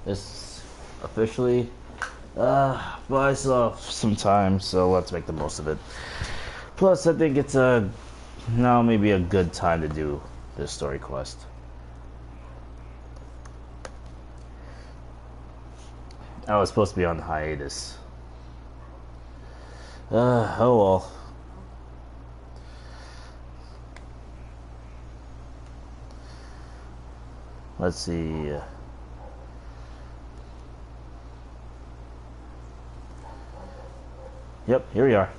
It's officially, but I still have some time, so let's make the most of it. Plus, I think it's now maybe a good time to do this story quest. I was supposed to be on hiatus. Oh well. Let's see. Yep, here we are.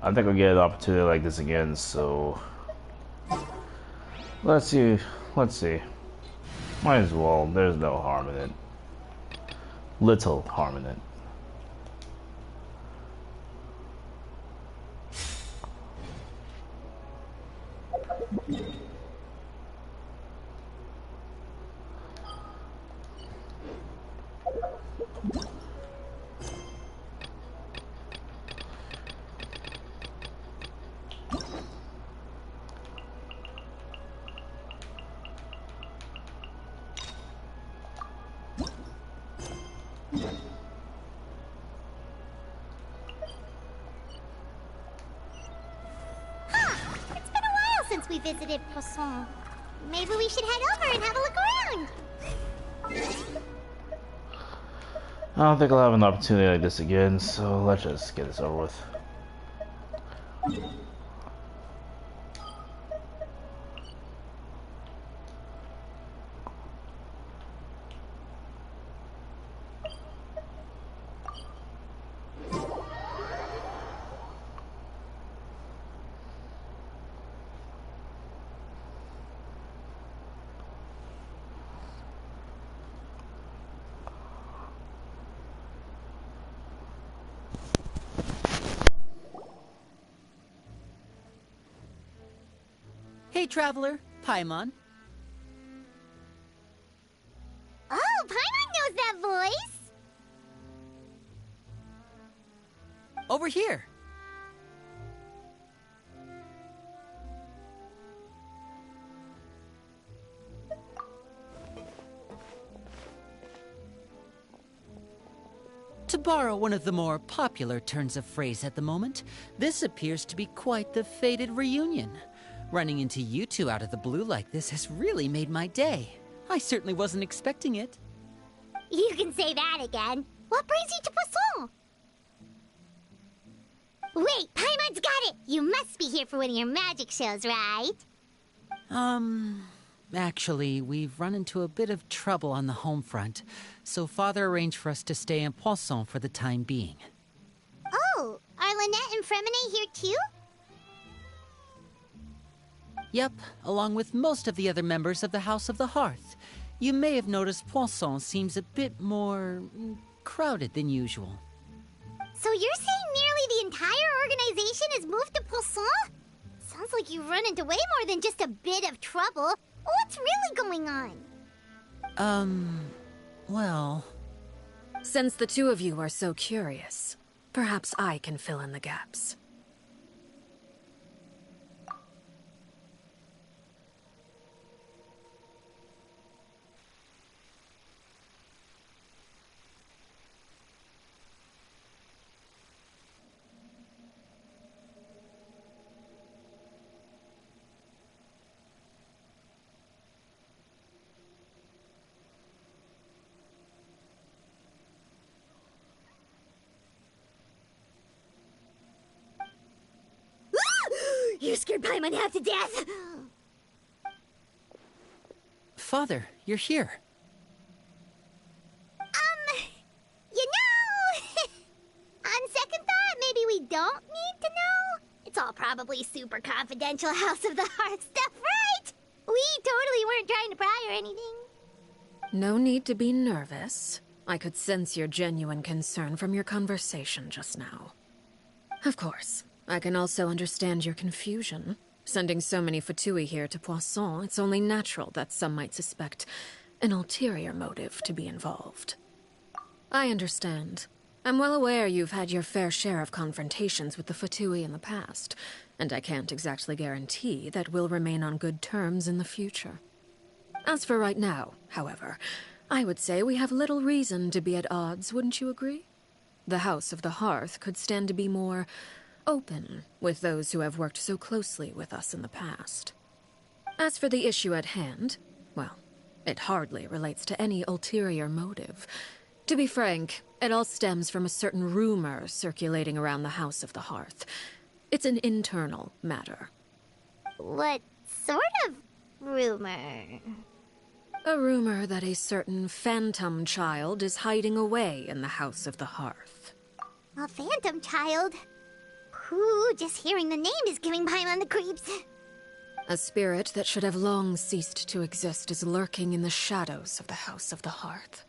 I think I'll get an opportunity like this again, so let's see. Let's see. Might as well. There's no harm in it. Little harm in it. We visited Poisson. Maybe we should head over and have a look around. I don't think I'll have an opportunity like this again, so let's just get this over with. Hey, traveler, Paimon. Oh, Paimon knows that voice! Over here. To borrow one of the more popular turns of phrase at the moment, this appears to be quite the fated reunion. Running into you two out of the blue like this has really made my day. I certainly wasn't expecting it. You can say that again. What brings you to Poisson? Wait, Paimon's got it! You must be here for one of your magic shows, right? Actually, we've run into a bit of trouble on the home front, so Father arranged for us to stay in Poisson for the time being. Oh, are Lynette and Fremine here too? Yep, along with most of the other members of the House of the Hearth. You may have noticed Poisson seems a bit more crowded than usual. So you're saying nearly the entire organization has moved to Poisson? Sounds like you've run into way more than just a bit of trouble. What's really going on? Well... Since the two of you are so curious, perhaps I can fill in the gaps. You scared Paimon half to death! Father, you're here. You know... On second thought, maybe we don't need to know. It's all probably super confidential House of the Hearth stuff, right? We totally weren't trying to pry or anything. No need to be nervous. I could sense your genuine concern from your conversation just now. Of course, I can also understand your confusion. Sending so many Fatui here to Poisson, it's only natural that some might suspect an ulterior motive to be involved. I understand. I'm well aware you've had your fair share of confrontations with the Fatui in the past, and I can't exactly guarantee that we'll remain on good terms in the future. As for right now, however, I would say we have little reason to be at odds, wouldn't you agree? The House of the Hearth could stand to be more open with those who have worked so closely with us in the past. As for the issue at hand, well, it hardly relates to any ulterior motive. To be frank, it all stems from a certain rumor circulating around the House of the Hearth. It's an internal matter. What sort of rumor? A rumor that a certain phantom child is hiding away in the House of the Hearth. A phantom child? Ooh, just hearing the name is giving Paimon the creeps. A spirit that should have long ceased to exist is lurking in the shadows of the House of the Hearth.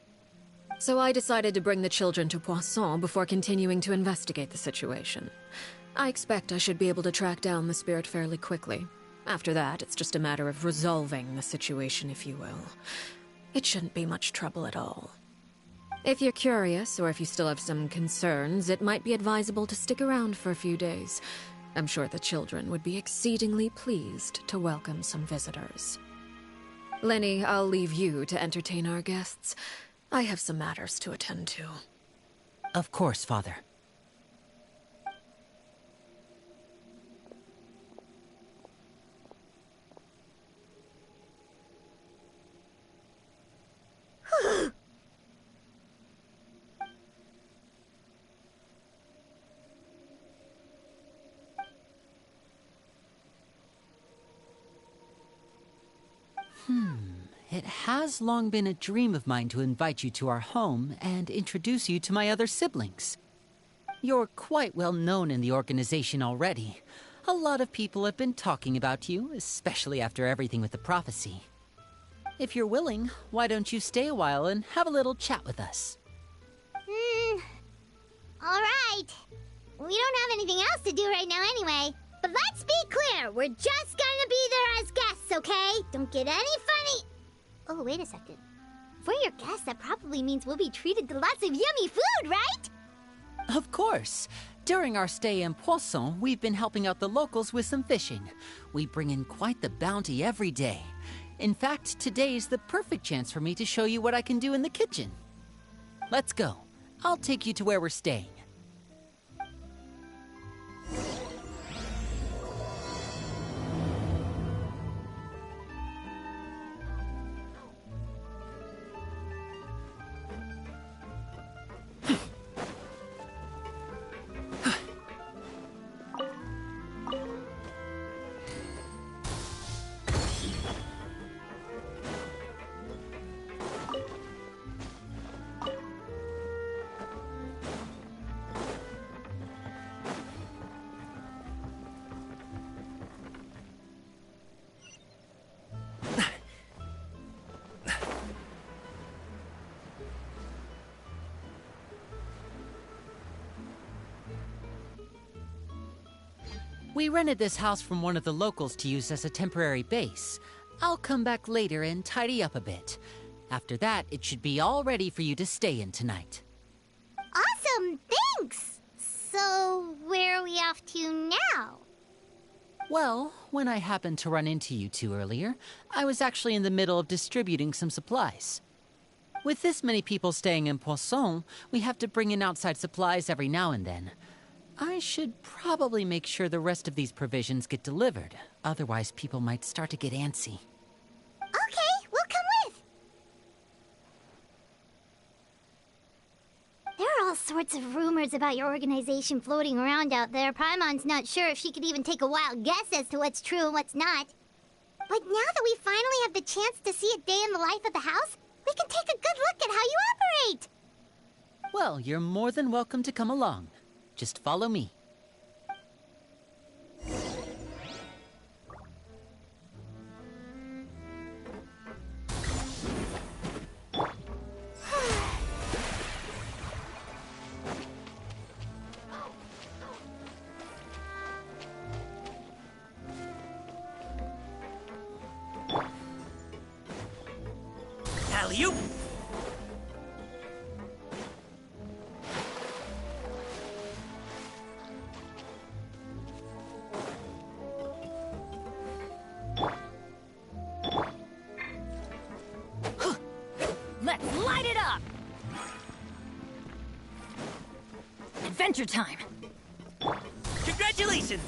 So I decided to bring the children to Poisson before continuing to investigate the situation. I expect I should be able to track down the spirit fairly quickly. After that, it's just a matter of resolving the situation, if you will. It shouldn't be much trouble at all. If you're curious, or if you still have some concerns, it might be advisable to stick around for a few days. I'm sure the children would be exceedingly pleased to welcome some visitors. Lenny, I'll leave you to entertain our guests. I have some matters to attend to. Of course, Father. It has long been a dream of mine to invite you to our home and introduce you to my other siblings. You're quite well known in the organization already. A lot of people have been talking about you, especially after everything with the prophecy. If you're willing, why don't you stay a while and have a little chat with us? Alright. We don't have anything else to do right now anyway. But let's be clear, we're just gonna be there as guests, okay? Don't get any funny... Oh, wait a second. For your guests, that probably means we'll be treated to lots of yummy food, right? Of course. During our stay in Poisson, we've been helping out the locals with some fishing. We bring in quite the bounty every day. In fact, today's the perfect chance for me to show you what I can do in the kitchen. Let's go. I'll take you to where we're staying. We rented this house from one of the locals to use as a temporary base. I'll come back later and tidy up a bit. After that, it should be all ready for you to stay in tonight. Awesome, thanks! So, where are we off to now? Well, when I happened to run into you two earlier, I was actually in the middle of distributing some supplies. With this many people staying in Poisson, we have to bring in outside supplies every now and then. I should probably make sure the rest of these provisions get delivered. Otherwise, people might start to get antsy. Okay, we'll come with. There are all sorts of rumors about your organization floating around out there. Paimon's not sure if she could even take a wild guess as to what's true and what's not. But now that we finally have the chance to see a day in the life of the house, we can take a good look at how you operate. Well, you're more than welcome to come along. Just follow me. Alley-oop! Let's light it up! Adventure time! Congratulations!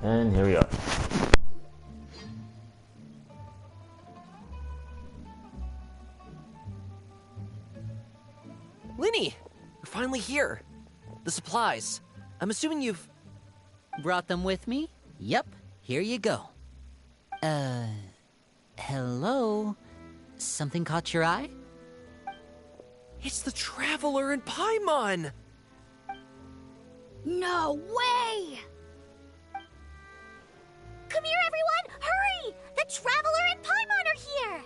And here we are. Linny! We're finally here. The supplies. I'm assuming you've... Brought them with me? Yep, here you go. Hello? Something caught your eye? It's the Traveler and Paimon! No way! Come here, everyone! Hurry! The Traveler and Paimon are here!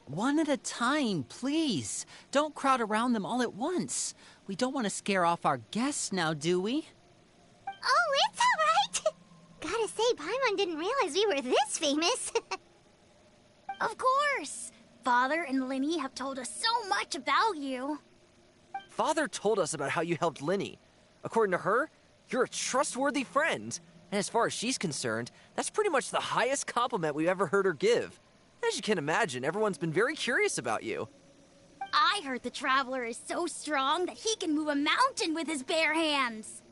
One at a time, please. Don't crowd around them all at once. We don't want to scare off our guests now, do we? Oh, it's all right! Gotta say, Paimon didn't realize we were this famous. Of course! Father and Linny have told us so much about you. Father told us about how you helped Linny. According to her, you're a trustworthy friend. And as far as she's concerned, that's pretty much the highest compliment we've ever heard her give. As you can imagine, everyone's been very curious about you. I heard the Traveler is so strong that he can move a mountain with his bare hands.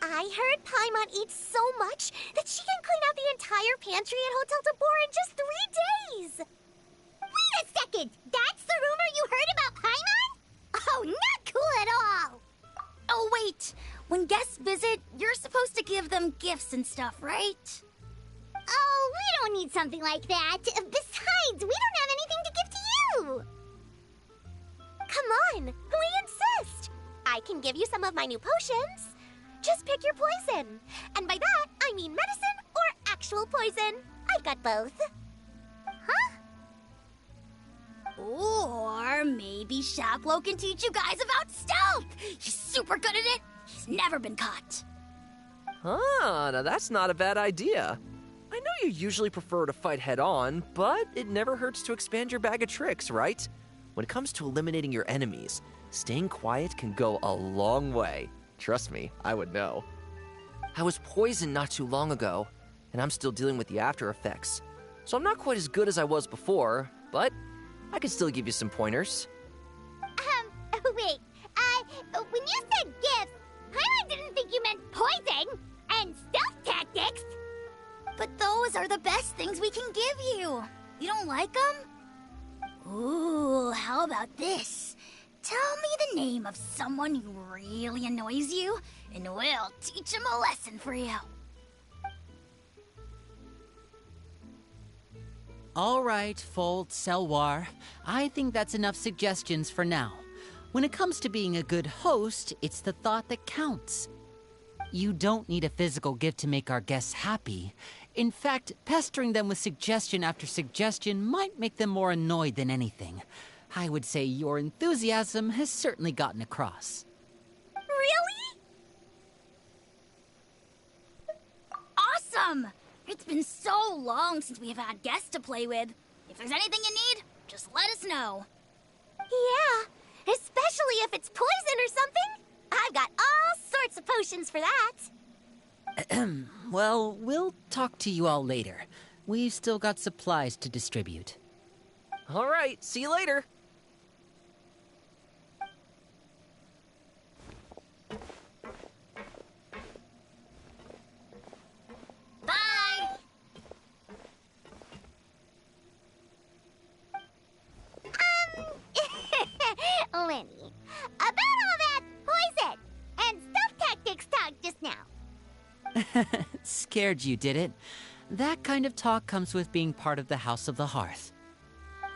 I heard Paimon eats so much that she can clean out the entire pantry at Hotel Tabor in just 3 days! Wait a second! That's the rumor you heard about Paimon? Oh, not cool at all! Oh, wait. When guests visit, you're supposed to give them gifts and stuff, right? Oh, we don't need something like that. Besides, we don't have anything to give to you! Come on, we insist! I can give you some of my new potions. Just pick your poison. And by that, I mean medicine or actual poison. I've got both. Huh? Or maybe Shaplo can teach you guys about stealth. He's super good at it. He's never been caught. Ah, now that's not a bad idea. I know you usually prefer to fight head-on, but it never hurts to expand your bag of tricks, right? When it comes to eliminating your enemies, staying quiet can go a long way. Trust me, I would know. I was poisoned not too long ago, and I'm still dealing with the after effects. So I'm not quite as good as I was before, but I can still give you some pointers. Wait, when you said gifts, Paimon didn't think you meant poison and stealth tactics. But those are the best things we can give you. You don't like them? Ooh, how about this? Tell me the name of someone who really annoys you, and we'll teach him a lesson for you. All right, Fold, Selwar. I think that's enough suggestions for now. When it comes to being a good host, it's the thought that counts. You don't need a physical gift to make our guests happy. In fact, pestering them with suggestion after suggestion might make them more annoyed than anything. I would say your enthusiasm has certainly gotten across. Really? Awesome! It's been so long since we have had guests to play with. If there's anything you need, just let us know. Yeah, especially if it's poison or something. I've got all sorts of potions for that. Well, we'll talk to you all later. We've still got supplies to distribute. All right, see you later. Bye! Lenny, about all that poison and stealth tactics talk just now. Scared you, did it? That kind of talk comes with being part of the House of the Hearth.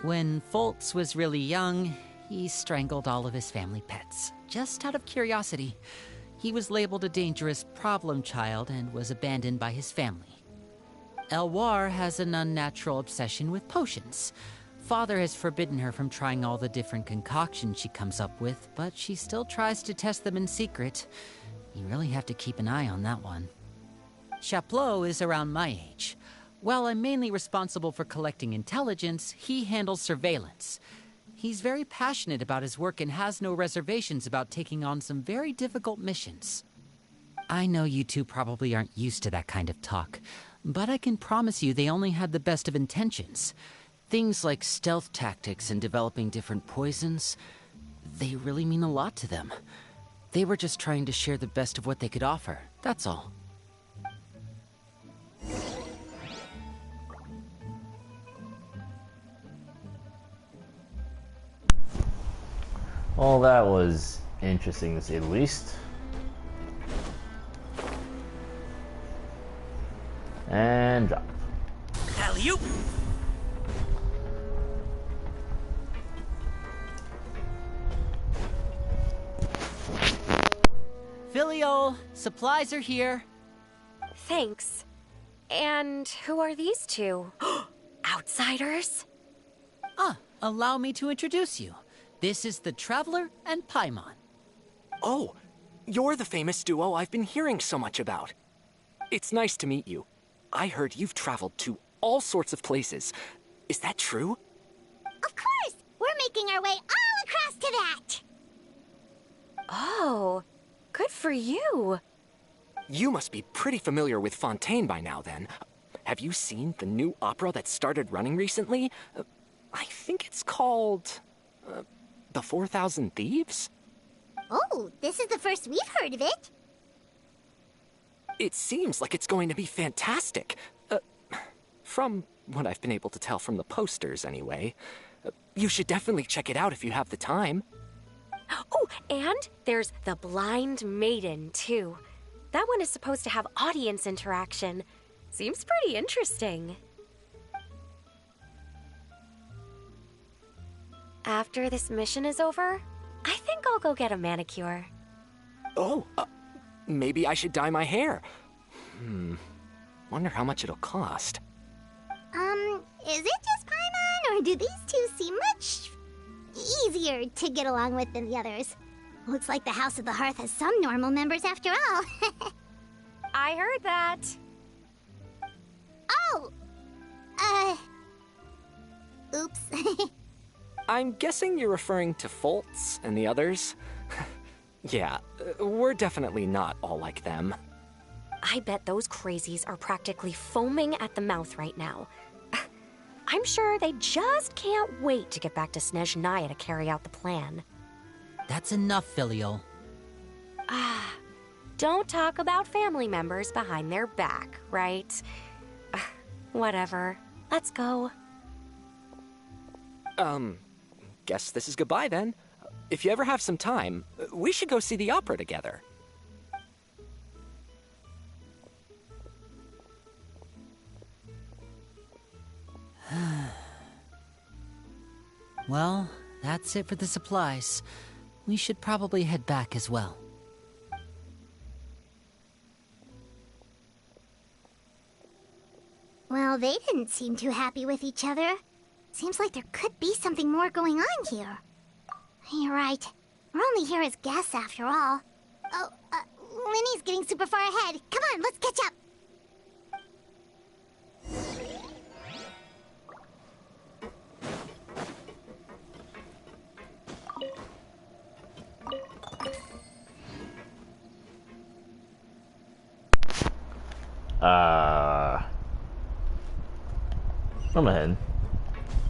When Foltz was really young, he strangled all of his family pets, just out of curiosity. He was labeled a dangerous problem child and was abandoned by his family. Elwar has an unnatural obsession with potions. Father has forbidden her from trying all the different concoctions she comes up with, but she still tries to test them in secret. You really have to keep an eye on that one. Chaplot is around my age. While I'm mainly responsible for collecting intelligence, he handles surveillance. He's very passionate about his work and has no reservations about taking on some very difficult missions. I know you two probably aren't used to that kind of talk, but I can promise you they only had the best of intentions. Things like stealth tactics and developing different poisons, they really mean a lot to them. They were just trying to share the best of what they could offer, that's all. Well, that was interesting to say the least. And drop. Alley-oop! Filial, supplies are here. Thanks. And who are these two? Outsiders? Allow me to introduce you. This is the Traveler and Paimon. Oh, you're the famous duo I've been hearing so much about. It's nice to meet you. I heard you've traveled to all sorts of places. Is that true? Of course! We're making our way all across to that! Oh, good for you. You must be pretty familiar with Fontaine by now, then. Have you seen the new opera that started running recently? I think it's called... The 4,000 Thieves? Oh, this is the first we've heard of it. It seems like it's going to be fantastic. From what I've been able to tell from the posters, anyway. You should definitely check it out if you have the time. Oh, and there's the Blind Maiden, too. That one is supposed to have audience interaction. Seems pretty interesting. After this mission is over, I think I'll go get a manicure. Oh, maybe I should dye my hair. Wonder how much it'll cost. Is it just Paimon, or do these two seem much easier to get along with than the others? Looks like the House of the Hearth has some normal members after all. I heard that. Oh! Oops. I'm guessing you're referring to Foltz and the others? Yeah, we're definitely not all like them. I bet those crazies are practically foaming at the mouth right now. I'm sure they just can't wait to get back to Snezhnaya to carry out the plan. That's enough, Filial. Don't talk about family members behind their back, right? Whatever. Let's go. Guess this is goodbye then. If you ever have some time, we should go see the opera together. Well, that's it for the supplies. We should probably head back as well. Well, they didn't seem too happy with each other. Seems like there could be something more going on here. You're right. We're only here as guests after all. Oh, Winnie's getting super far ahead. Come on, let's catch up. I'm ahead.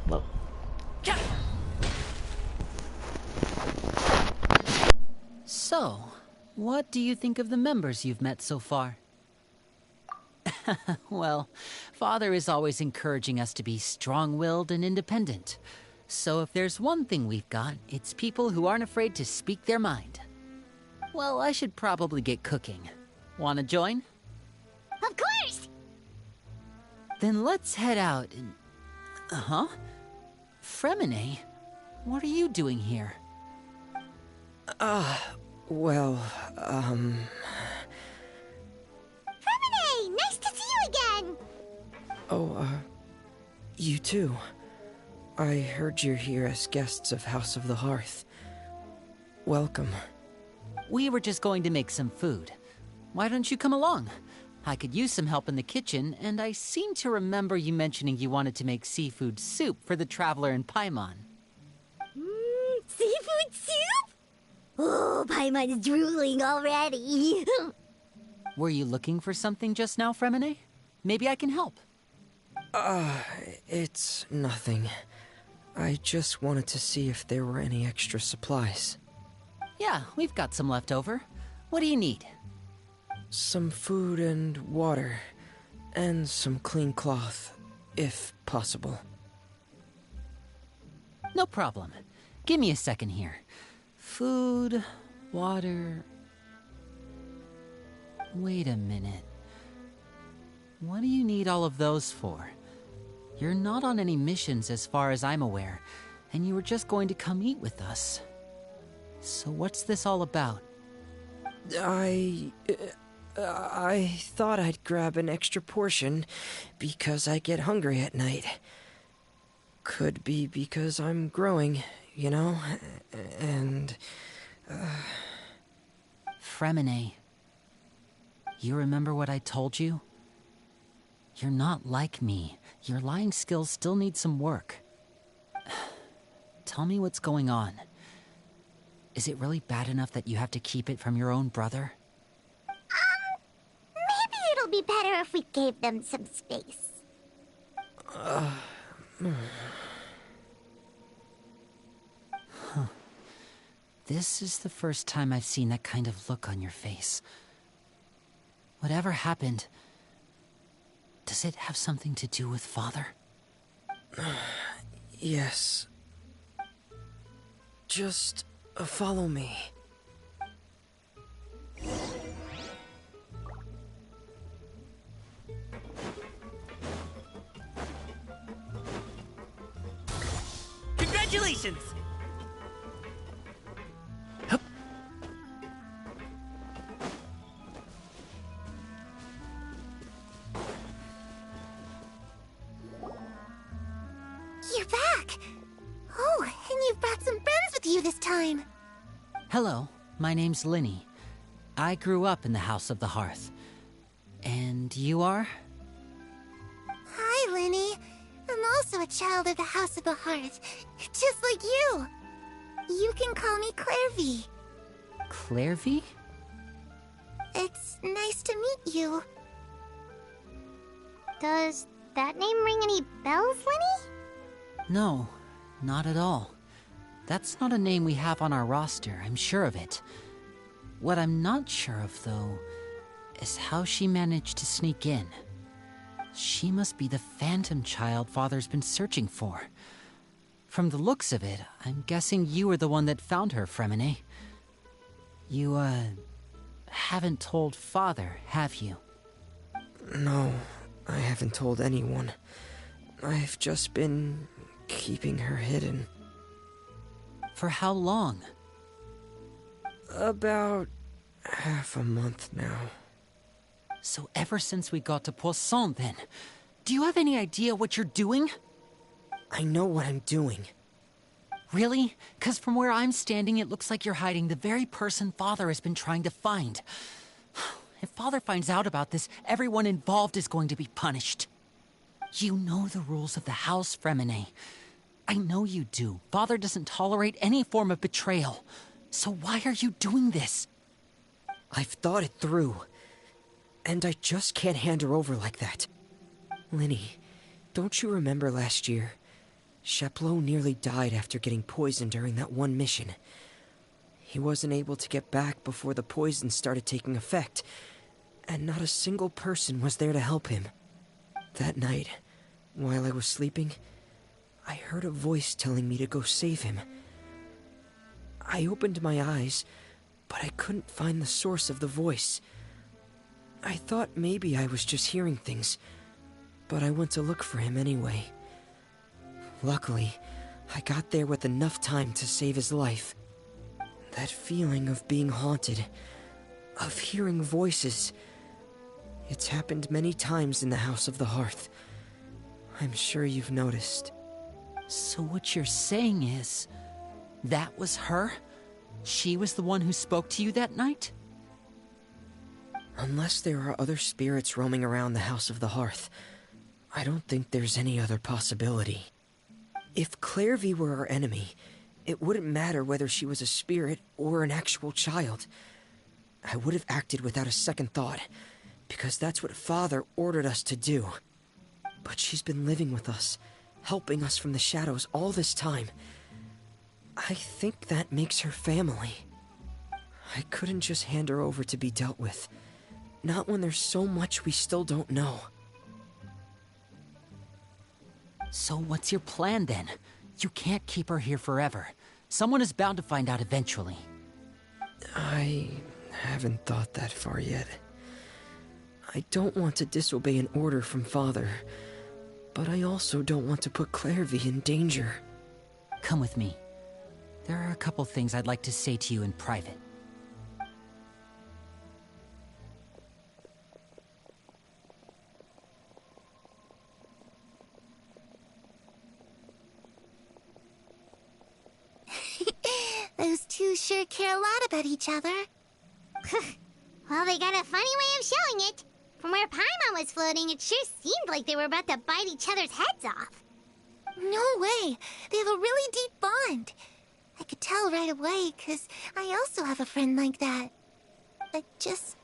Look. So, what do you think of the members you've met so far? Well, Father is always encouraging us to be strong-willed and independent. So if there's one thing we've got, it's people who aren't afraid to speak their mind. Well, I should probably get cooking. Wanna join? Of course! Then let's head out and... Huh? Fremine? What are you doing here? Well, Hey, nice to see you again! Oh, you too. I heard you're here as guests of House of the Hearth. Welcome. We were just going to make some food. Why don't you come along? I could use some help in the kitchen, and I seem to remember you mentioning you wanted to make seafood soup for the traveler in Paimon. Seafood soup? Oh, Paimon is drooling already. Were you looking for something just now, Fremine? Maybe I can help. It's nothing. I just wanted to see if there were any extra supplies. Yeah, we've got some left over. What do you need? Some food and water, and some clean cloth, if possible. No problem. Give me a second here. Food, water... Wait a minute. What do you need all of those for? You're not on any missions as far as I'm aware, and you were just going to come eat with us. So what's this all about? I thought I'd grab an extra portion because I get hungry at night. Could be because I'm growing, you know, and... Fremine, you remember what I told you? You're not like me. Your lying skills still need some work. Tell me what's going on. Is it really bad enough that you have to keep it from your own brother? Maybe it'll be better if we gave them some space. This is the first time I've seen that kind of look on your face. Whatever happened, does it have something to do with Father? Yes. Just follow me. Congratulations! You're back! Oh, and you've brought some friends with you this time. Hello, my name's Linny. I grew up in the House of the Hearth. And you are? Hi, Linny. I'm also a child of the House of the Hearth, just like you. You can call me Clairvy. Clairvy? It's nice to meet you. Does that name ring any bells, Linny? No, not at all. That's not a name we have on our roster, I'm sure of it. What I'm not sure of, though, is how she managed to sneak in. She must be the phantom child Father's been searching for. From the looks of it, I'm guessing you were the one that found her, Fremine. You, haven't told Father, have you? No, I haven't told anyone. I've just been keeping her hidden. For how long? About half a month now. So ever since we got to Poisson, then. Do you have any idea what you're doing? I know what I'm doing. Really? 'Cause from where I'm standing, it looks like you're hiding the very person Father has been trying to find. If Father finds out about this, everyone involved is going to be punished. You know the rules of the house, Fremine. I know you do. Father doesn't tolerate any form of betrayal. So why are you doing this? I've thought it through. And I just can't hand her over like that. Linny, don't you remember last year? Chaplot nearly died after getting poisoned during that one mission. He wasn't able to get back before the poison started taking effect, and not a single person was there to help him. That night, while I was sleeping, I heard a voice telling me to go save him. I opened my eyes, but I couldn't find the source of the voice. I thought maybe I was just hearing things, but I went to look for him anyway. Luckily, I got there with enough time to save his life. That feeling of being haunted, of hearing voices. It's happened many times in the House of the Hearth. I'm sure you've noticed. So what you're saying is, that was her? She was the one who spoke to you that night? Unless there are other spirits roaming around the House of the Hearth, I don't think there's any other possibility. If Clairvy were our enemy, it wouldn't matter whether she was a spirit or an actual child. I would have acted without a second thought, because that's what Father ordered us to do. But she's been living with us, helping us from the shadows all this time. I think that makes her family. I couldn't just hand her over to be dealt with. Not when there's so much we still don't know. So what's your plan then? You can't keep her here forever. Someone is bound to find out eventually. I haven't thought that far yet. I don't want to disobey an order from Father, but I also don't want to put Clairvy in danger. Come with me. There are a couple things I'd like to say to you in private. Those two sure care a lot about each other. Well, they got a funny way of showing it. From where Paimon was floating, it sure seemed like they were about to bite each other's heads off. No way! They have a really deep bond. I could tell right away, 'cause I also have a friend like that. I just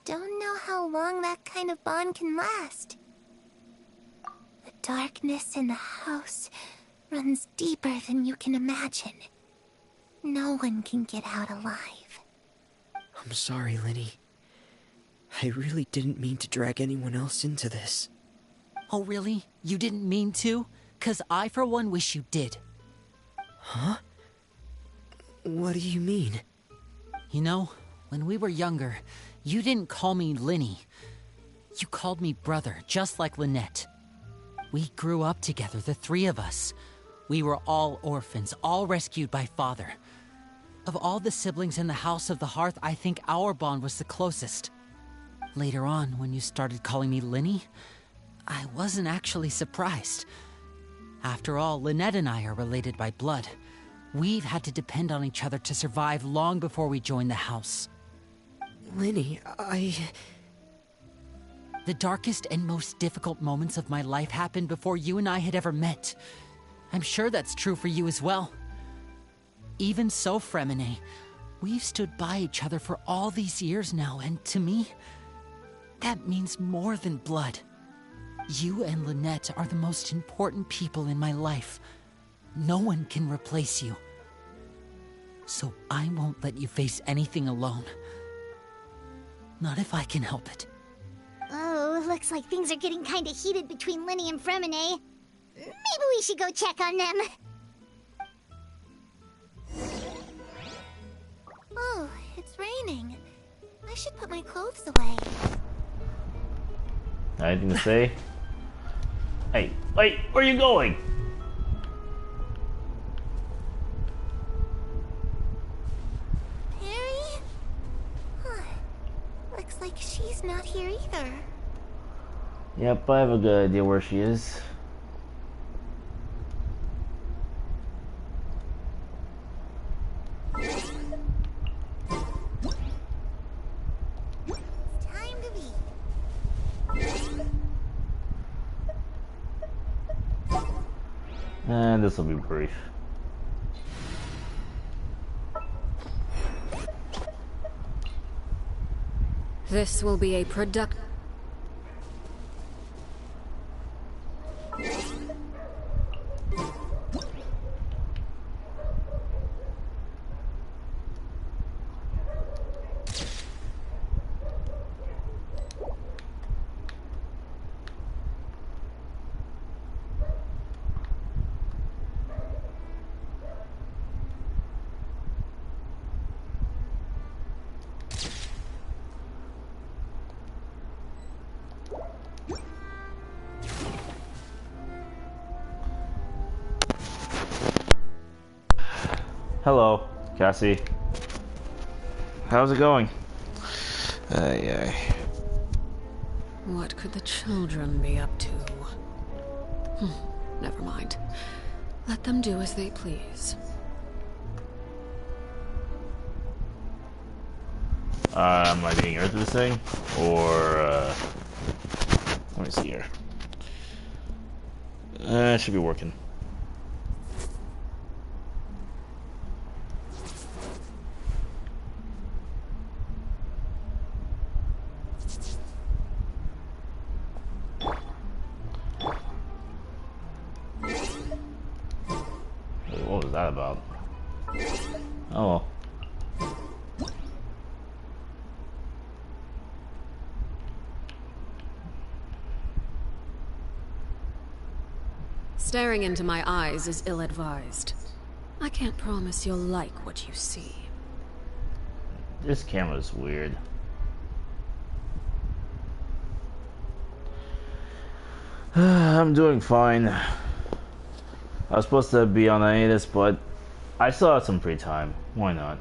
don't know how long that kind of bond can last. The darkness in the house runs deeper than you can imagine. No one can get out alive. I'm sorry, Linny. I really didn't mean to drag anyone else into this. Oh, really? You didn't mean to? 'Cause I, for one, wish you did. Huh? What do you mean? You know, when we were younger, you didn't call me Linny. You called me brother, just like Lynette. We grew up together, the three of us. We were all orphans, all rescued by Father. Of all the siblings in the House of the Hearth, I think our bond was the closest. Later on, when you started calling me Linny, I wasn't actually surprised. After all, Lynette and I are related by blood. We've had to depend on each other to survive long before we joined the house. Linny, The darkest and most difficult moments of my life happened before you and I had ever met. I'm sure that's true for you as well. Even so, Fremine, we've stood by each other for all these years now, and to me, that means more than blood. You and Lynette are the most important people in my life. No one can replace you. So I won't let you face anything alone. Not if I can help it. Oh, looks like things are getting kinda heated between Linny and Fremine. Maybe we should go check on them. Oh, it's raining. I should put my clothes away. Anything to say? Hey, wait, where are you going? Perry? Huh. Looks like she's not here either. Yep, I have a good idea where she is. Time to read. And this will be brief. This will be a productive... Hello, Cassie. how's it going? Aye. What could the children be up to? Never mind. Let them do as they please. Am I being earth this thing? Or, let me see here. It should be working. What was that about? Oh well. Staring into my eyes is ill-advised. I can't promise you'll like what you see. This camera's weird. I'm doing fine. I was supposed to be on hiatus, but I still have some free time. Why not?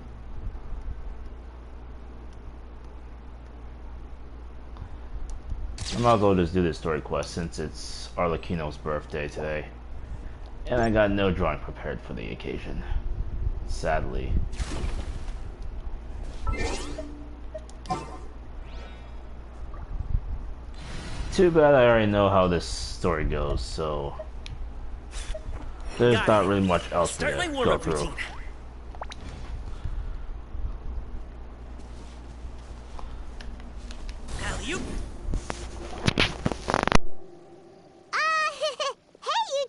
I might as well just do this story quest since it's Arlecchino's birthday today. And I got no drawing prepared for the occasion. Sadly. Too bad I already know how this story goes, so there's not really much else to go through. Hey, you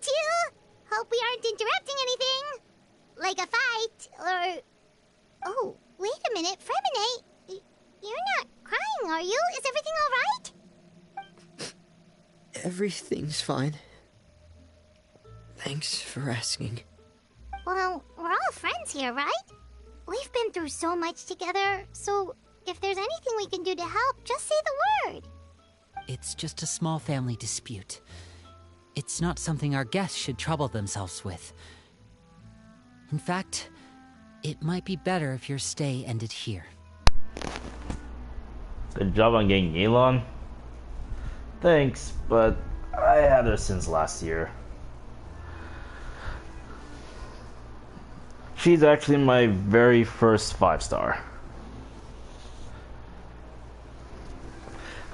two! Hope we aren't interrupting anything. Like a fight, or... Oh, wait a minute, Fremine. You're not crying, are you? Is everything alright? Everything's fine. Thanks for asking. Well, we're all friends here, right? We've been through so much together, so if there's anything we can do to help, just say the word. It's just a small family dispute. It's not something our guests should trouble themselves with. In fact, it might be better if your stay ended here. Good job on getting Elon. Thanks, but I had her since last year. She's actually my very first 5-star.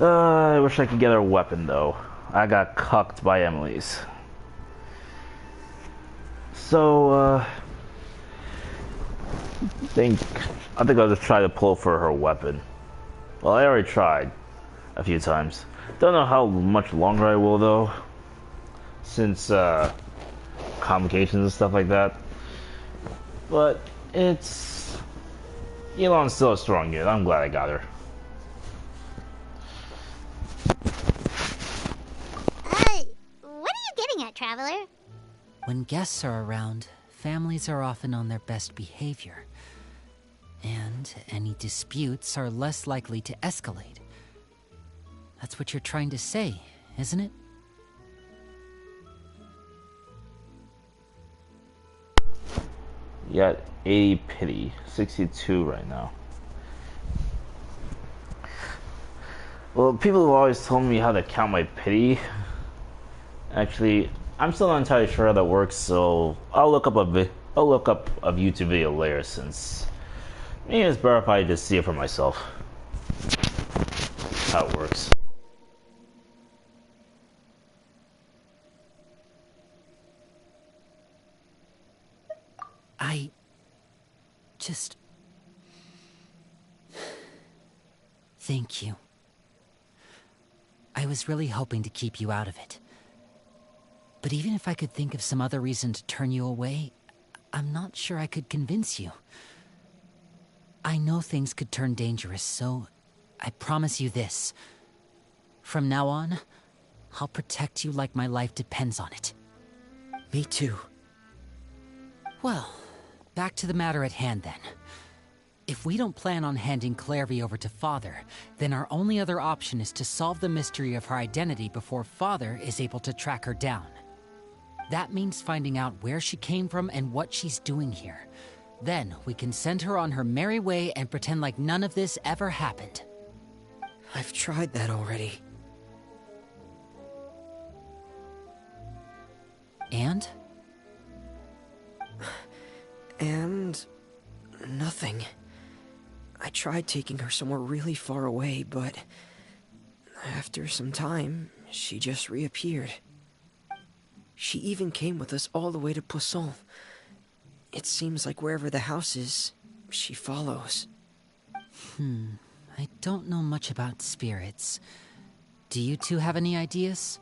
I wish I could get her a weapon though. I got cucked by Emily's. So, I think I'll just try to pull for her weapon. Well, I already tried a few times. Don't know how much longer I will though, since complications and stuff like that. But it's... Elon's still a strong unit. I'm glad I got her. What are you getting at, Traveler? When guests are around, families are often on their best behavior. And any disputes are less likely to escalate. That's what you're trying to say, isn't it? You got 80 pity, 62 right now. Well, people have always told me how to count my pity. Actually, I'm still not entirely sure how that works, so I'll look up a YouTube video later, since maybe it's better if I just see it for myself. How it works. I just... Thank you. I was really hoping to keep you out of it. But even if I could think of some other reason to turn you away, I'm not sure I could convince you. I know things could turn dangerous, so I promise you this. From now on, I'll protect you like my life depends on it. Me too. Well, back to the matter at hand then. If we don't plan on handing Clairvy over to Father, then our only other option is to solve the mystery of her identity before Father is able to track her down. That means finding out where she came from and what she's doing here. Then we can send her on her merry way and pretend like none of this ever happened. I've tried that already. And? And... nothing. I tried taking her somewhere really far away, but... after some time, she just reappeared. She even came with us all the way to Poisson. It seems like wherever the house is, she follows. I don't know much about spirits. Do you two have any ideas?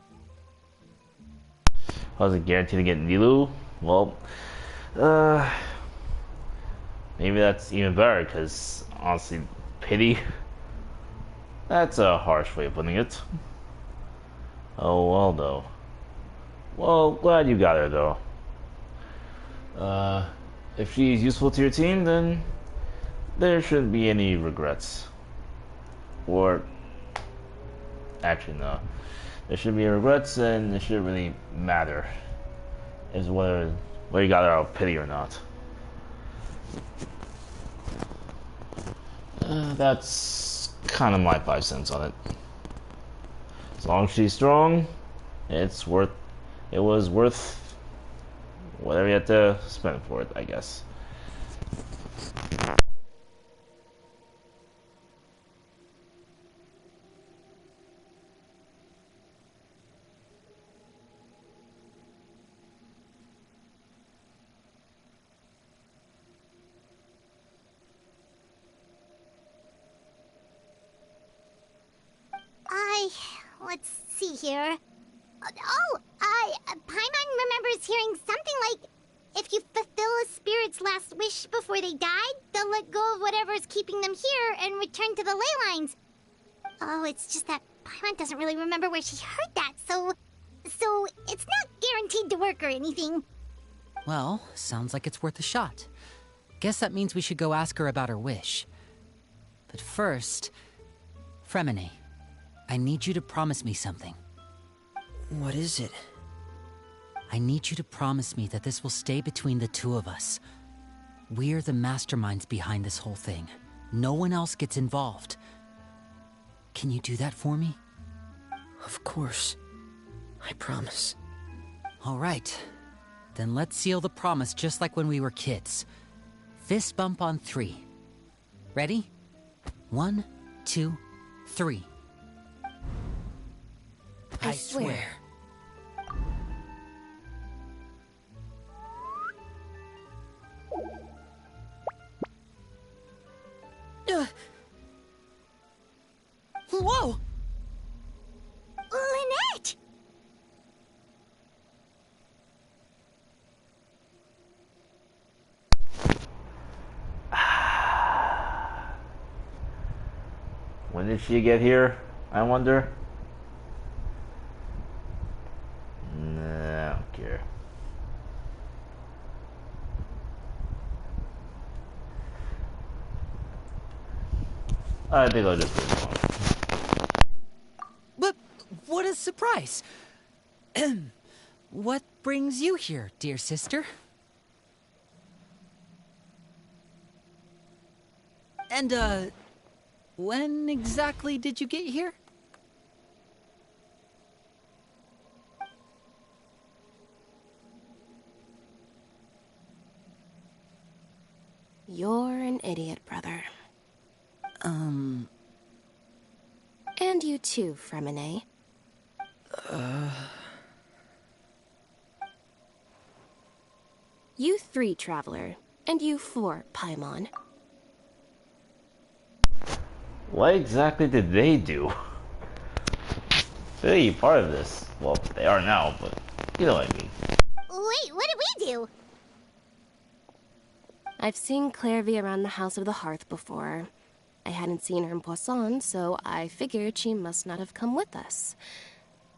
I wasn't guaranteed to get Nilu. Well, maybe that's even better, because honestly, pity? That's a harsh way of putting it. Oh well, though. Well, glad you got her, though. If she's useful to your team, then there shouldn't be any regrets. Or, actually, no. There shouldn't be regrets, and it shouldn't really matter is whether you got her out of pity or not. That's kind of my 5 cents on it. As long as she's strong, it was worth whatever you had to spend for it, I guess. Let's see here. Paimon remembers hearing something like, if you fulfill a spirit's last wish before they died, they'll let go of whatever's keeping them here and return to the ley lines. Oh, it's just that Paimon doesn't really remember where she heard that, so it's not guaranteed to work or anything. Well, sounds like it's worth a shot. Guess that means we should go ask her about her wish. But first, Fremine, I need you to promise me something. What is it? I need you to promise me that this will stay between the two of us. We're the masterminds behind this whole thing. No one else gets involved. Can you do that for me? Of course. I promise. All right. Then let's seal the promise just like when we were kids. Fist bump on 3. Ready? 1, 2, 3. I swear. Whoa! Lynette! When did she get here, I wonder? Nah, I don't care. I think I'll just move on. But what a surprise! What brings you here, dear sister? And, when exactly did you get here? You're an idiot, brother. And you too, Fremine. You 3, Traveler. And you 4, Paimon. What exactly did they do? They're part of this. Well, they are now, but you know what I mean. Wait, what did we do? I've seen Clairvy around the House of the Hearth before. I hadn't seen her in Poisson, so I figured she must not have come with us.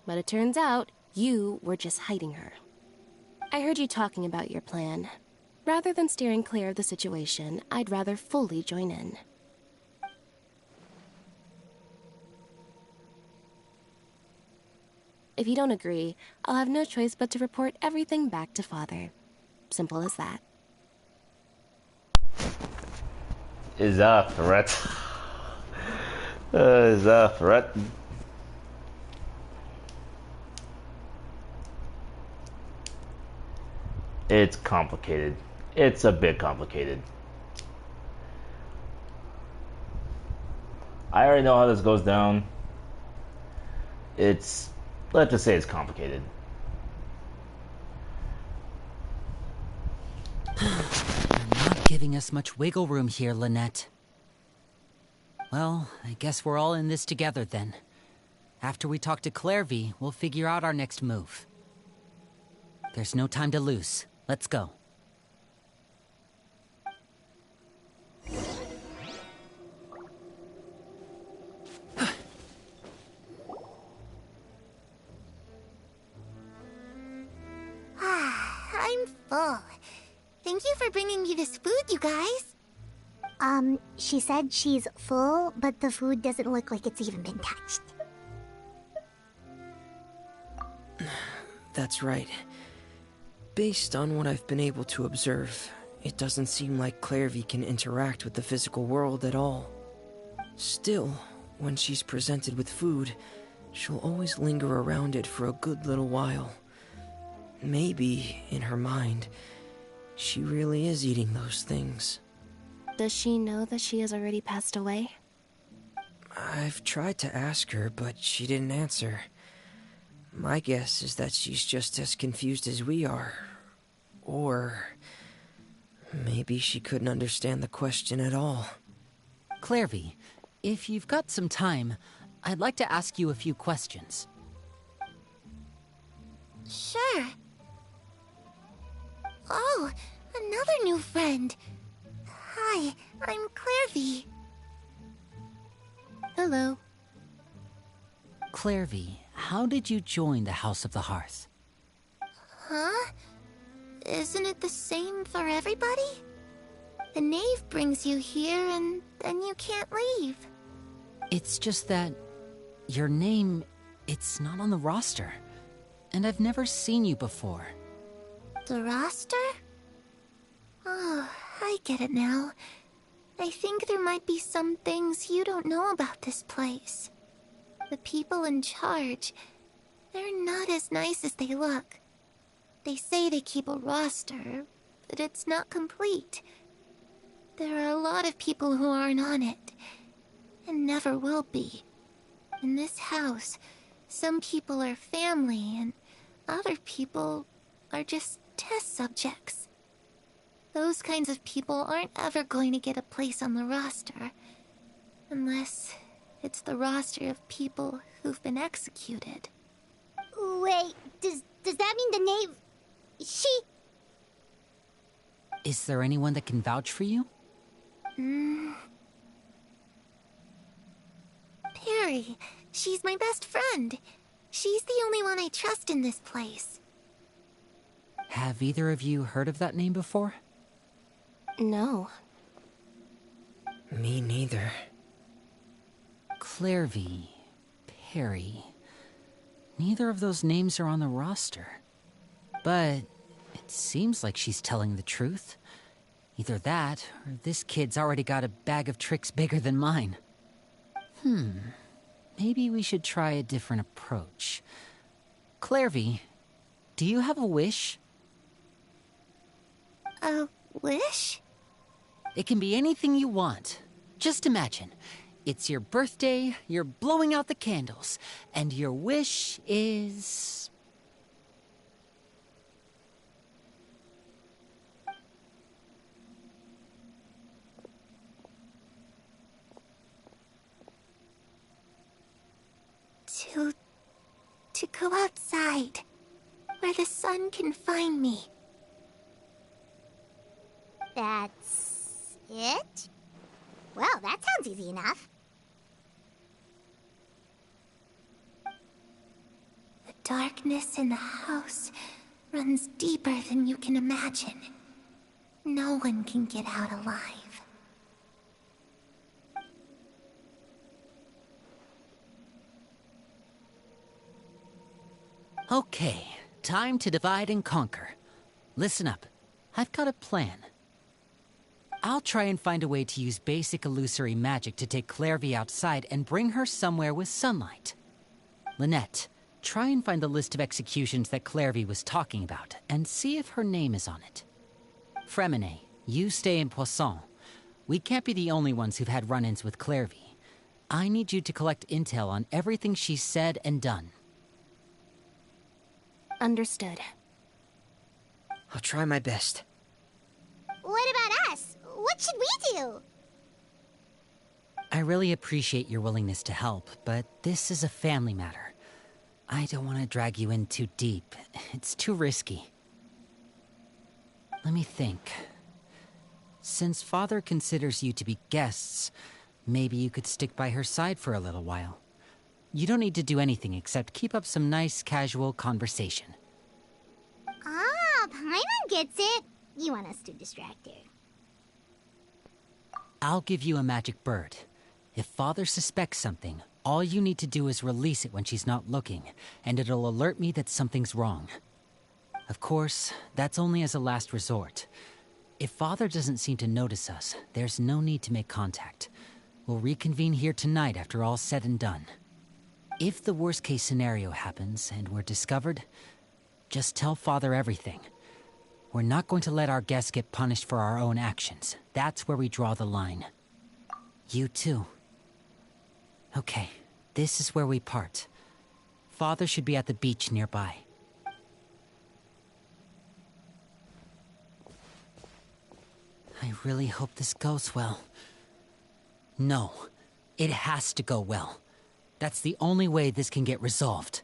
But it turns out you were just hiding her. I heard you talking about your plan. Rather than steering clear of the situation, I'd rather fully join in. If you don't agree, I'll have no choice but to report everything back to Father. Simple as that. Is a threat. Is a threat. It's complicated. It's a bit complicated. I already know how this goes down. Let's just say it's complicated. You're not giving us much wiggle room here, Lynette. Well, I guess we're all in this together then. After we talk to Clairvy, we'll figure out our next move. There's no time to lose. Let's go. I'm full. Thank you for bringing me this food, you guys. She said she's full, but the food doesn't look like it's even been touched. That's right. Based on what I've been able to observe, it doesn't seem like Clairvy can interact with the physical world at all. Still, when she's presented with food, she'll always linger around it for a good little while. Maybe, in her mind, she really is eating those things. Does she know that she has already passed away? I've tried to ask her, but she didn't answer. My guess is that she's just as confused as we are. Or maybe she couldn't understand the question at all. Clairvy, if you've got some time, I'd like to ask you a few questions. Sure. Oh, another new friend. Hi, I'm Clairvy. Hello. Clairvy, how did you join the House of the Hearth? Huh? Isn't it the same for everybody? The knave brings you here and then you can't leave. It's just that your name, it's not on the roster. And I've never seen you before. The roster? Oh, I get it now. I think there might be some things you don't know about this place. The people in charge, they're not as nice as they look. They say they keep a roster, but it's not complete. There are a lot of people who aren't on it, and never will be. In this house, some people are family, and other people are just test subjects. Those kinds of people aren't ever going to get a place on the roster, unless it's the roster of people who've been executed. Wait, does that mean the knave... She... Is there anyone that can vouch for you? Perry. She's my best friend. She's the only one I trust in this place. Have either of you heard of that name before? No. Me neither. Clairvy, Perry. Neither of those names are on the roster. But it seems like she's telling the truth. Either that, or this kid's already got a bag of tricks bigger than mine. Maybe we should try a different approach. Clairvy, do you have a wish? A wish? It can be anything you want. Just imagine. It's your birthday, you're blowing out the candles, and your wish is... To go outside, where the sun can find me. That's... it? Well, that sounds easy enough. The darkness in the house runs deeper than you can imagine. No one can get out alive. Okay, time to divide and conquer. Listen up. I've got a plan. I'll try and find a way to use basic illusory magic to take Clairvy outside and bring her somewhere with sunlight. Lynette, try and find the list of executions that Clairvy was talking about, and see if her name is on it. Fremine, you stay in Poisson. We can't be the only ones who've had run-ins with Clairvy. I need you to collect intel on everything she's said and done. Understood. I'll try my best. What about us? What should we do? I really appreciate your willingness to help, but this is a family matter. I don't want to drag you in too deep. It's too risky. Let me think. Since Father considers you to be guests, maybe you could stick by her side for a little while. You don't need to do anything except keep up some nice, casual conversation. Ah, Paimon gets it. You want us to distract her. I'll give you a magic bird. If Father suspects something, all you need to do is release it when she's not looking, and it'll alert me that something's wrong. Of course, that's only as a last resort. If Father doesn't seem to notice us, there's no need to make contact. We'll reconvene here tonight after all's said and done. If the worst-case scenario happens and we're discovered, just tell Father everything. We're not going to let our guests get punished for our own actions. That's where we draw the line. You too. Okay, this is where we part. Father should be at the beach nearby. I really hope this goes well. No, it has to go well. That's the only way this can get resolved.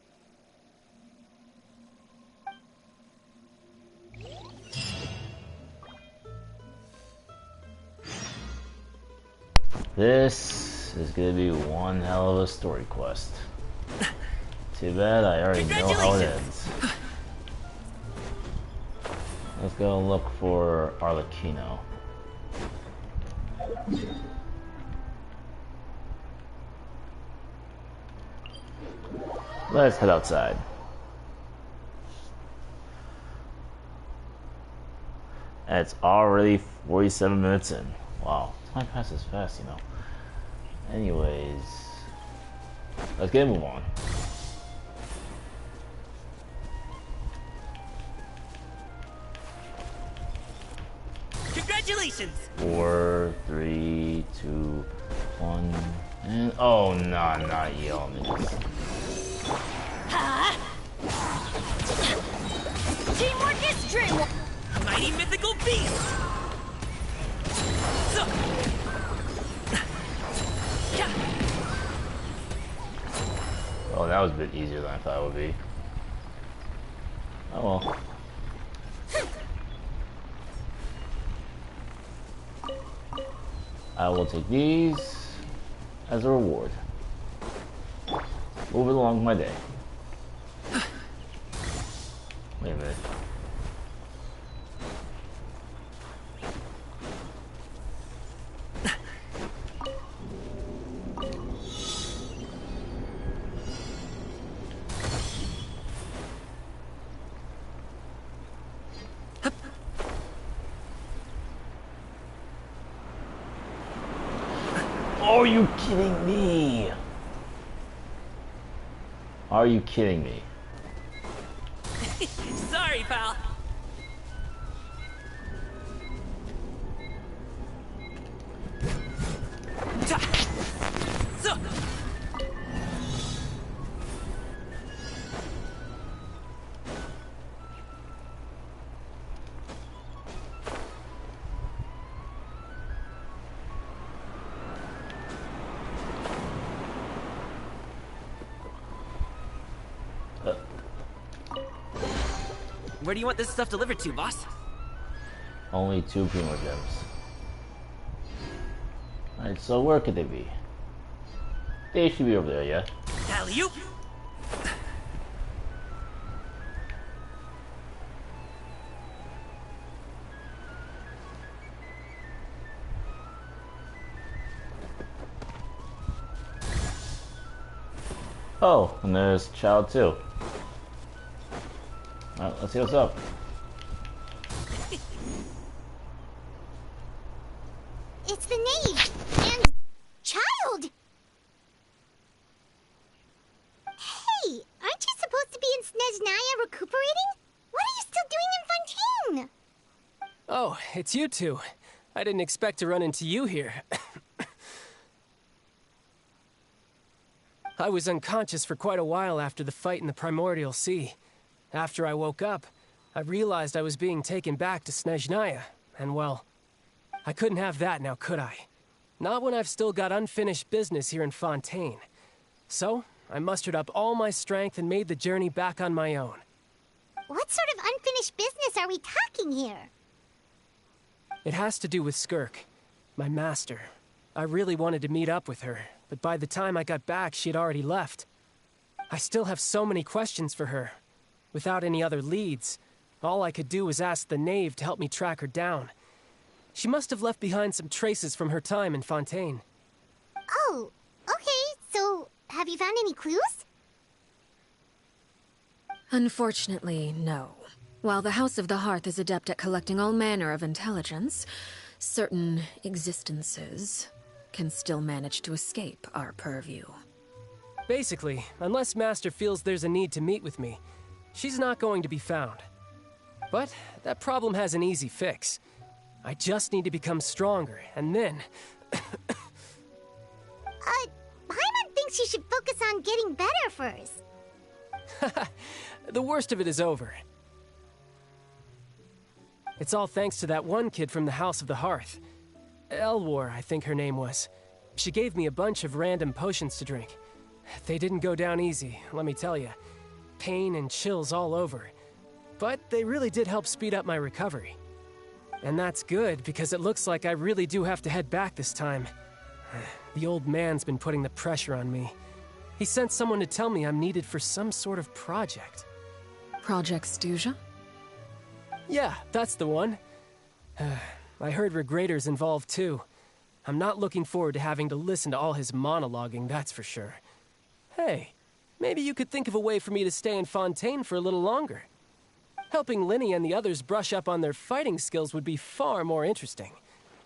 This is gonna be one hell of a story quest. Too bad I already know how it ends. Let's go look for Arlecchino. Let's head outside. And it's already 47 minutes in. Wow, time passes fast, you know. Anyways, let's get a move on. Congratulations! 4, 3, 2, 1, and oh no, not you, Teamwork is dream. Mighty mythical beast. Oh, that was a bit easier than I thought it would be. Oh well. I will take these as a reward. Move it along my day. Wait a minute. Are you kidding me? Are you kidding me? Sorry, pal. Where do you want this stuff delivered to, boss? Only 2 Primo Gems. Alright, so where could they be? They should be over there, yeah? Alley-oop! Oh, and there's Child too. Alright, let's see what's up. it's you two. I didn't expect to run into you here. I was unconscious for quite a while after the fight in the Primordial Sea. After I woke up, I realized I was being taken back to Snezhnaya, and well, I couldn't have that now, could I? Not when I've still got unfinished business here in Fontaine. So, I mustered up all my strength and made the journey back on my own. What sort of unfinished business are we talking here? It has to do with Skirk, my master. I really wanted to meet up with her, but by the time I got back, she had already left. I still have so many questions for her. Without any other leads, all I could do was ask the knave to help me track her down. She must have left behind some traces from her time in Fontaine. Oh, okay, so have you found any clues? Unfortunately, no. While the House of the Hearth is adept at collecting all manner of intelligence, certain existences can still manage to escape our purview. Basically, unless Master feels there's a need to meet with me, she's not going to be found. But that problem has an easy fix. I just need to become stronger, and then... Paimon thinks you should focus on getting better first. The worst of it is over. It's all thanks to that one kid from the House of the Hearth. Elwar, I think her name was. She gave me a bunch of random potions to drink. They didn't go down easy, let me tell you. Pain and chills all over. But they really did help speed up my recovery. And that's good, because it looks like I really do have to head back this time. The old man's been putting the pressure on me. He sent someone to tell me I'm needed for some sort of project. Project Stuja? Yeah, that's the one. I heard Regrader's involved too. I'm not looking forward to having to listen to all his monologuing, that's for sure. Hey, maybe you could think of a way for me to stay in Fontaine for a little longer. Helping Linny and the others brush up on their fighting skills would be far more interesting.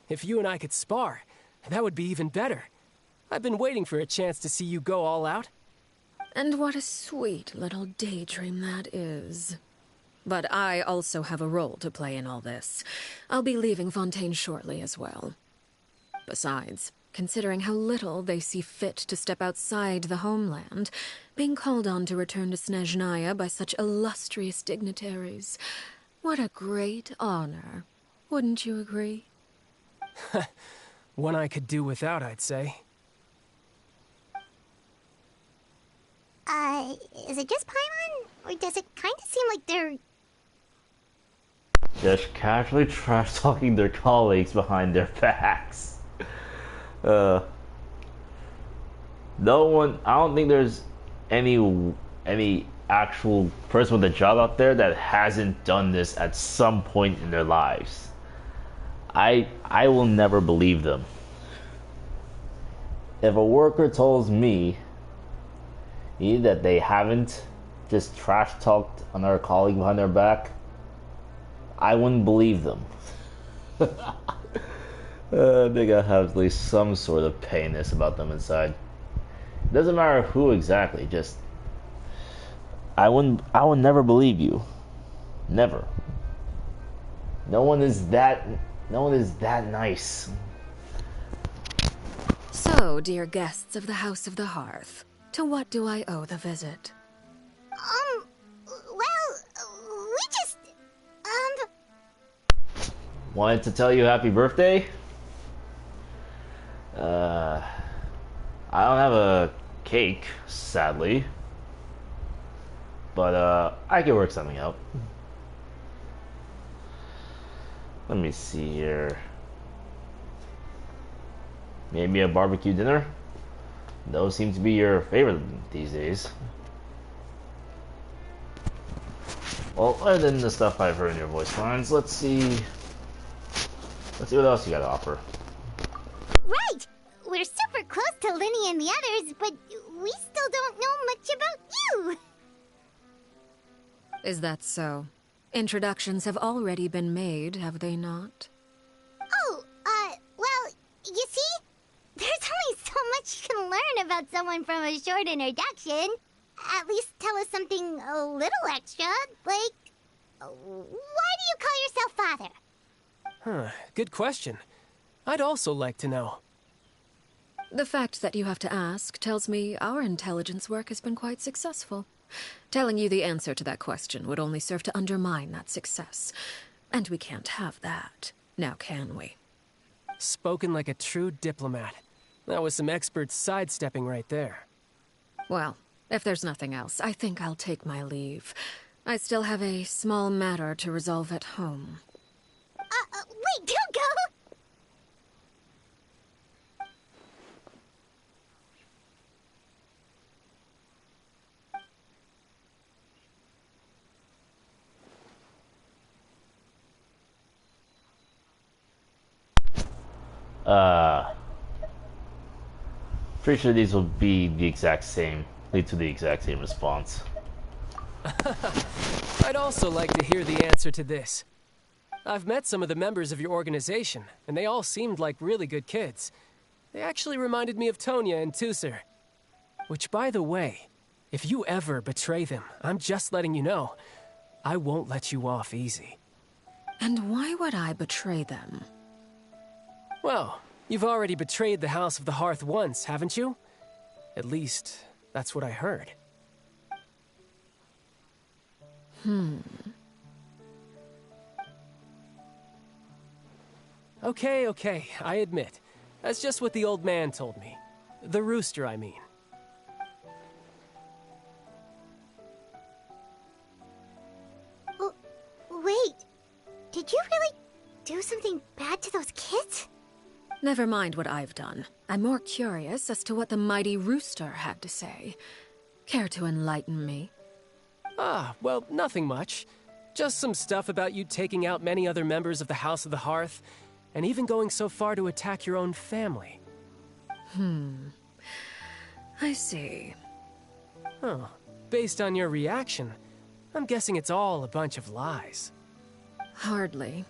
If you and I could spar, that would be even better. I've been waiting for a chance to see you go all out. And what a sweet little daydream that is. But I also have a role to play in all this. I'll be leaving Fontaine shortly as well. Besides, considering how little they see fit to step outside the homeland, being called on to return to Snezhnaya by such illustrious dignitaries, what a great honor. Wouldn't you agree? One I could do without, I'd say. Is it just Paimon? Or does it kind of seem like they're... just casually trash-talking their colleagues behind their backs. No one... I don't think there's any actual person with a job out there that hasn't done this at some point in their lives. I will never believe them. If a worker tells me that they haven't just trash-talked another colleague behind their back, I wouldn't believe them. They gotta have at least some sort of painness about them inside. It doesn't matter who exactly, just... I would never believe you. Never. No one is that nice. So, dear guests of the House of the Hearth, to what do I owe the visit? Well, we just... Wanted to tell you happy birthday? I don't have a cake, sadly. But, I can work something out. Let me see here. Maybe a barbecue dinner? Those seem to be your favorite these days. Well, other than the stuff I've heard in your voice lines, let's see what else you got to offer. Right! We're super close to Linny and the others, but we still don't know much about you! Is that so? Introductions have already been made, have they not? Oh, well, you see? There's only so much you can learn about someone from a short introduction. At least tell us something a little extra, like... why do you call yourself father? Good question. I'd also like to know. The fact that you have to ask tells me our intelligence work has been quite successful. Telling you the answer to that question would only serve to undermine that success. And we can't have that, now can we? Spoken like a true diplomat. That was some expert sidestepping right there. Well, if there's nothing else, I think I'll take my leave. I still have a small matter to resolve at home. Wait, don't go! Pretty sure these will be the exact same, lead to the exact same response. I'd also like to hear the answer to this. I've met some of the members of your organization, and they all seemed like really good kids. They actually reminded me of Tonya and Tusser. Which, by the way, if you ever betray them, I'm just letting you know, I won't let you off easy. And why would I betray them? Well, you've already betrayed the House of the Hearth once, haven't you? At least, that's what I heard. Okay, I admit. That's just what the old man told me. The rooster, I mean. Wait, did you really do something bad to those kids? Never mind what I've done. I'm more curious as to what the mighty rooster had to say. Care to enlighten me? Well, nothing much. Just some stuff about you taking out many other members of the House of the Hearth, and even going so far to attack your own family. I see. Oh, based on your reaction, I'm guessing it's all a bunch of lies. Hardly.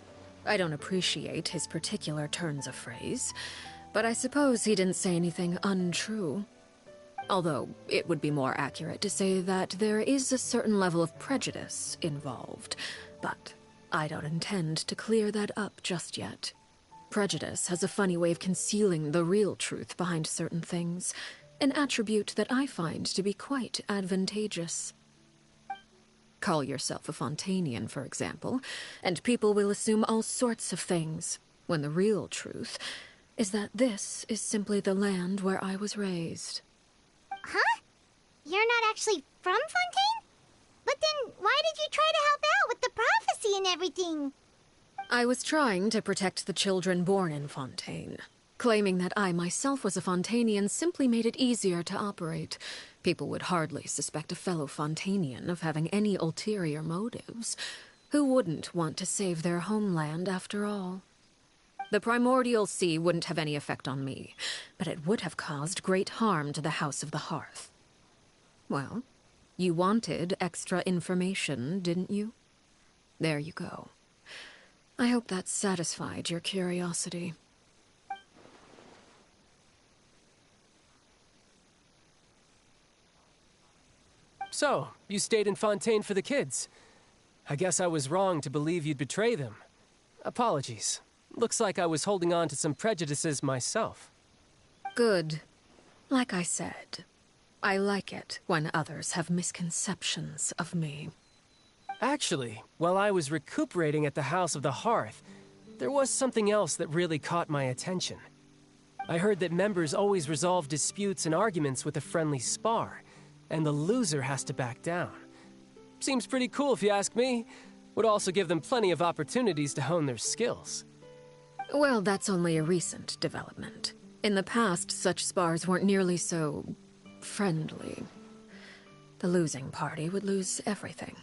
I don't appreciate his particular turns of phrase, but I suppose he didn't say anything untrue. Although, it would be more accurate to say that there is a certain level of prejudice involved, but I don't intend to clear that up just yet. Prejudice has a funny way of concealing the real truth behind certain things, an attribute that I find to be quite advantageous. Call yourself a Fontanian, for example, and people will assume all sorts of things, when the real truth is that this is simply the land where I was raised. Huh? You're not actually from Fontaine? But then why did you try to help out with the prophecy and everything? I was trying to protect the children born in Fontaine. Claiming that I myself was a Fontanian simply made it easier to operate. People would hardly suspect a fellow Fontanian of having any ulterior motives. Who wouldn't want to save their homeland after all? The primordial sea wouldn't have any effect on me, but it would have caused great harm to the House of the Hearth. Well, you wanted extra information, didn't you? There you go. I hope that satisfied your curiosity. So, you stayed in Fontaine for the kids. I guess I was wrong to believe you'd betray them. Apologies. Looks like I was holding on to some prejudices myself. Good. Like I said, I like it when others have misconceptions of me. Actually, while I was recuperating at the House of the Hearth, there was something else that really caught my attention. I heard that members always resolve disputes and arguments with a friendly spar, and the loser has to back down. Seems pretty cool if you ask me. Would also give them plenty of opportunities to hone their skills. Well, that's only a recent development. In the past, such spars weren't nearly so friendly. The losing party would lose everything,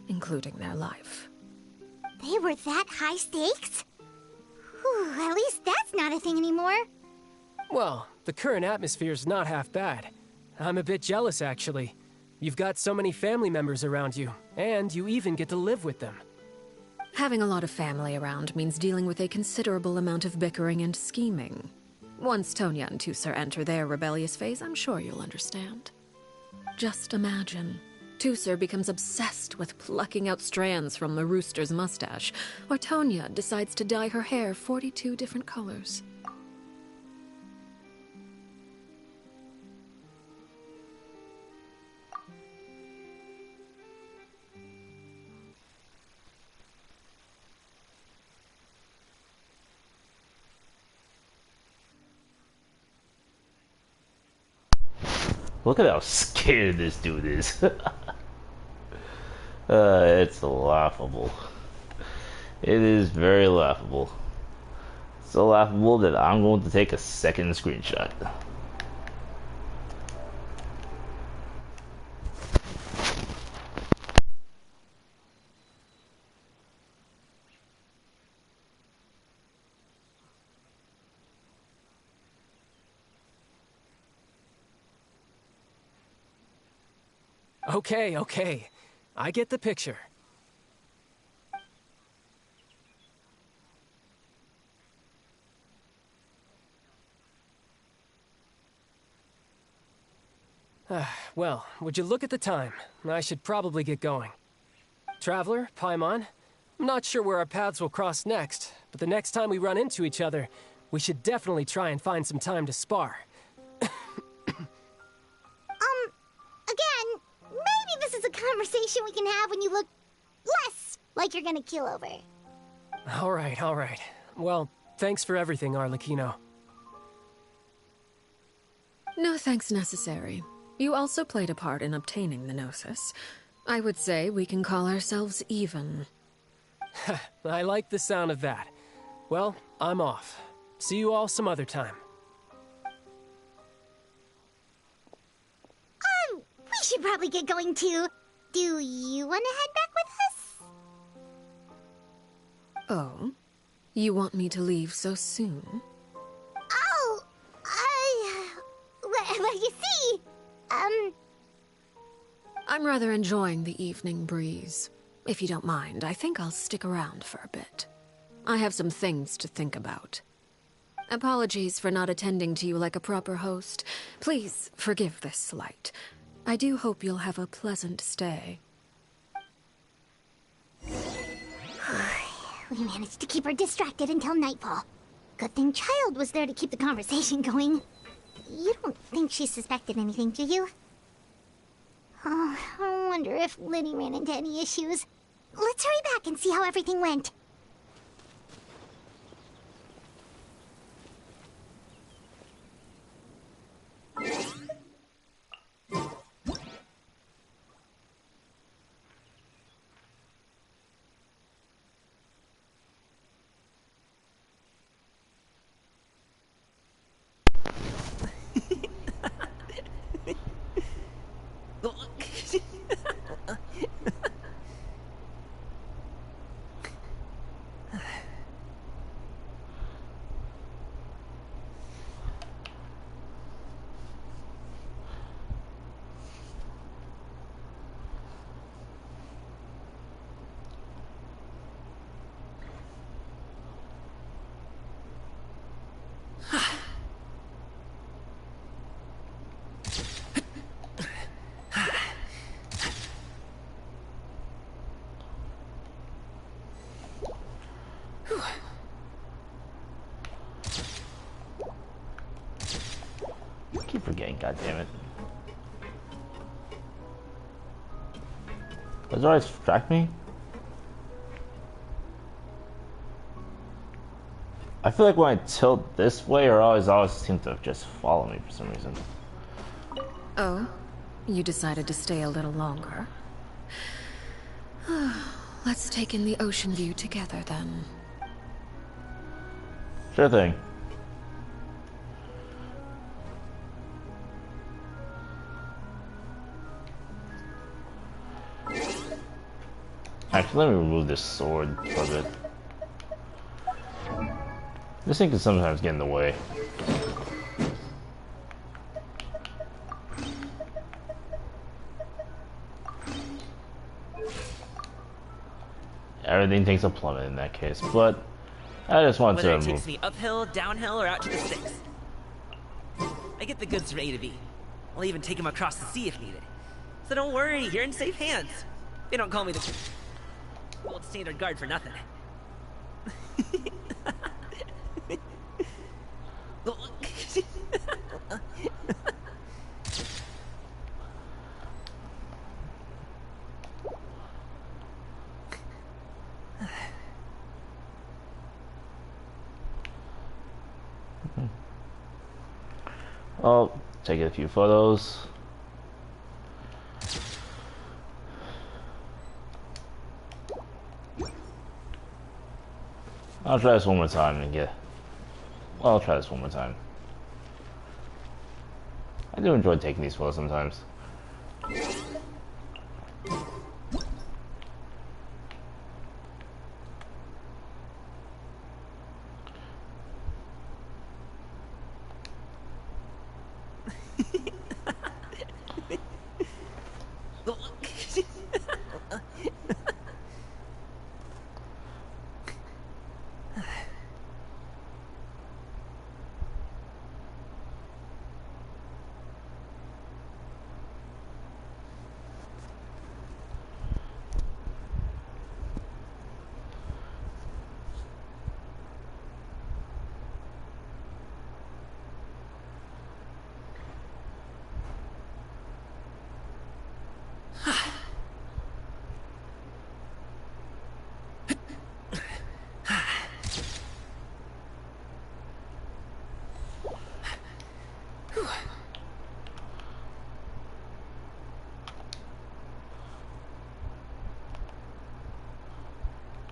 including their life. They were that high stakes? Whew, at least that's not a thing anymore. Well, the current atmosphere's not half bad. I'm a bit jealous, actually. You've got so many family members around you, and you even get to live with them. Having a lot of family around means dealing with a considerable amount of bickering and scheming. Once Tonya and Tusser enter their rebellious phase, I'm sure you'll understand. Just imagine Tusser becomes obsessed with plucking out strands from the rooster's mustache, or Tonya decides to dye her hair 42 different colors. Look at how scared this dude is. It's laughable. It is very laughable. So laughable that I'm going to take a second screenshot. Okay. I get the picture. Well, would you look at the time? I should probably get going. Traveler, Paimon, I'm not sure where our paths will cross next, but the next time we run into each other, we should definitely try and find some time to spar. Again, maybe this is a conversation we can have when you look less like you're gonna keel over. All right. Well, thanks for everything, Arlecchino. No thanks necessary. You also played a part in obtaining the Gnosis. I would say we can call ourselves even. I like the sound of that. Well, I'm off. See you all some other time. We should probably get going too. Do you want to head back with us? Oh? You want me to leave so soon? Oh, well, you see, I'm rather enjoying the evening breeze. If you don't mind, I think I'll stick around for a bit. I have some things to think about. Apologies for not attending to you like a proper host. Please forgive this slight. I do hope you'll have a pleasant stay. We managed to keep her distracted until nightfall. Good thing Child was there to keep the conversation going. You don't think she suspected anything, do you? Oh, I wonder if Liddy ran into any issues. Let's hurry back and see how everything went. I keep forgetting, goddammit. Does it always track me? I feel like when I tilt this way, or always seem to just follow me for some reason. Oh? You decided to stay a little longer? Let's take in the ocean view together, then. Sure thing. Actually, let me remove this sword for a bit. This thing can sometimes get in the way. Everything takes a plummet in that case, but I just want to Whether move. it takes me uphill, downhill, or out to the sticks. I get the goods from A to B. I'll even take him across the sea if needed. so don't worry, you're in safe hands. They don't call me the gold standard guard for nothing. Oh, taking a few photos. I'll try this one more time and get. Well, I'll try this one more time. I do enjoy taking these photos sometimes.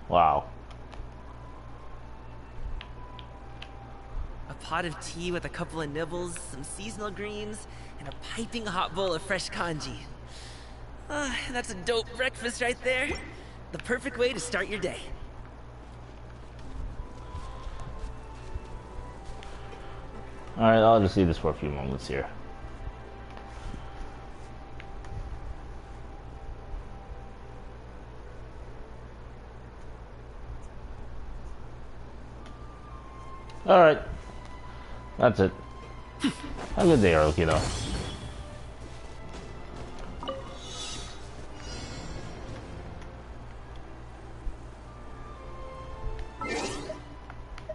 Wow. A pot of tea with a couple of nibbles, some seasonal greens, and a piping hot bowl of fresh kanji. That's a dope breakfast right there. The perfect way to start your day. Alright, I'll just leave this for a few moments here. Alright. That's it. Have a good day, Haruki, though.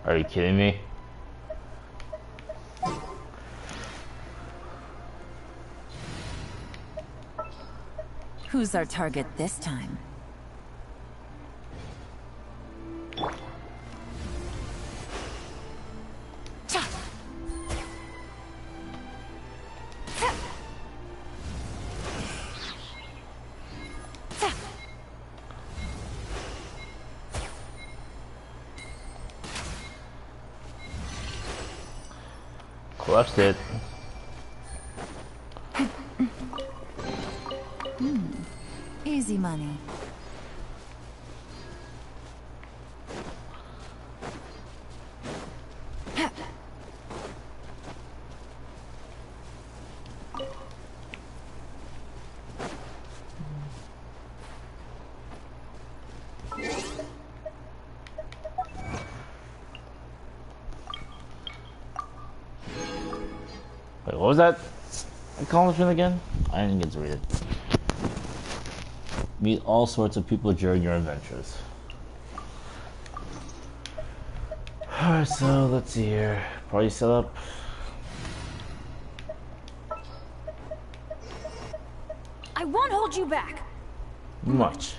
Are you kidding me? Who's our target this time? Left it. Easy money. Wait, what was that accomplishment again? I didn't get to read it. Meet all sorts of people during your adventures. Alright, so let's see here. Party setup. I won't hold you back. Much.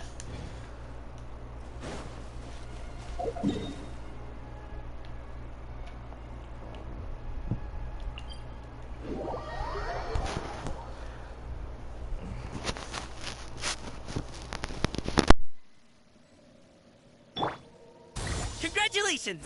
Congratulations!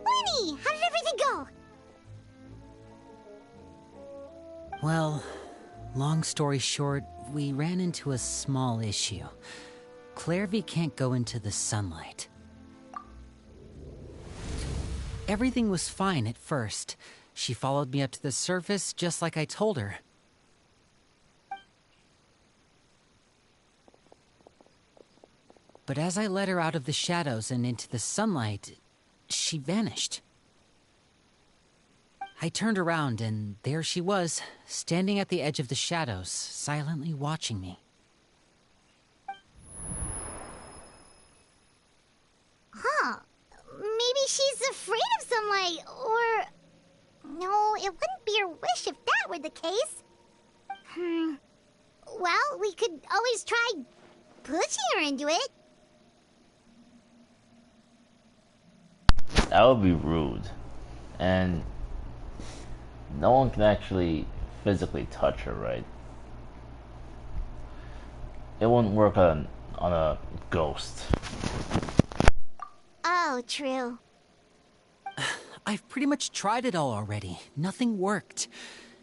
Lenny, how did everything go? Well, long story short, we ran into a small issue. Clairvy can't go into the sunlight. Everything was fine at first. She followed me up to the surface just like I told her. But as I led her out of the shadows and into the sunlight, she vanished. I turned around and there she was, standing at the edge of the shadows, silently watching me. Huh. Maybe she's afraid of sunlight, or... No, it wouldn't be her wish if that were the case. Well, we could always try pushing her into it. That would be rude. And no one can actually physically touch her, right? It wouldn't work on a ghost. Oh, true. I've pretty much tried it all already. Nothing worked.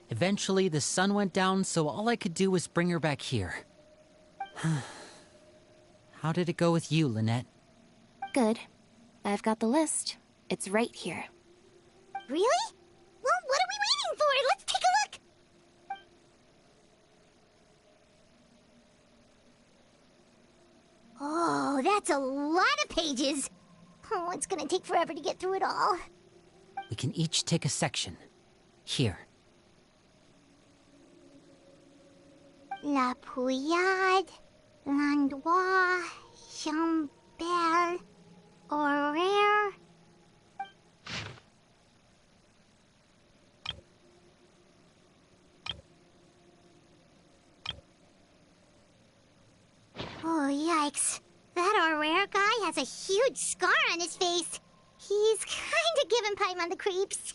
Eventually, the sun went down, so all I could do was bring her back here. How did it go with you, Lynette? Good. I've got the list. It's right here. Really? Well, what are we waiting for? Let's take a look! Oh, that's a lot of pages. Oh, it's gonna take forever to get through it all. We can each take a section. Here. La Pouillade, L'Endroit, Chambel, Horaire. Oh, yikes. That Horaire guy has a huge scar on his face. He's kinda giving Paimon the creeps.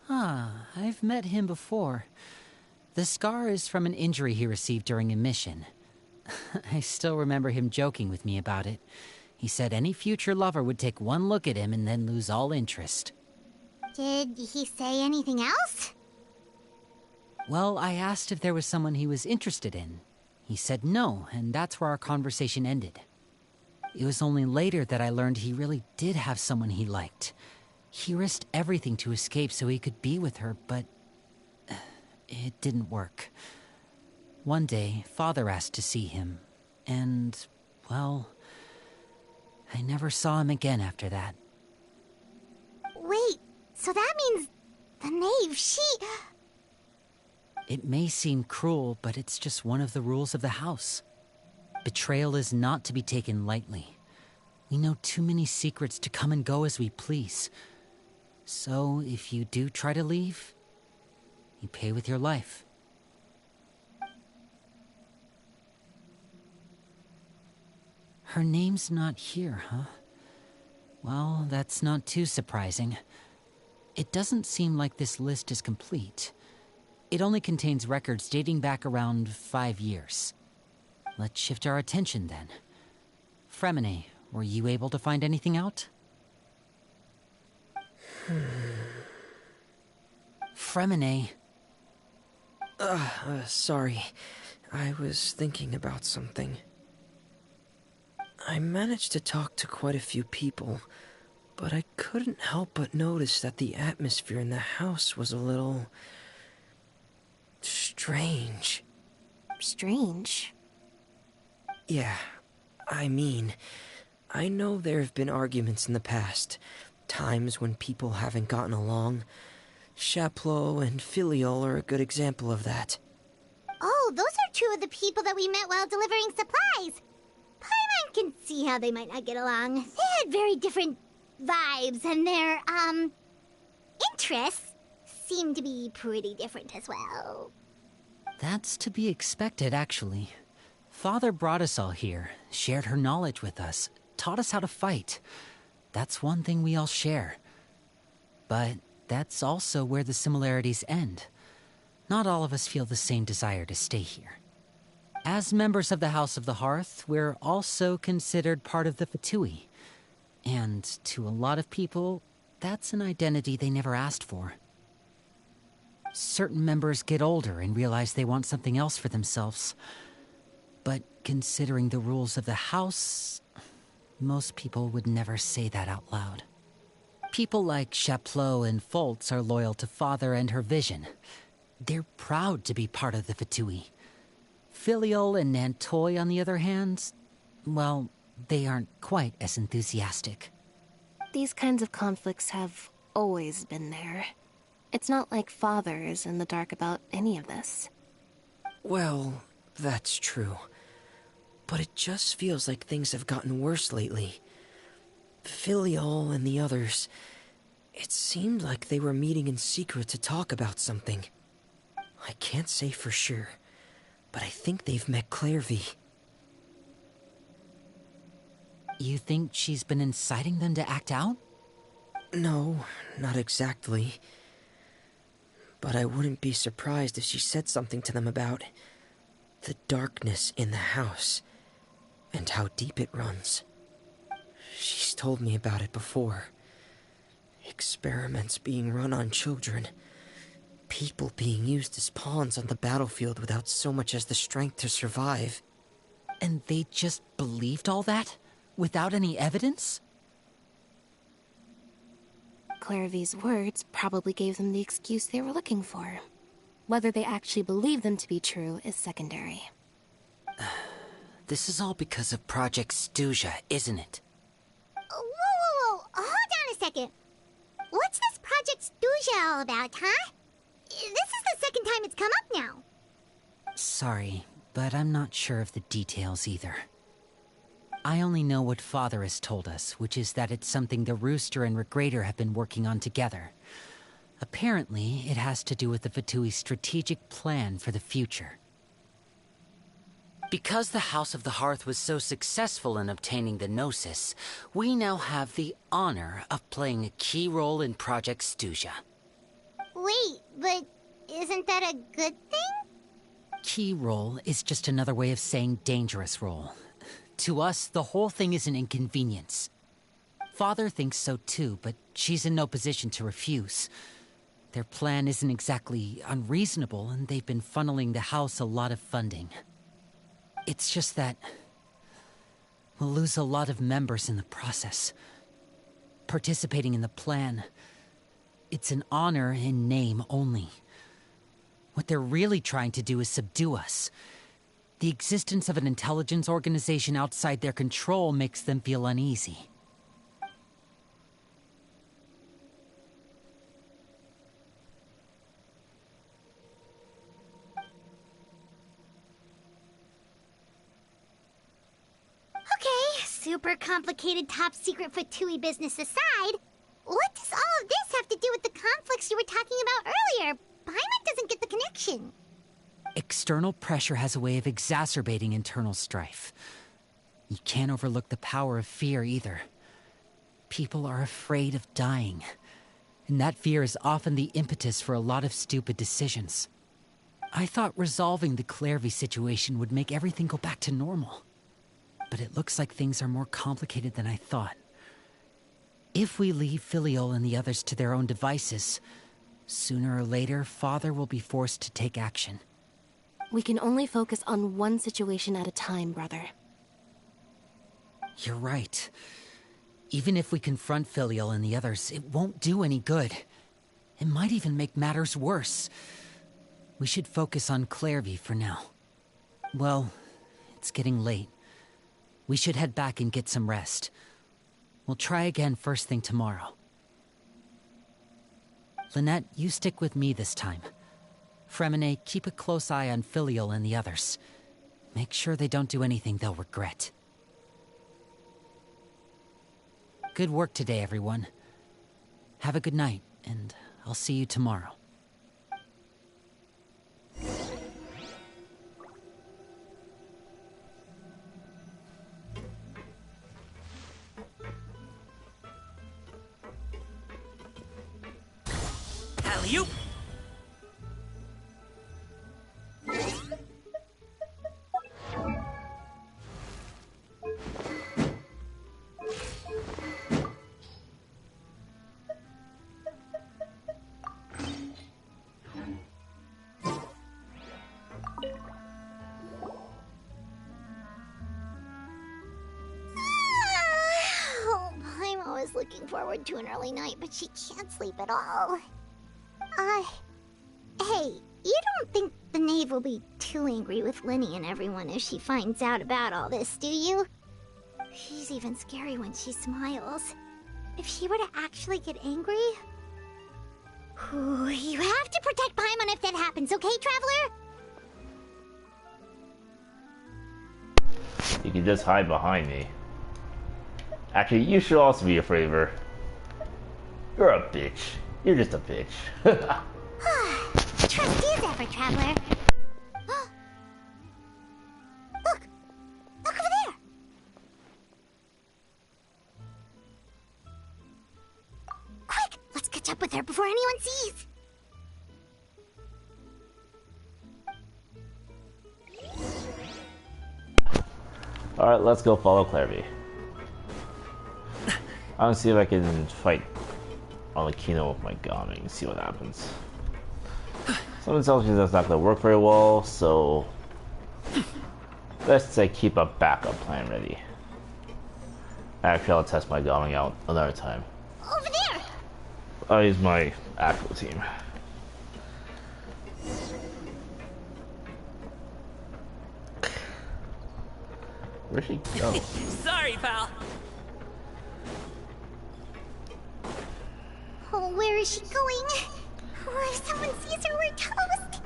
I've met him before. The scar is from an injury he received during a mission. I still remember him joking with me about it. He said any future lover would take one look at him and then lose all interest. Did he say anything else? Well, I asked if there was someone he was interested in. He said no, and that's where our conversation ended. It was only later that I learned he really did have someone he liked. He risked everything to escape so he could be with her, but it didn't work. One day, Father asked to see him, and, well, I never saw him again after that. Wait, so that means the knave, she... It may seem cruel, but it's just one of the rules of the house. Betrayal is not to be taken lightly. We know too many secrets to come and go as we please. So, if you do try to leave, you pay with your life. Her name's not here, huh? Well, that's not too surprising. It doesn't seem like this list is complete. It only contains records dating back around 5 years. Let's shift our attention then. Fremine, were you able to find anything out? Fremine. Sorry. I was thinking about something. I managed to talk to quite a few people, but I couldn't help but notice that the atmosphere in the house was a little... strange. Strange? Yeah, I mean, I know there have been arguments in the past, times when people haven't gotten along. Chaplot and Filiol are a good example of that. Oh, those are two of the people that we met while delivering supplies. Paimon can see how they might not get along. They had very different vibes, and their, interests seem to be pretty different as well. That's to be expected, actually. Father brought us all here, shared her knowledge with us, taught us how to fight. That's one thing we all share. But that's also where the similarities end. Not all of us feel the same desire to stay here. As members of the House of the Hearth, we're also considered part of the Fatui. And to a lot of people, that's an identity they never asked for. Certain members get older and realize they want something else for themselves. But considering the rules of the house, most people would never say that out loud. People like Chaplot and Foltz are loyal to Father and her vision. They're proud to be part of the Fatui. Filial and Nantoy, on the other hand, well, they aren't quite as enthusiastic. These kinds of conflicts have always been there. It's not like Father is in the dark about any of this. Well, that's true. But it just feels like things have gotten worse lately. Filial and the others, it seemed like they were meeting in secret to talk about something. I can't say for sure, but I think they've met Clairvy. You think she's been inciting them to act out? No, not exactly. But I wouldn't be surprised if she said something to them about the darkness in the house and how deep it runs. She's told me about it before. Experiments being run on children. People being used as pawns on the battlefield without so much as the strength to survive. And they just believed all that? Without any evidence? Clairvy's words probably gave them the excuse they were looking for. Whether they actually believe them to be true is secondary. This is all because of Project Stuja, isn't it? Whoa. Hold on a second. What's this Project Stuja all about, huh? This is the second time it's come up now. Sorry, but I'm not sure of the details either. I only know what Father has told us, which is that it's something the Rooster and Regrader have been working on together. Apparently, it has to do with the Fatui's strategic plan for the future. Because the House of the Hearth was so successful in obtaining the Gnosis, we now have the honor of playing a key role in Project Stuja. Wait, but isn't that a good thing? Key role is just another way of saying dangerous role. To us, the whole thing is an inconvenience. Father thinks so too, but she's in no position to refuse. Their plan isn't exactly unreasonable, and they've been funneling the house a lot of funding. It's just that we'll lose a lot of members in the process. Participating in the plan, it's an honor in name only. What they're really trying to do is subdue us. The existence of an intelligence organization outside their control makes them feel uneasy. Okay, super complicated top secret Fatui business aside, what does all of this have to do with the conflicts you were talking about earlier? Paimon doesn't get the connection. External pressure has a way of exacerbating internal strife. You can't overlook the power of fear either. People are afraid of dying, and that fear is often the impetus for a lot of stupid decisions. I thought resolving the Clairvy situation would make everything go back to normal. But it looks like things are more complicated than I thought. If we leave Filial and the others to their own devices, sooner or later, Father will be forced to take action. We can only focus on one situation at a time, brother. You're right. Even if we confront Filial and the others, it won't do any good. It might even make matters worse. We should focus on Clairvy for now. Well, it's getting late. We should head back and get some rest. We'll try again first thing tomorrow. Lynette, you stick with me this time. Fremine, keep a close eye on Filial and the others. Make sure they don't do anything they'll regret. Good work today, everyone. Have a good night, and I'll see you tomorrow. Alley-oop! looking forward to an early night, but she can't sleep at all. Hey, you don't think the knave will be too angry with Linny and everyone if she finds out about all this, do you? She's even scary when she smiles. If she were to actually get angry... Ooh, you have to protect Paimon if that happens, okay, Traveler? You can just hide behind me. Actually, you should also be afraid of her. You're a bitch. You're just a bitch. Trust is ever, Traveler. Look! Look over there! Quick! Let's catch up with her before anyone sees! Alright, let's go follow Clairby. I'm gonna see if I can fight on the Kino with my Gami and see what happens. Someone tells me that's not gonna work very well, so let's say keep a backup plan ready. Actually, I'll test my Gami out another time. Over there! I'll use my actual team. Where'd she go? Sorry, pal. Oh, where is she going? Oh, if someone sees her, we're toast!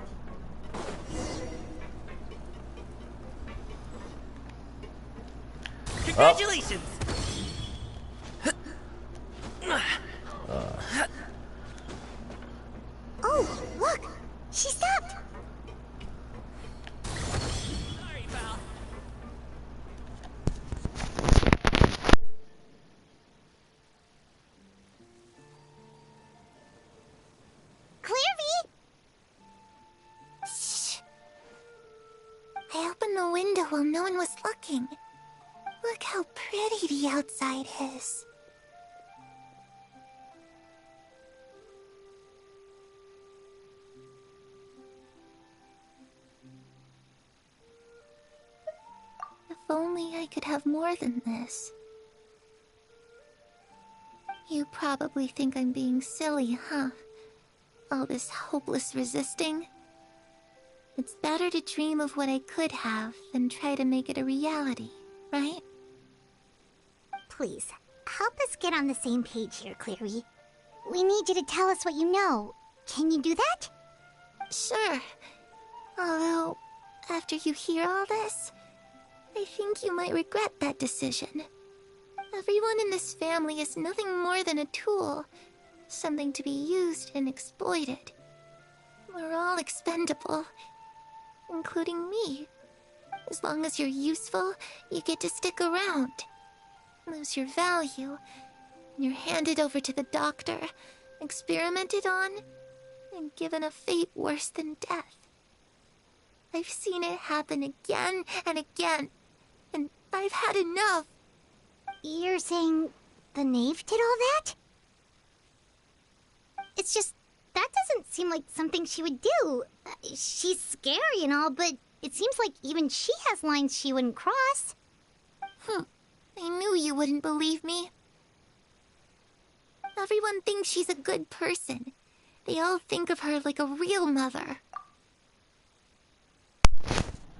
Congratulations! Oh, look! She stopped! Sorry, pal. Clairby! Shh. I opened the window while no one was looking. Look how pretty the outside is. If only I could have more than this. You probably think I'm being silly, huh? All this hopeless resisting. It's better to dream of what I could have than try to make it a reality, right? Please, help us get on the same page here, Clary. We need you to tell us what you know. Can you do that? Sure. Although, after you hear all this, I think you might regret that decision. Everyone in this family is nothing more than a tool. Something to be used and exploited. We're all expendable. Including me. As long as you're useful, you get to stick around. Lose your value, and you're handed over to the doctor, experimented on, and given a fate worse than death. I've seen it happen again and again, and I've had enough. You're saying the knave did all that? It's just, that doesn't seem like something she would do. She's scary and all, but it seems like even she has lines she wouldn't cross. I knew you wouldn't believe me. Everyone thinks she's a good person. They all think of her like a real mother.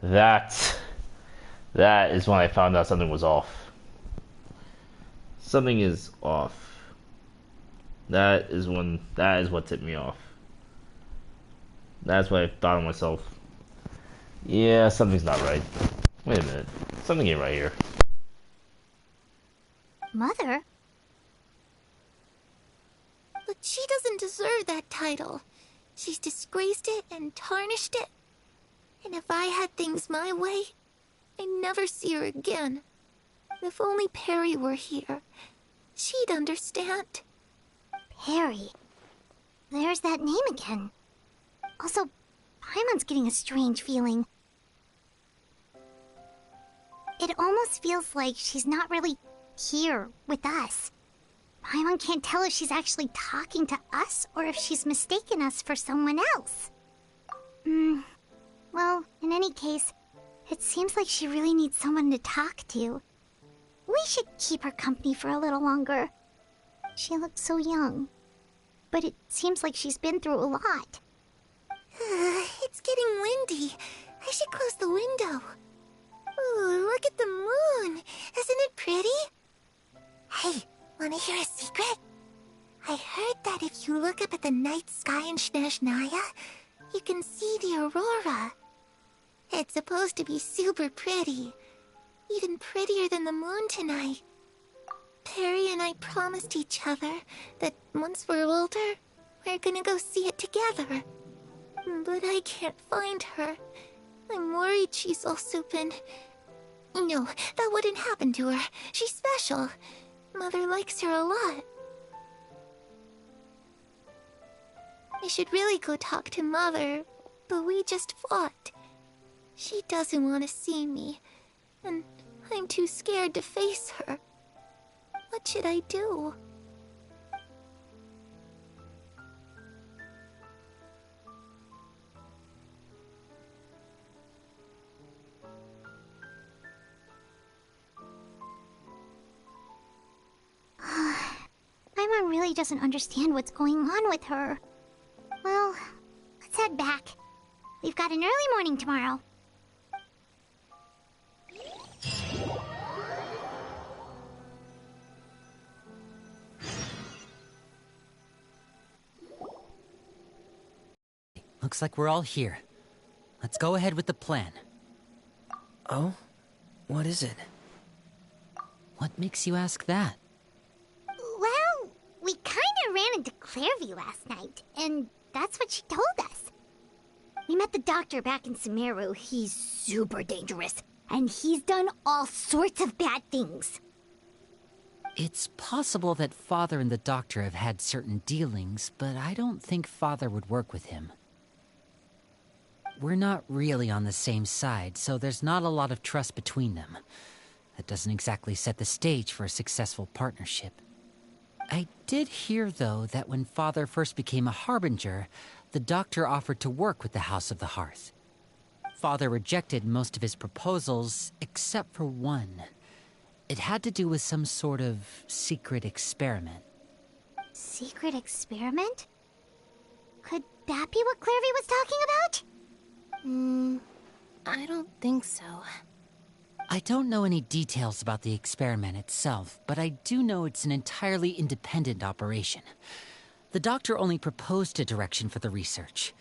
That is when I found out something was off. Something is off. That is what tipped me off. That's when I thought to myself, yeah, something's not right. Wait a minute. Something ain't right here. Mother? But she doesn't deserve that title. She's disgraced it and tarnished it. And if I had things my way, I'd never see her again. If only Perry were here, she'd understand. Perry. There's that name again. Also, Paimon's getting a strange feeling. It almost feels like she's not really here with us. Paimon can't tell if she's actually talking to us or if she's mistaken us for someone else. Well, in any case, it seems like she really needs someone to talk to. We should keep her company for a little longer. She looks so young. But it seems like she's been through a lot. It's getting windy. I should close the window. Ooh, look at the moon. Isn't it pretty? Hey, wanna hear a secret? I heard that if you look up at the night sky in Snezhnaya, you can see the aurora. It's supposed to be super pretty. Even prettier than the moon tonight. Perry and I promised each other that once we're older, we're gonna go see it together. But I can't find her. I'm worried she's also been... No, that wouldn't happen to her. She's special. Mother likes her a lot. I should really go talk to Mother, but we just fought. She doesn't want to see me, and I'm too scared to face her. What should I do? Paimon really doesn't understand what's going on with her. Well, let's head back. We've got an early morning tomorrow. Looks like we're all here. Let's go ahead with the plan. Oh? What is it? What makes you ask that? Well, we kinda ran into Clairvy last night, and that's what she told us. We met the doctor back in Sumeru. He's super dangerous, and he's done all sorts of bad things. It's possible that Father and the doctor have had certain dealings, but I don't think Father would work with him. We're not really on the same side, so there's not a lot of trust between them. That doesn't exactly set the stage for a successful partnership. I did hear, though, that when Father first became a Harbinger, the doctor offered to work with the House of the Hearth. Father rejected most of his proposals, except for one. It had to do with some sort of secret experiment. Secret experiment? Could that be what Clairvy was talking about? I don't think so. I don't know any details about the experiment itself, but I do know it's an entirely independent operation. The doctor only proposed a direction for the research.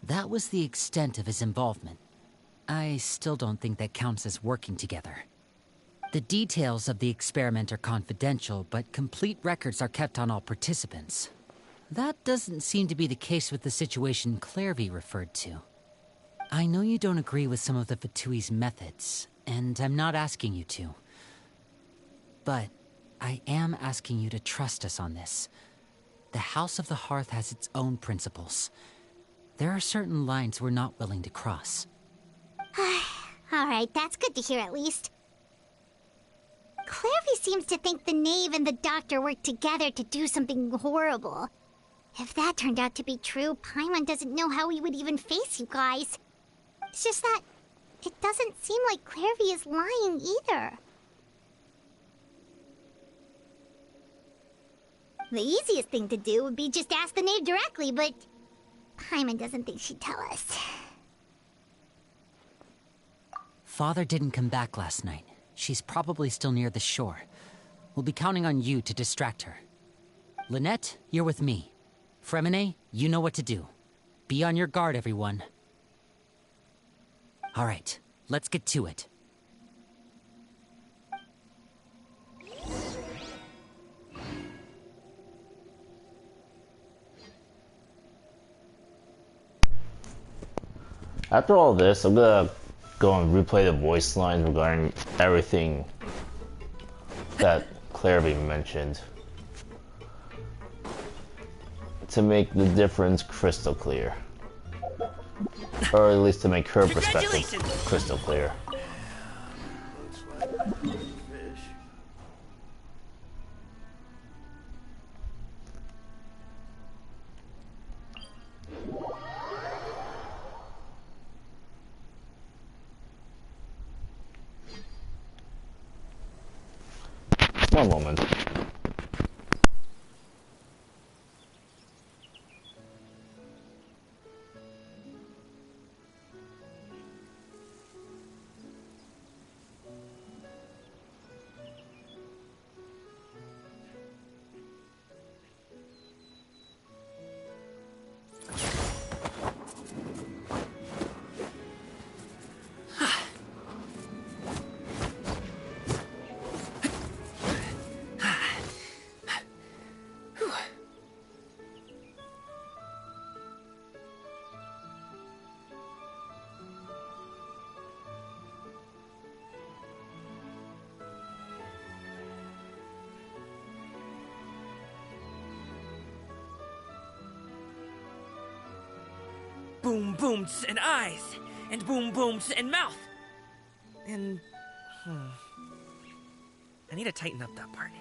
That was the extent of his involvement. I still don't think that counts as working together. The details of the experiment are confidential, but complete records are kept on all participants. That doesn't seem to be the case with the situation Clairvy referred to. I know you don't agree with some of the Fatui's methods, and I'm not asking you to. But I am asking you to trust us on this. The House of the Hearth has its own principles. There are certain lines we're not willing to cross. Alright, that's good to hear at least. Clairvy seems to think the knave and the doctor worked together to do something horrible. If that turned out to be true, Paimon doesn't know how he would even face you guys. It's just that it doesn't seem like Clairvy is lying either. The easiest thing to do would be just ask the knave directly, but Paimon doesn't think she'd tell us. Father didn't come back last night. She's probably still near the shore. We'll be counting on you to distract her. Lynette, you're with me. Fremine, you know what to do. Be on your guard, everyone. All right, let's get to it. After all this, I'm gonna go and replay the voice lines regarding everything that Clairvy mentioned to make the difference crystal clear. Or at least to make her perspective crystal clear. One moment. boom booms and eyes, and boom booms and mouth. And I need to tighten up that part.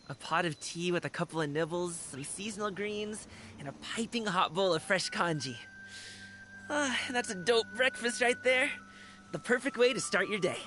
A pot of tea with a couple of nibbles, some seasonal greens, and a piping hot bowl of fresh kanji. That's a dope breakfast right there. The perfect way to start your day.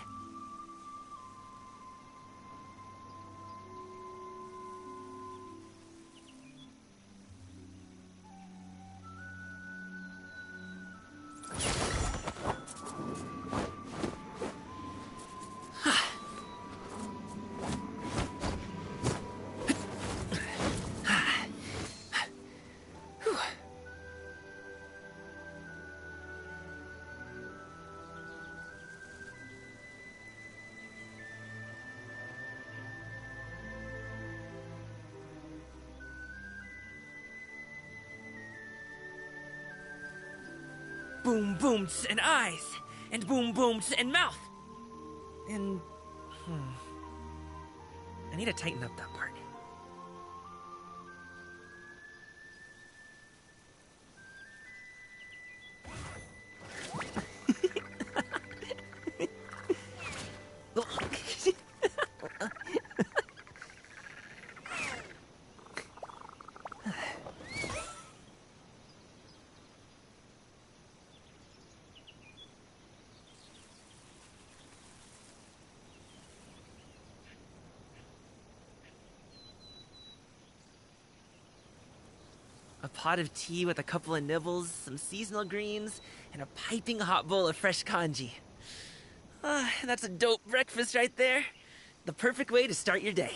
Boom booms and eyes, and boom booms and mouth. And I need to tighten up that part. A pot of tea with a couple of nibbles, some seasonal greens, and a piping hot bowl of fresh kanji. That's a dope breakfast right there. The perfect way to start your day.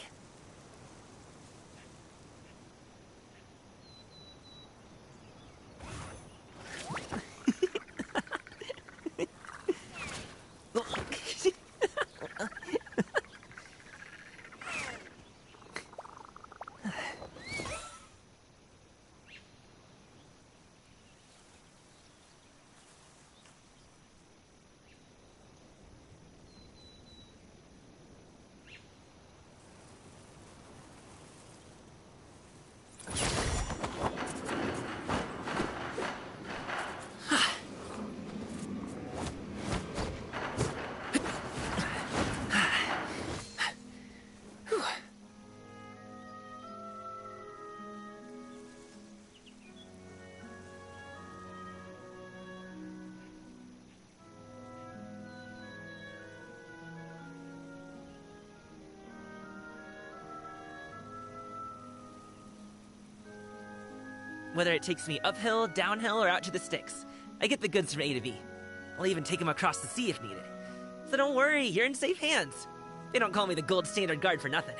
whether it takes me uphill, downhill, or out to the sticks. I get the goods from A to B. I'll even take him across the sea if needed. So don't worry, you're in safe hands. They don't call me the gold standard guard for nothing.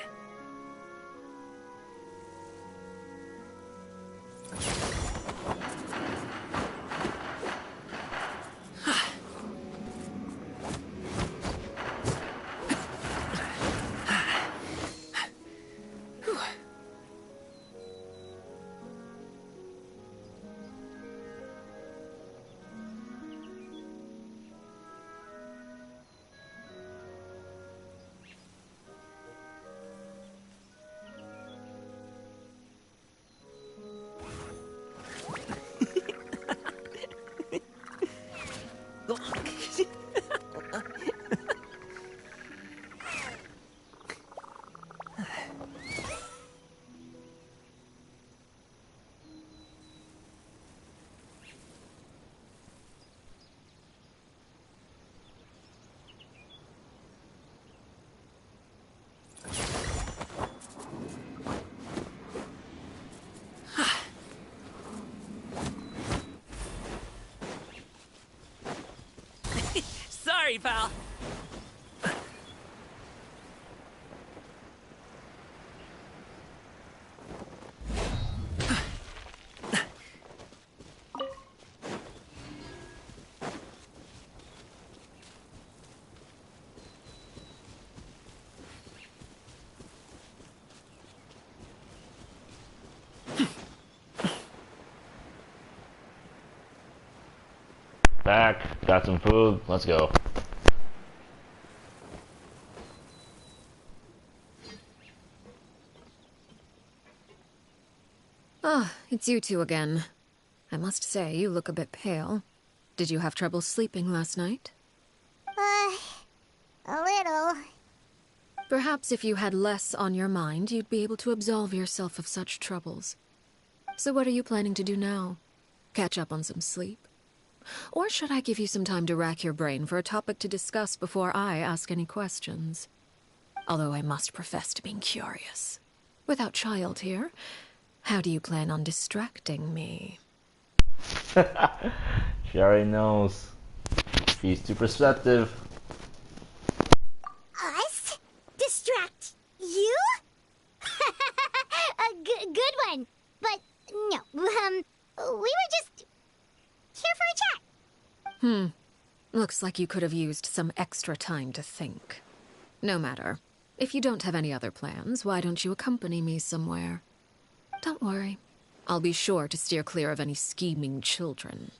Sorry, pal. Back, got some food, let's go. Ah, it's you two again. I must say, you look a bit pale. Did you have trouble sleeping last night? A little. Perhaps if you had less on your mind, you'd be able to absolve yourself of such troubles. So what are you planning to do now? Catch up on some sleep? Or should I give you some time to rack your brain for a topic to discuss before I ask any questions? Although I must profess to being curious. Without Child here, how do you plan on distracting me? She already knows. She's too perceptive. Us? Distract you? A good one. But no, we were just here for a chat. Looks like you could have used some extra time to think. No matter. If you don't have any other plans, why don't you accompany me somewhere? Don't worry. I'll be sure to steer clear of any scheming children.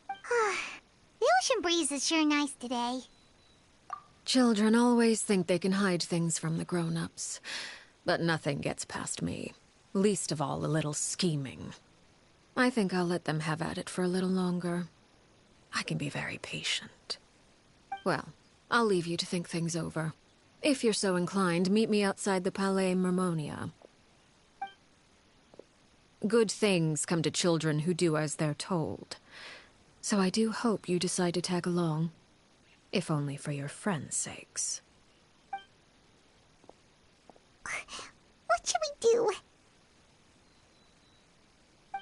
The ocean breeze is sure nice today. Children always think they can hide things from the grown-ups. But nothing gets past me. Least of all a little scheming. I think I'll let them have at it for a little longer. I can be very patient. Well, I'll leave you to think things over. If you're so inclined, meet me outside the Palais Mermonia. Good things come to children who do as they're told. So I do hope you decide to tag along. If only for your friends' sakes. What should we do?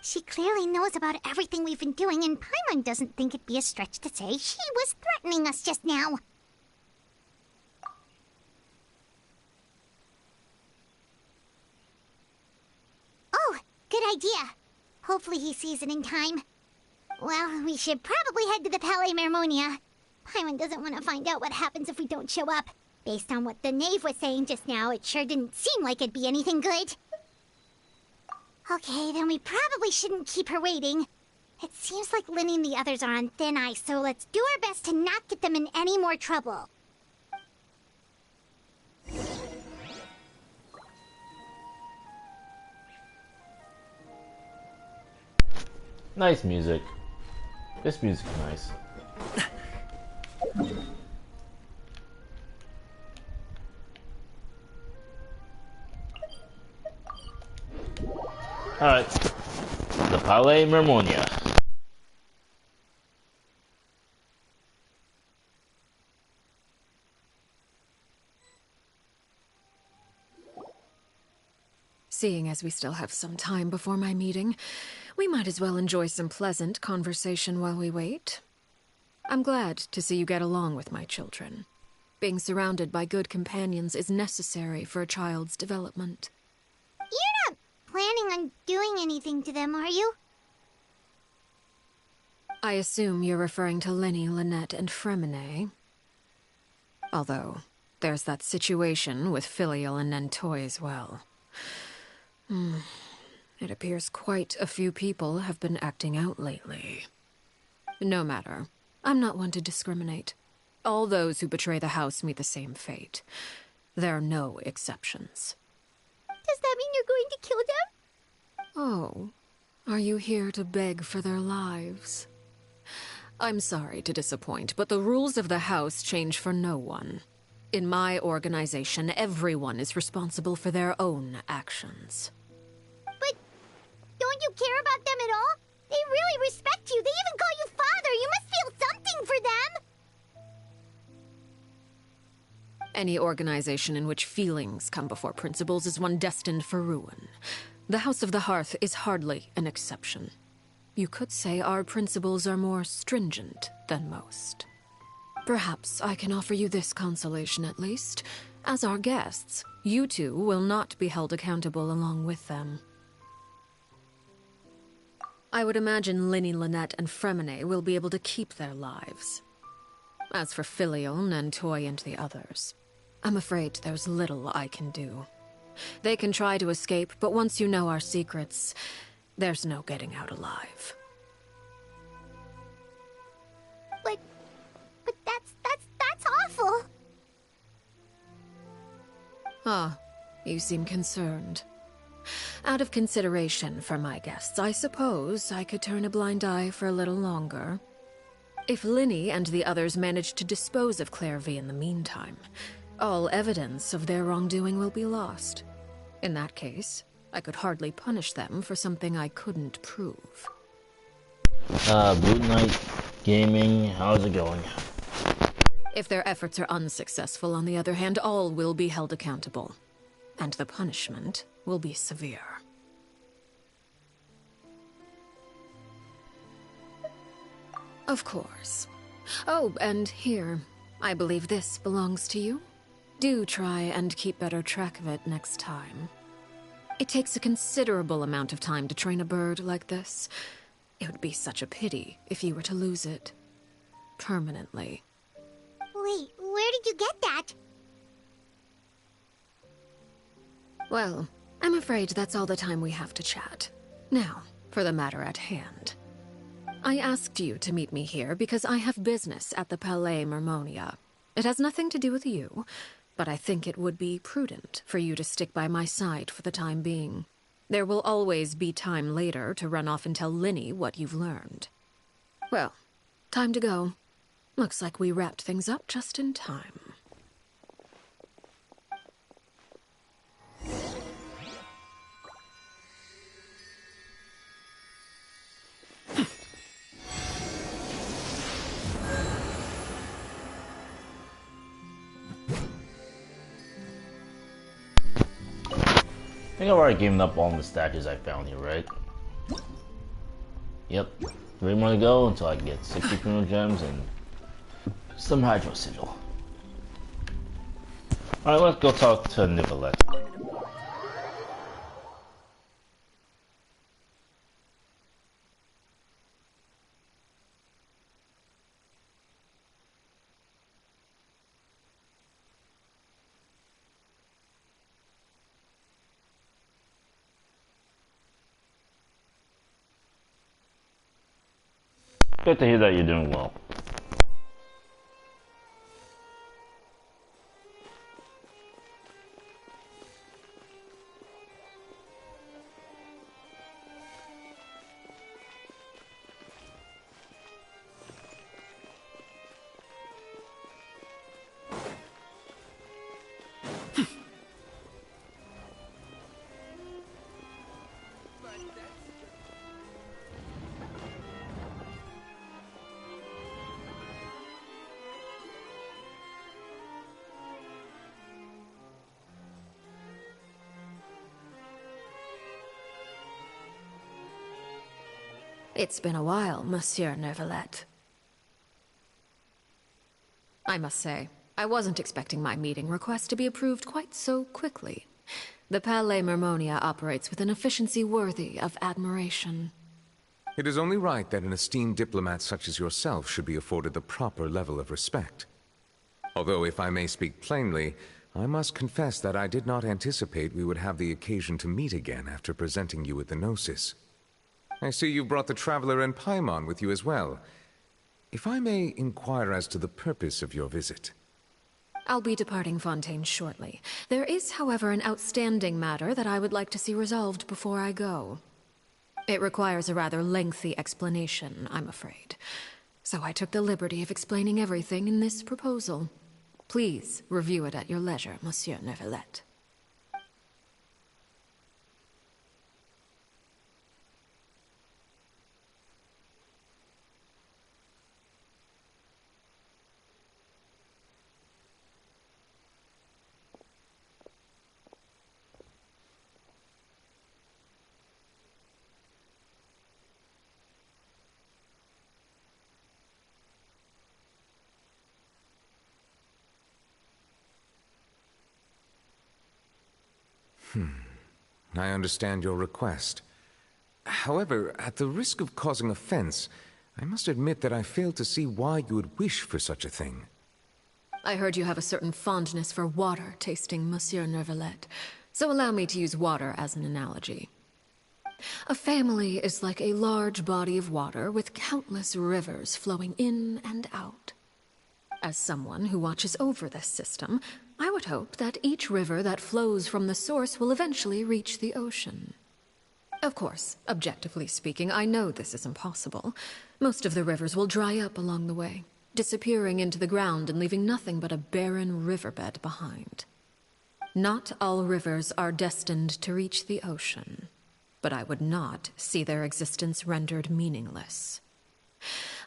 She clearly knows about everything we've been doing, and Paimon doesn't think it'd be a stretch to say she was threatening us just now. Oh, good idea. Hopefully he sees it in time. Well, we should probably head to the Palais Mermonia. Paimon doesn't want to find out what happens if we don't show up. Based on what the knave was saying just now, it sure didn't seem like it'd be anything good. Okay, then we probably shouldn't keep her waiting. It seems like Lynn and the others are on thin ice, so let's do our best to not get them in any more trouble. Nice music. This music's nice. Alright. The Palais Mermonia. Seeing as we still have some time before my meeting, We might as well enjoy some pleasant conversation while we wait. I'm glad to see you get along with my children. Being surrounded by good companions is necessary for a child's development. You're not planning on doing anything to them, are you? I assume you're referring to Lenny, Lynette, and Fremine. Although, there's that situation with Filial and Nentoy as well. It appears quite a few people have been acting out lately. No matter. I'm not one to discriminate. All those who betray the house meet the same fate. There are no exceptions. Does that mean you're going to kill them? Oh, are you here to beg for their lives? I'm sorry to disappoint, but the rules of the house change for no one. In my organization, everyone is responsible for their own actions. But don't you care about them at all? They really respect you. They even call you father. You must feel something for them. Any organization in which feelings come before principles is one destined for ruin. The House of the Hearth is hardly an exception. You could say our principles are more stringent than most. Perhaps I can offer you this consolation at least. As our guests, you two will not be held accountable along with them. I would imagine Linny, Lynette, and Fremine will be able to keep their lives. As for Filial, Nentoy, and the others, I'm afraid there's little I can do. They can try to escape, but once you know our secrets, there's no getting out alive. But that's awful. Ah, you seem concerned. Out of consideration for my guests, I suppose I could turn a blind eye for a little longer. If Linny and the others manage to dispose of Claire V in the meantime, all evidence of their wrongdoing will be lost. In that case, I could hardly punish them for something I couldn't prove. Boot Night Gaming, how's it going? If their efforts are unsuccessful, on the other hand, all will be held accountable. And the punishment will be severe. Of course. Oh, and here, I believe this belongs to you. Do try and keep better track of it next time. It takes a considerable amount of time to train a bird like this. It would be such a pity if you were to lose it. Permanently. Wait, where did you get that? Well, I'm afraid that's all the time we have to chat. Now, for the matter at hand. I asked you to meet me here because I have business at the Palais Mermonia. It has nothing to do with you, but I think it would be prudent for you to stick by my side for the time being. There will always be time later to run off and tell Linny what you've learned. Well, time to go. Looks like we wrapped things up just in time. I think I've already given up all the statues I found here, right? Yep. 3 more to go until I can get 60 Primo Gems and some Hydro Sigil. Alright, let's go talk to Nicolette. Good to hear that you're doing well. It's been a while, Monsieur Neuvillette. I must say, I wasn't expecting my meeting request to be approved quite so quickly. The Palais Mermonia operates with an efficiency worthy of admiration. It is only right that an esteemed diplomat such as yourself should be afforded the proper level of respect. Although, if I may speak plainly, I must confess that I did not anticipate we would have the occasion to meet again after presenting you with the Gnosis. I see you've brought the Traveler and Paimon with you as well. If I may inquire as to the purpose of your visit. I'll be departing Fontaine shortly. There is, however, an outstanding matter that I would like to see resolved before I go. It requires a rather lengthy explanation, I'm afraid. So I took the liberty of explaining everything in this proposal. Please review it at your leisure, Monsieur Neuvillette. I understand your request. However, at the risk of causing offense, I must admit that I fail to see why you would wish for such a thing. I heard you have a certain fondness for water tasting, Monsieur Neuvillette, so allow me to use water as an analogy. A family is like a large body of water with countless rivers flowing in and out. As someone who watches over this system, I would hope that each river that flows from the source will eventually reach the ocean. Of course, objectively speaking, I know this is impossible. Most of the rivers will dry up along the way, disappearing into the ground and leaving nothing but a barren riverbed behind. Not all rivers are destined to reach the ocean, but I would not see their existence rendered meaningless.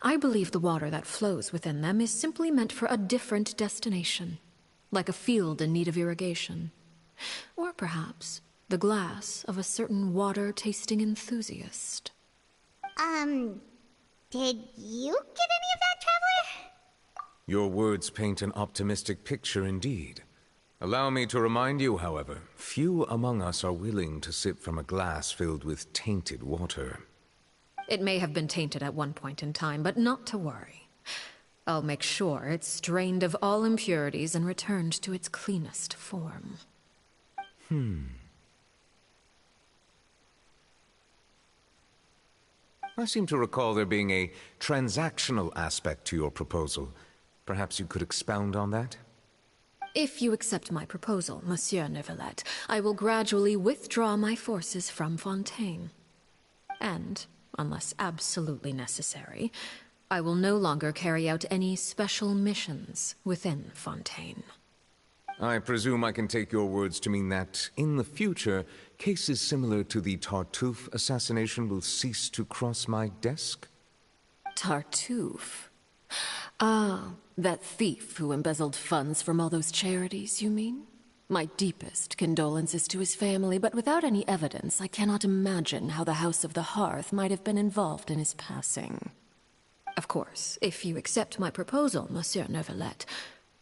I believe the water that flows within them is simply meant for a different destination, like a field in need of irrigation. Or perhaps the glass of a certain water-tasting enthusiast. Did you get any of that, Traveler? Your words paint an optimistic picture indeed. Allow me to remind you, however, few among us are willing to sip from a glass filled with tainted water. It may have been tainted at one point in time, but not to worry. I'll make sure it's strained of all impurities and returned to its cleanest form. I seem to recall there being a transactional aspect to your proposal. Perhaps you could expound on that? If you accept my proposal, Monsieur Neuvillette, I will gradually withdraw my forces from Fontaine. And, unless absolutely necessary, I will no longer carry out any special missions within Fontaine. I presume I can take your words to mean that, in the future, cases similar to the Tartuffe assassination will cease to cross my desk? Tartuffe? Ah, that thief who embezzled funds from all those charities, you mean? My deepest condolences to his family, but without any evidence, I cannot imagine how the House of the Hearth might have been involved in his passing. Of course, if you accept my proposal, Monsieur Neuvillette,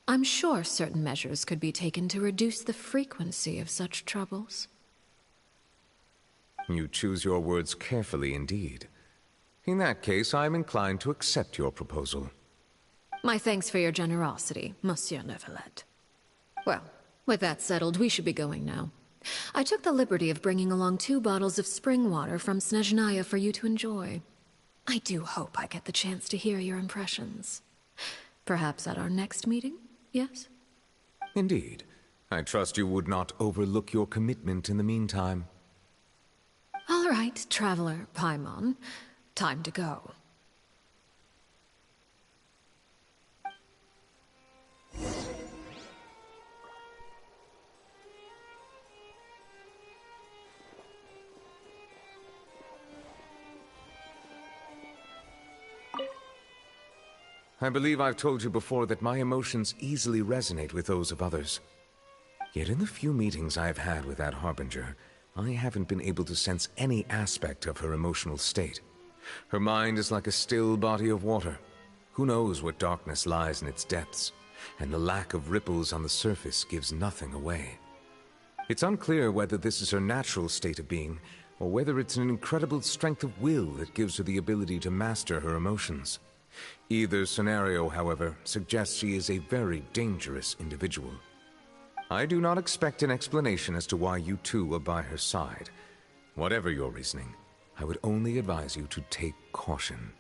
I'm sure certain measures could be taken to reduce the frequency of such troubles. You choose your words carefully indeed. In that case, I am inclined to accept your proposal. My thanks for your generosity, Monsieur Neuvillette. Well, with that settled, we should be going now. I took the liberty of bringing along 2 bottles of spring water from Snezhnaya for you to enjoy. I do hope I get the chance to hear your impressions. Perhaps at our next meeting, yes? Indeed. I trust you would not overlook your commitment in the meantime. All right, Traveler Paimon. Time to go. I believe I've told you before that my emotions easily resonate with those of others. Yet in the few meetings I've had with that Harbinger, I haven't been able to sense any aspect of her emotional state. Her mind is like a still body of water. Who knows what darkness lies in its depths, and the lack of ripples on the surface gives nothing away. It's unclear whether this is her natural state of being, or whether it's an incredible strength of will that gives her the ability to master her emotions. Either scenario, however, suggests she is a very dangerous individual. I do not expect an explanation as to why you two are by her side. Whatever your reasoning, I would only advise you to take caution.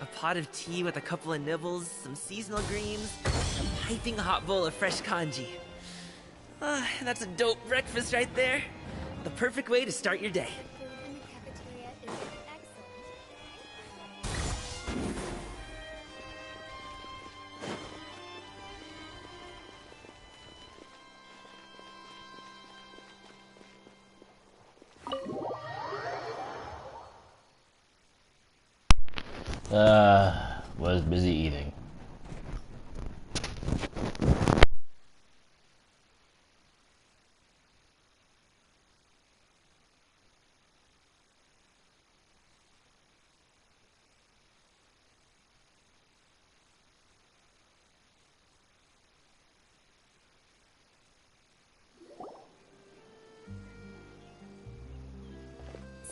A pot of tea with a couple of nibbles, some seasonal greens, and a piping hot bowl of fresh kanji. That's a dope breakfast right there. The perfect way to start your day. Was busy eating.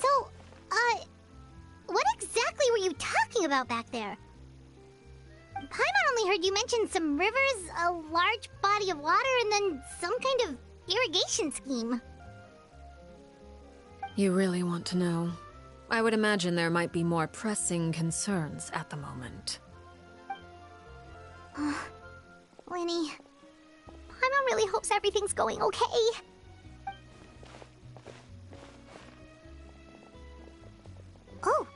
So, what exactly were you talking about back there? Paimon only heard you mention some rivers, a large body of water, and then some kind of irrigation scheme. You really want to know? I would imagine there might be more pressing concerns at the moment. Lenny, Paimon really hopes everything's going okay. Oh,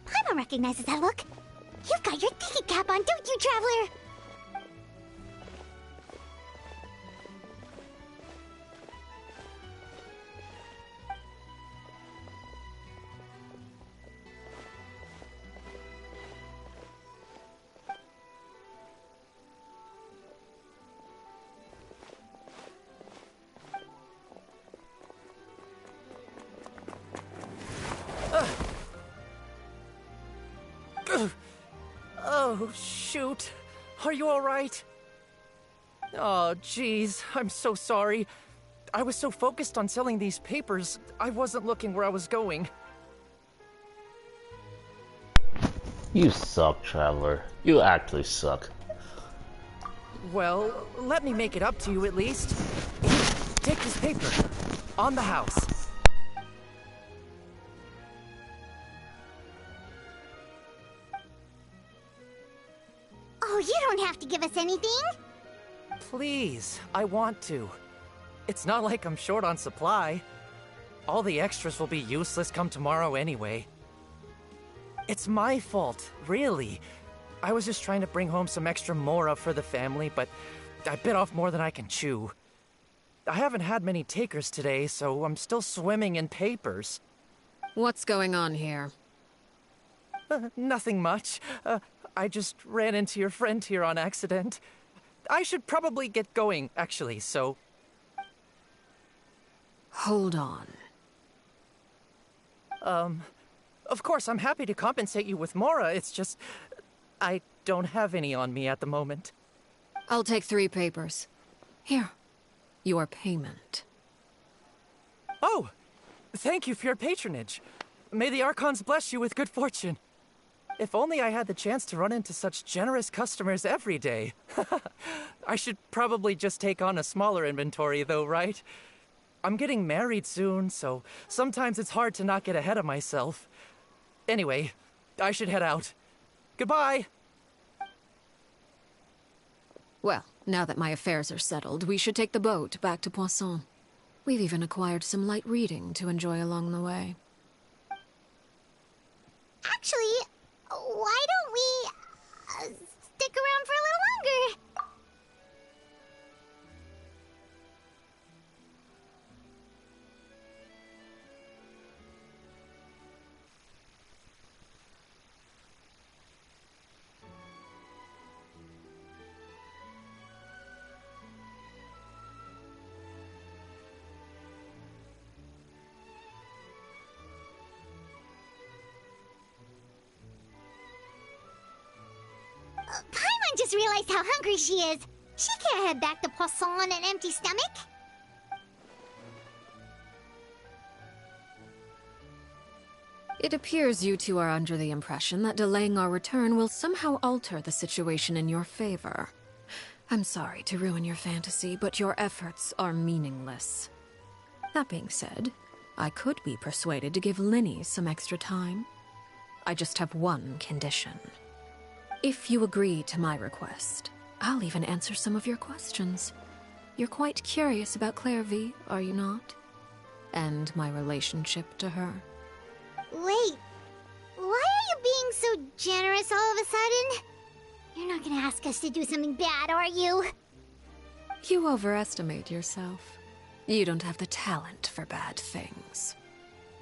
Paimon recognizes that look. You've got your ticket cap on, don't you, Traveler? Oh, shoot. Are you alright? Oh, jeez. I'm so sorry. I was so focused on selling these papers, I wasn't looking where I was going. You suck, Traveler. You actually suck. Well, let me make it up to you at least. If Take this paper. On the house. Oh, you don't have to give us anything. Please, I want to. It's not like I'm short on supply. All the extras will be useless come tomorrow anyway. It's my fault, really. I was just trying to bring home some extra mora for the family, but I bit off more than I can chew. I haven't had many takers today, so I'm still swimming in papers. What's going on here? Nothing much. I just ran into your friend here on accident. I should probably get going, actually, so... Hold on. Of course, I'm happy to compensate you with mora, it's just... I don't have any on me at the moment. I'll take 3 papers. Here. Your payment. Oh! Thank you for your patronage. May the Archons bless you with good fortune. If only I had the chance to run into such generous customers every day. I should probably just take on a smaller inventory though, right? I'm getting married soon, so sometimes it's hard to not get ahead of myself. Anyway, I should head out. Goodbye! Well, now that my affairs are settled, we should take the boat back to Poisson. We've even acquired some light reading to enjoy along the way. Actually, why don't we stick around for a little longer? Paimon just realized how hungry she is. She can't head back to Poisson on an empty stomach. It appears you two are under the impression that delaying our return will somehow alter the situation in your favor. I'm sorry to ruin your fantasy, but your efforts are meaningless. That being said, I could be persuaded to give Linny some extra time. I just have one condition. If you agree to my request, I'll even answer some of your questions. You're quite curious about Clairvy, are you not? And my relationship to her. Wait, why are you being so generous all of a sudden? You're not gonna ask us to do something bad, are you? You overestimate yourself. You don't have the talent for bad things.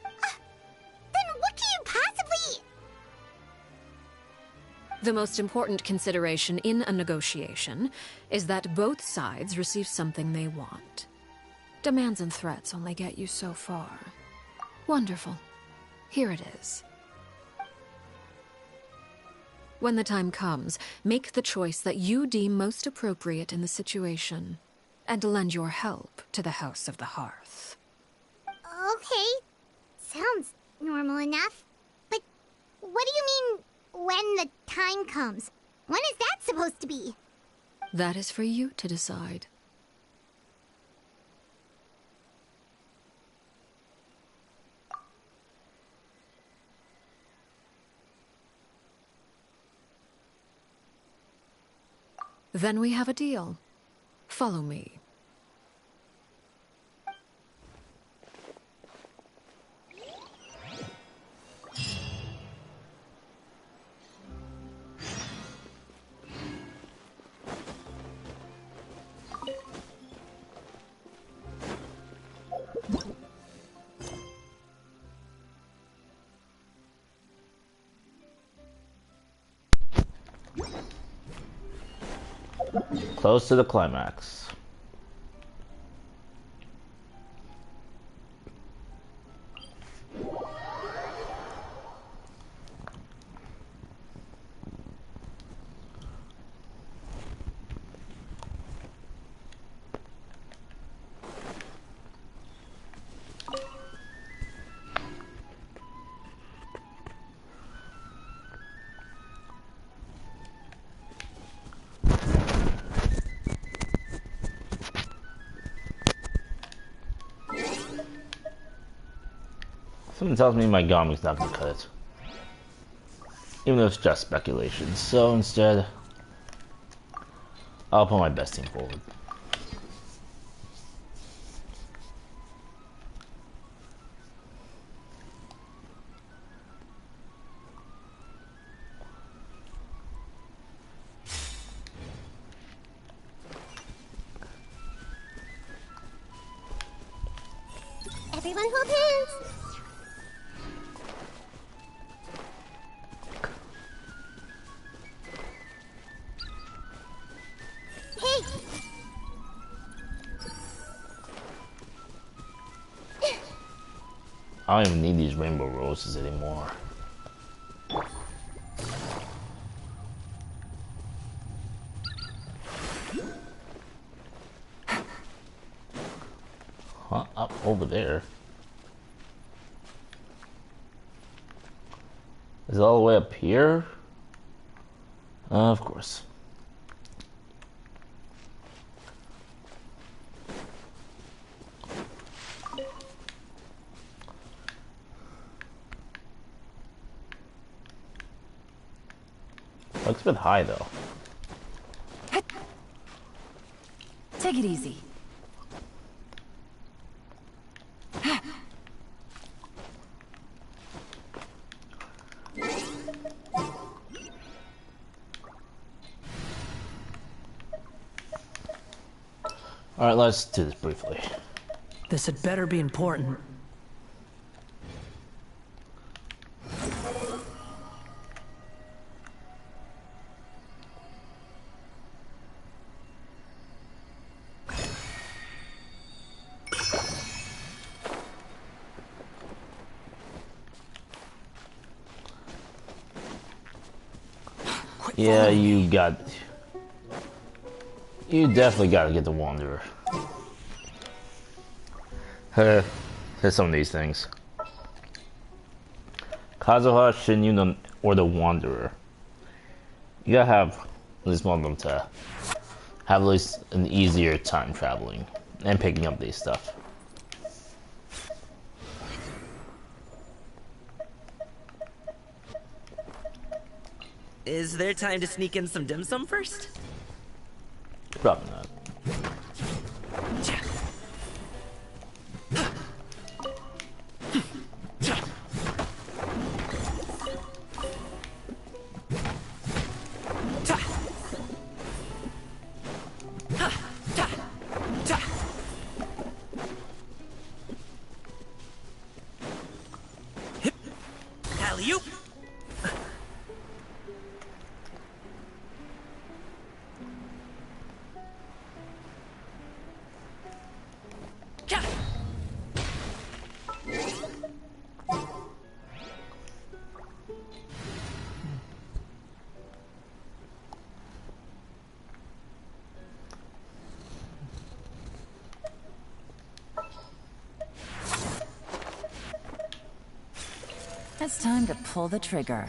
Then what can you possibly... The most important consideration in a negotiation is that both sides receive something they want. Demands and threats only get you so far. Wonderful. Here it is. When the time comes, make the choice that you deem most appropriate in the situation, and lend your help to the House of the Hearth. Okay, sounds normal enough. But what do you mean, when the time comes? When is that supposed to be? That is for you to decide. Then we have a deal. Follow me. Close to the climax. Something tells me my Gami's not gonna cut it. Even though it's just speculation. So instead, I'll put my best team forward. Everyone hold hands! Hey! I don't even need these rainbow roses anymore. Huh? Up over there. Is it all the way up here? Of course. Looks a bit high though. Take it easy. Alright, let's do this briefly. This had better be important. Yeah, you definitely gotta get the Wanderer. There's some of these things. Kazuha, Shinyun, or the Wanderer. You gotta have at least one of them to have at least an easier time traveling and picking up these stuff. Is there time to sneak in some dim sum first? Probably not. Alley-oop! It's time to pull the trigger.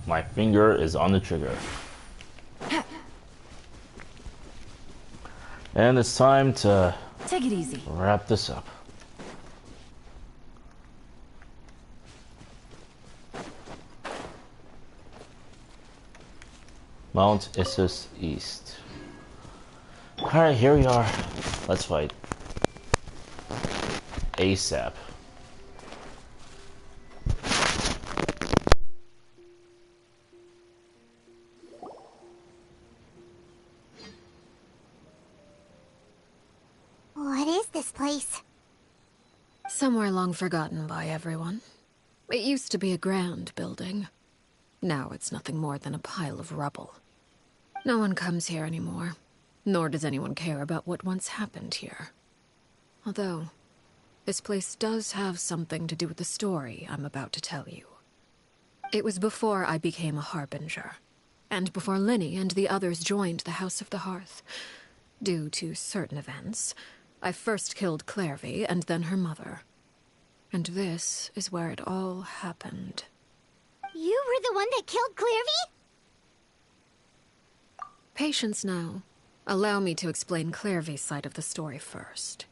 My finger is on the trigger. And it's time to Take it easy. wrap this up. Mount Issus East. Alright, here we are. Let's fight. ASAP. What is this place? Somewhere long forgotten by everyone. It used to be a grand building. Now it's nothing more than a pile of rubble. No one comes here anymore, nor does anyone care about what once happened here. Although, this place does have something to do with the story I'm about to tell you. It was before I became a Harbinger, and before Linny and the others joined the House of the Hearth. Due to certain events, I first killed Clairvy and then her mother. And this is where it all happened. You were the one that killed Clairvy? Patience now. Allow me to explain Clairvy's side of the story first.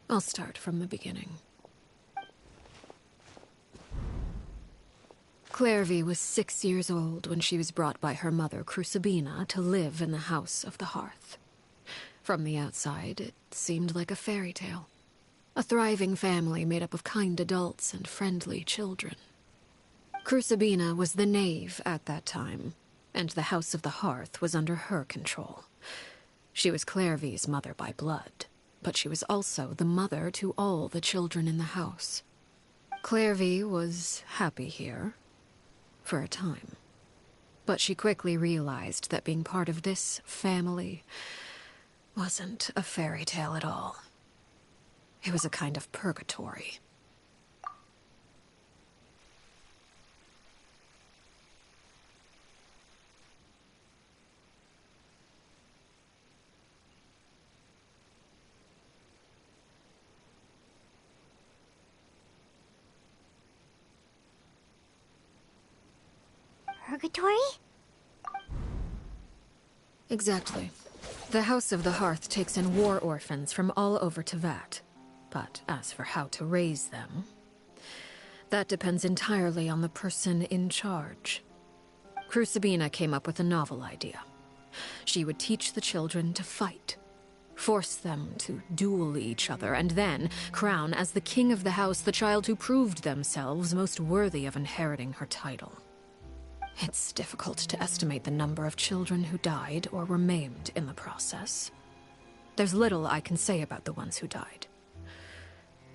I'll start from the beginning. Clairvy was 6 years old when she was brought by her mother, Crucibina, to live in the House of the Hearth. From the outside, it seemed like a fairy tale. A thriving family made up of kind adults and friendly children. Crucibina was the knave at that time, and the House of the Hearth was under her control. She was Clairvy's mother by blood, but she was also the mother to all the children in the house. Clairvy was happy here, for a time. But she quickly realized that being part of this family wasn't a fairy tale at all. It was a kind of purgatory. Purgatory? Exactly. The House of the Hearth takes in war orphans from all over Teyvat. But as for how to raise them, that depends entirely on the person in charge. Crucibina came up with a novel idea. She would teach the children to fight, force them to duel each other, and then crown as the king of the house the child who proved themselves most worthy of inheriting her title. It's difficult to estimate the number of children who died or were maimed in the process. There's little I can say about the ones who died.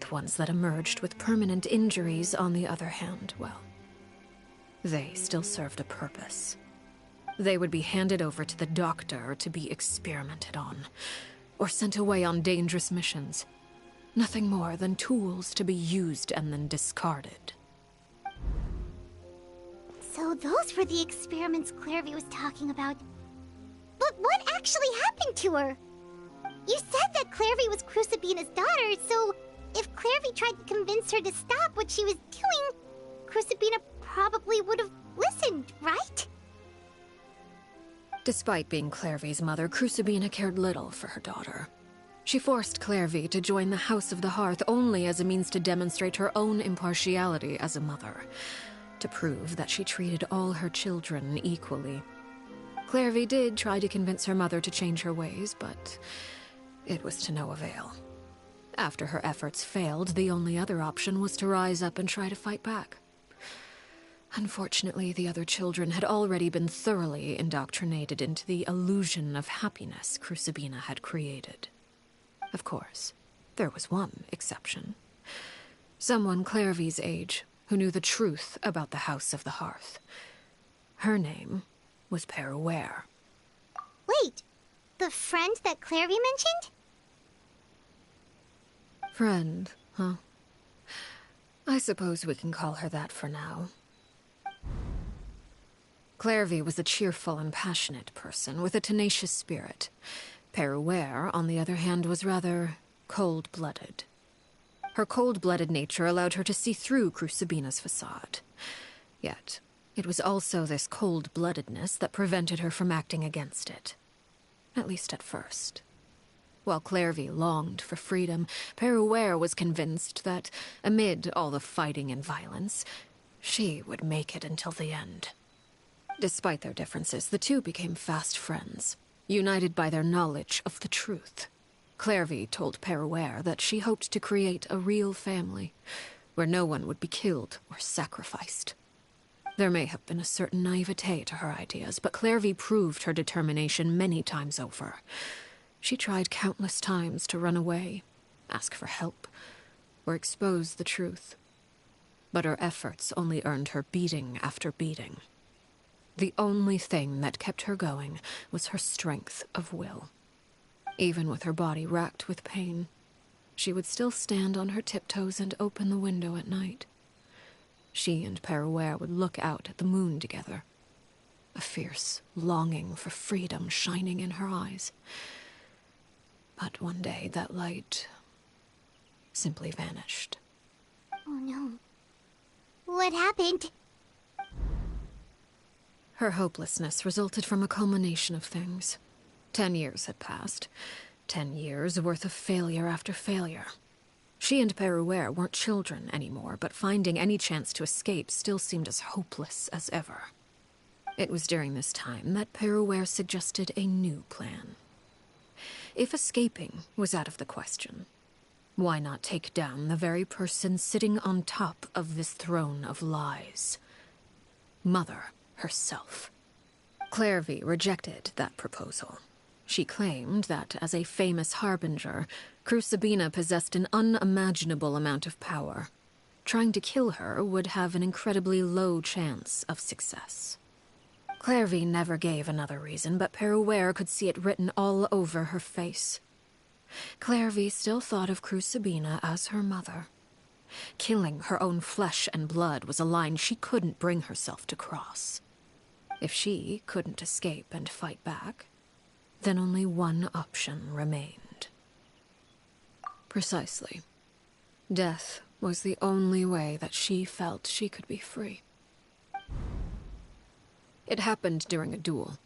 The ones that emerged with permanent injuries, on the other hand, well, they still served a purpose. They would be handed over to the doctor to be experimented on, or sent away on dangerous missions. Nothing more than tools to be used and then discarded. So those were the experiments Clairvy was talking about. But what actually happened to her? You said that Clairvy was Crucibina's daughter, so if Clairvy tried to convince her to stop what she was doing, Crucibina probably would have listened, right? Despite being Clairvy's mother, Crucibina cared little for her daughter. She forced Clairvy to join the House of the Hearth only as a means to demonstrate her own impartiality as a mother, to prove that she treated all her children equally. Clairvy did try to convince her mother to change her ways, but it was to no avail. After her efforts failed, the only other option was to rise up and try to fight back. Unfortunately, the other children had already been thoroughly indoctrinated into the illusion of happiness Crucibina had created. Of course, there was one exception. Someone Clairvy's age, who knew the truth about the House of the Hearth. Her name was Peruere. Wait, the friend that Clairvy mentioned? Friend, huh? I suppose we can call her that for now. Clairvy was a cheerful and passionate person with a tenacious spirit. Peruere, on the other hand, was rather cold-blooded. Her cold-blooded nature allowed her to see through Crucibina's facade. Yet, it was also this cold-bloodedness that prevented her from acting against it. At least at first. While Clairvy longed for freedom, Peruere was convinced that, amid all the fighting and violence, she would make it until the end. Despite their differences, the two became fast friends, united by their knowledge of the truth. Clairvy told Peruere that she hoped to create a real family, where no one would be killed or sacrificed. There may have been a certain naivete to her ideas, but Clairvy proved her determination many times over. She tried countless times to run away, ask for help, or expose the truth. But her efforts only earned her beating after beating. The only thing that kept her going was her strength of will. Even with her body racked with pain, she would still stand on her tiptoes and open the window at night. She and Peruere would look out at the moon together, a fierce longing for freedom shining in her eyes. But one day that light simply vanished. Oh no. What happened? Her hopelessness resulted from a culmination of things. 10 years had passed. 10 years worth of failure after failure. She and Peruere weren't children anymore, but finding any chance to escape still seemed as hopeless as ever. It was during this time that Peruere suggested a new plan. If escaping was out of the question, why not take down the very person sitting on top of this throne of lies? Mother herself. Clairvy rejected that proposal. She claimed that, as a famous harbinger, Crucibina possessed an unimaginable amount of power. Trying to kill her would have an incredibly low chance of success. Clairvy never gave another reason, but Peruere could see it written all over her face. Clairvy still thought of Crucibina as her mother. Killing her own flesh and blood was a line she couldn't bring herself to cross. If she couldn't escape and fight back, then only one option remained. Precisely. Death was the only way that she felt she could be free. It happened during a duel.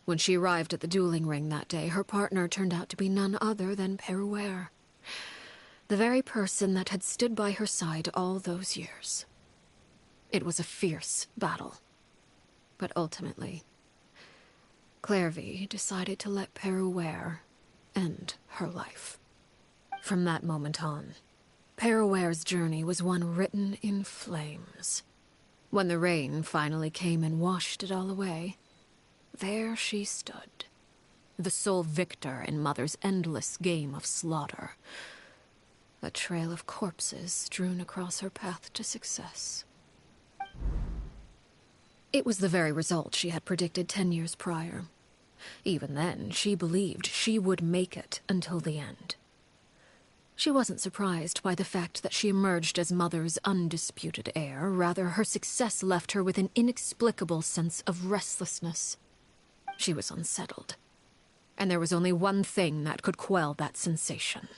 When she arrived at the dueling ring that day, her partner turned out to be none other than Peruere. The very person that had stood by her side all those years. It was a fierce battle. But ultimately, Clairvy decided to let Peruere end her life. From that moment on, Peruere's journey was one written in flames. When the rain finally came and washed it all away, there she stood, the sole victor in Mother's endless game of slaughter. A trail of corpses strewn across her path to success. It was the very result she had predicted 10 years prior. Even then, she believed she would make it until the end. She wasn't surprised by the fact that she emerged as Mother's undisputed heir. Rather, her success left her with an inexplicable sense of restlessness. She was unsettled, and there was only one thing that could quell that sensation.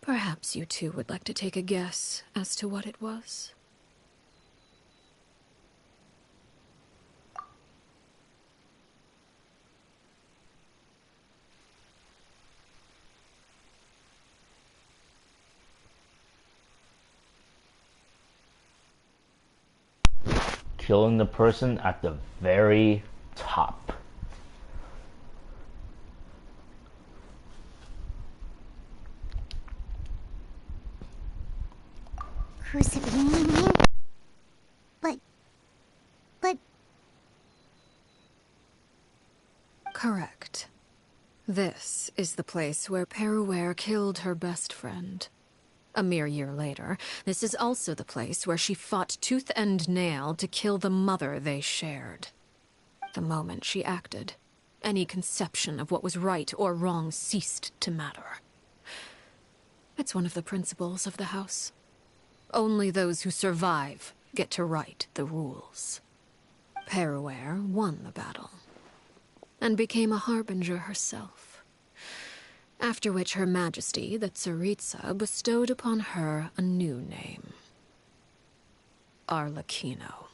Perhaps you two would like to take a guess as to what it was? Killing the person at the very top. Crucibina? But... Correct. This is the place where Peruere killed her best friend. A mere year later, this is also the place where she fought tooth and nail to kill the mother they shared. The moment she acted, any conception of what was right or wrong ceased to matter. It's one of the principles of the house. Only those who survive get to write the rules. Peruere won the battle, and became a harbinger herself. After which Her Majesty, the Tsaritsa, bestowed upon her a new name. Arlecchino.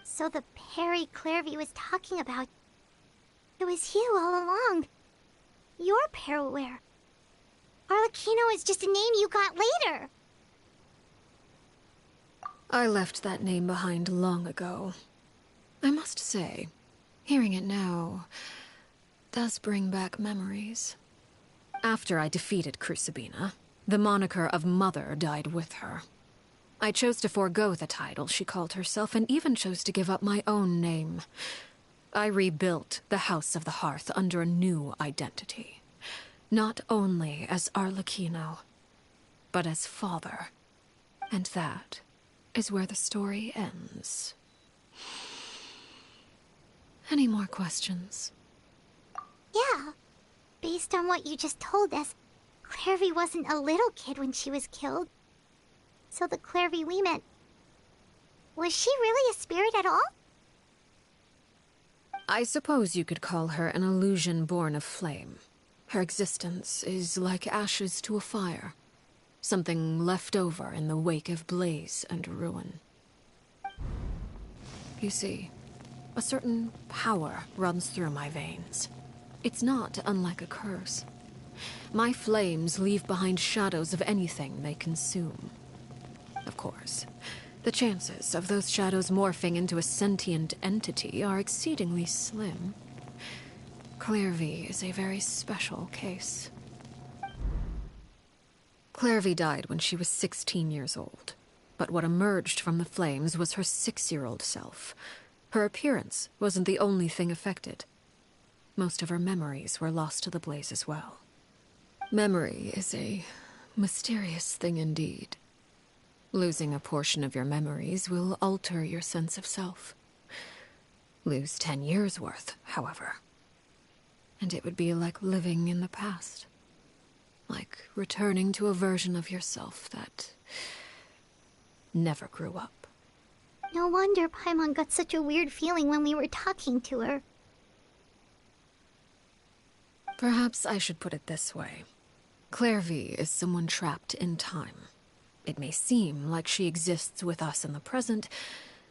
So the Perry Clairvy was talking about... It was you all along. You're Peruere. Arlecchino is just a name you got later. I left that name behind long ago. I must say, hearing it now does bring back memories. After I defeated Crucibina, the moniker of Mother died with her. I chose to forego the title she called herself, and even chose to give up my own name. I rebuilt the House of the Hearth under a new identity. Not only as Arlecchino, but as father. And that is where the story ends. Any more questions? Yeah. Based on what you just told us, Clairvy wasn't a little kid when she was killed. So the Clairvy we met... Was she really a spirit at all? I suppose you could call her an illusion born of flame. Her existence is like ashes to a fire. Something left over in the wake of blaze and ruin. You see, A certain power runs through my veins. It's not unlike a curse. My flames leave behind shadows of anything they consume. Of course, the chances of those shadows morphing into a sentient entity are exceedingly slim. Clairvy is a very special case. Clairvy died when she was 16 years old, but what emerged from the flames was her 6-year-old self. Her appearance wasn't the only thing affected. Most of her memories were lost to the blaze as well. Memory is a mysterious thing indeed. Losing a portion of your memories will alter your sense of self. Lose 10 years' worth, however, and it would be like living in the past. Like returning to a version of yourself that never grew up. No wonder Paimon got such a weird feeling when we were talking to her. Perhaps I should put it this way. Clairvy is someone trapped in time. It may seem like she exists with us in the present,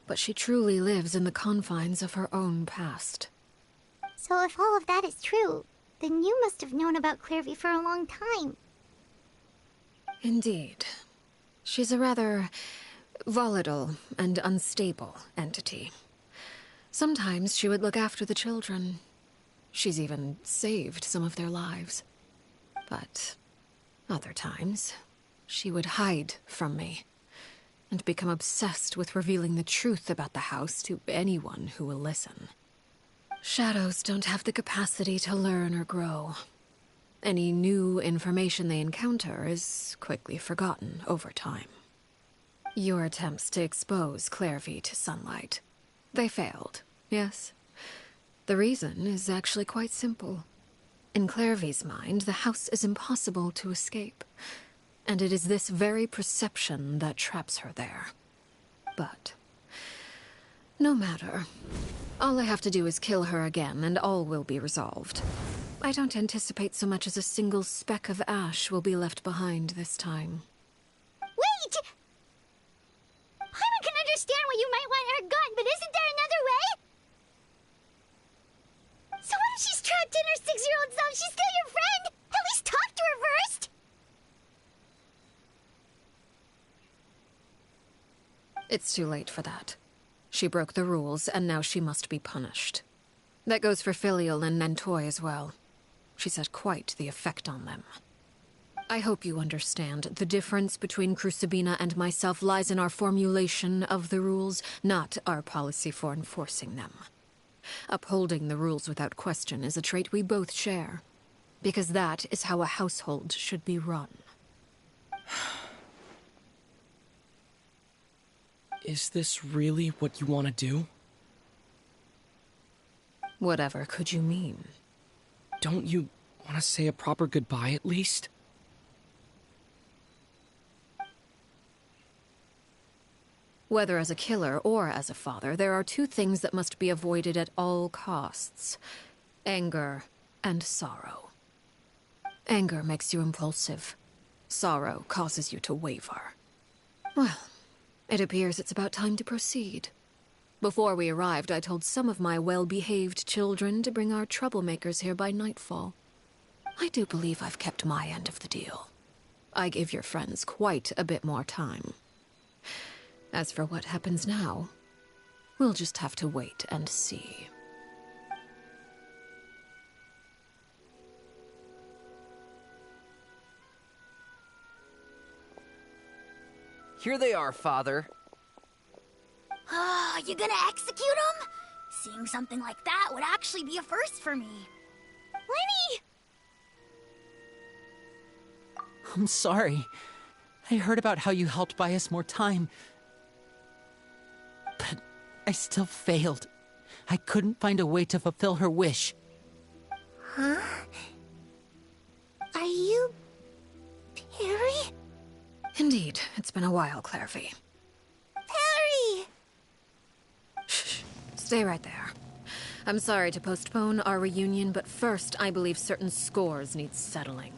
but she truly lives in the confines of her own past. So if all of that is true, then you must have known about Clairvy for a long time. Indeed. She's a rather volatile and unstable entity. Sometimes she would look after the children. She's even saved some of their lives. But other times, she would hide from me and become obsessed with revealing the truth about the house to anyone who will listen. Shadows don't have the capacity to learn or grow. Any new information they encounter is quickly forgotten over time. Your attempts to expose Clairvy to sunlight. They failed, yes. The reason is actually quite simple. In Clairvy's mind, the house is impossible to escape, and it is this very perception that traps her there. But no matter. All I have to do is kill her again, and all will be resolved. I don't anticipate so much as a single speck of ash will be left behind this time. Wait! Paimon can understand why you might want her gone, but isn't there another way? So what if she's trapped in her 6-year-old self? She's still your friend! At least talk to her first! It's too late for that. She broke the rules, and now she must be punished. That goes for Filial and Nantoy as well. She's had quite the effect on them. I hope you understand the difference between Crucibina and myself lies in our formulation of the rules, not our policy for enforcing them. Upholding the rules without question is a trait we both share, because that is how a household should be run. Is this really what you want to do? Whatever could you mean? Don't you want to say a proper goodbye at least? Whether as a killer or as a father, there are two things that must be avoided at all costs: anger and sorrow. Anger makes you impulsive. Sorrow causes you to waver. Well, it appears it's about time to proceed. Before we arrived, I told some of my well-behaved children to bring our troublemakers here by nightfall. I do believe I've kept my end of the deal. I gave your friends quite a bit more time. As for what happens now, we'll just have to wait and see. Here they are, Father. You gonna execute him? Seeing something like that would actually be a first for me. Lenny! I'm sorry. I heard about how you helped buy us more time. But I still failed. I couldn't find a way to fulfill her wish. Huh? Are you... Perry? Indeed, it's been a while, Clairvy. Perry! Shh. Stay right there. I'm sorry to postpone our reunion, but first I believe certain scores need settling.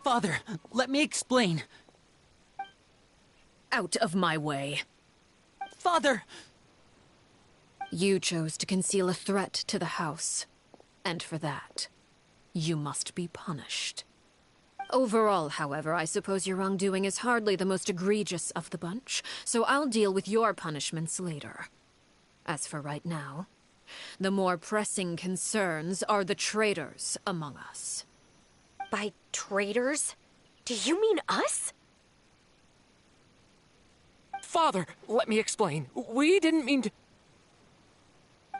Father, let me explain. Out of my way. Father! You chose to conceal a threat to the house. And for that, you must be punished. Overall, however, I suppose your wrongdoing is hardly the most egregious of the bunch, so I'll deal with your punishments later. As for right now, the more pressing concerns are the traitors among us. By traitors? Do you mean us? Father, let me explain. We didn't mean to...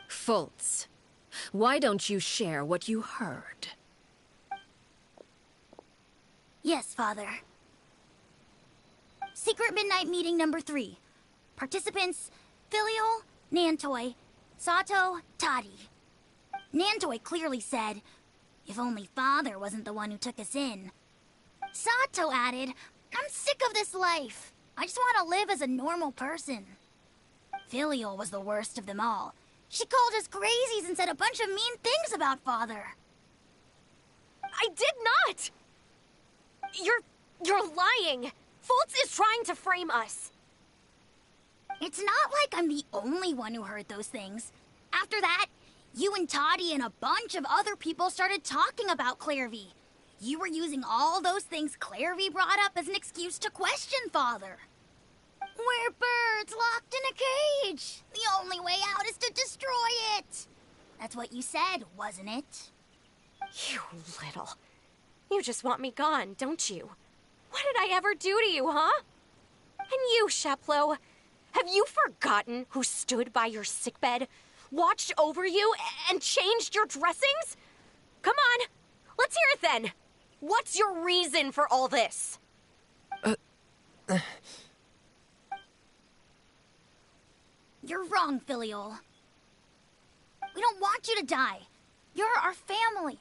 Fultz, why don't you share what you heard? Yes, Father. Secret Midnight Meeting number 3. Participants, Filial, Nantoy, Sato, Toddy. Nantoy clearly said, if only Father wasn't the one who took us in. Sato added, I'm sick of this life. I just want to live as a normal person. Filial was the worst of them all. She called us crazies and said a bunch of mean things about Father. I did not! You're lying! Fultz is trying to frame us. It's not like I'm the only one who heard those things. After that, you and Toddy and a bunch of other people started talking about Clairvy. You were using all those things Clairvy brought up as an excuse to question Father. We're birds locked in a cage. The only way out is to destroy it. That's what you said, wasn't it? You little... You just want me gone, don't you? What did I ever do to you, huh? And you, Sheplo, have you forgotten who stood by your sickbed, watched over you, and changed your dressings? Come on, let's hear it then. What's your reason for all this? You're wrong, Filial. We don't want you to die. You're our family.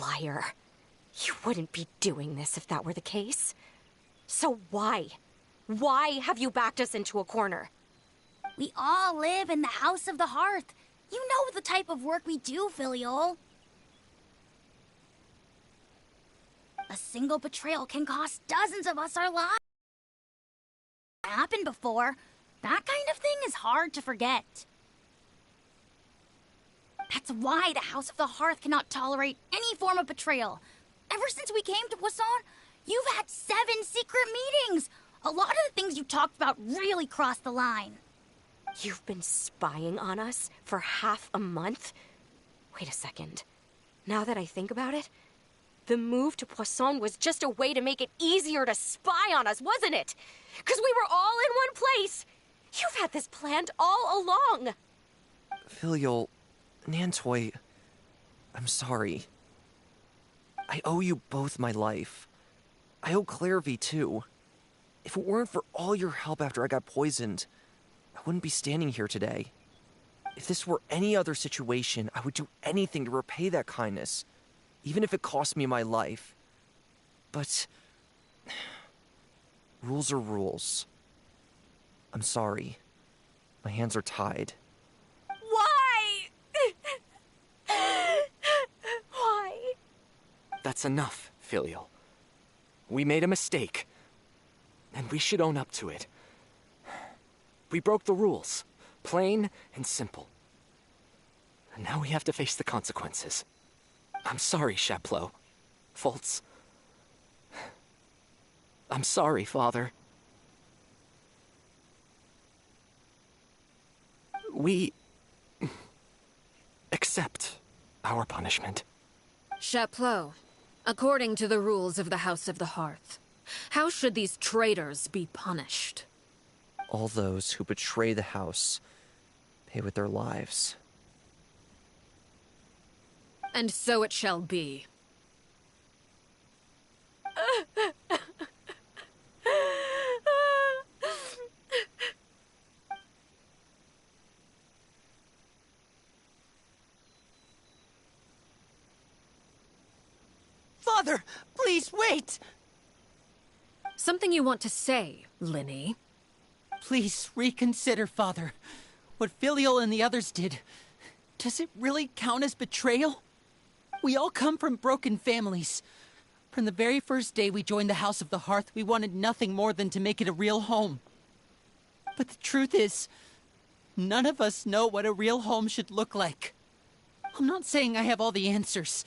Liar. You wouldn't be doing this if that were the case. So why? Why have you backed us into a corner? We all live in the House of the Hearth. You know the type of work we do, Filial. A single betrayal can cost dozens of us our lives. Happened before. That kind of thing is hard to forget. That's why the House of the Hearth cannot tolerate any form of betrayal. Ever since we came to Poisson, you've had 7 secret meetings. A lot of the things you talked about really crossed the line. You've been spying on us for half a month? Wait a second. Now that I think about it, the move to Poisson was just a way to make it easier to spy on us, wasn't it? Because we were all in one place. You've had this planned all along. Filial, Nantoy, I'm sorry. I owe you both my life. I owe Clairvy too. If it weren't for all your help after I got poisoned, I wouldn't be standing here today. If this were any other situation, I would do anything to repay that kindness, even if it cost me my life. But rules are rules. I'm sorry. My hands are tied. Why? Why? That's enough, Filial. We made a mistake, and we should own up to it. We broke the rules, plain and simple. And now we have to face the consequences. I'm sorry, Sheplo. Fultz. I'm sorry, Father. We accept our punishment. Chapleau, according to the rules of the House of the Hearth, how should these traitors be punished? All those who betray the house pay with their lives. And so it shall be. Father, please wait! Something you want to say, Linny? Please reconsider, Father. What Filial and the others did, does it really count as betrayal? We all come from broken families. From the very first day we joined the House of the Hearth, we wanted nothing more than to make it a real home. But the truth is, none of us know what a real home should look like. I'm not saying I have all the answers.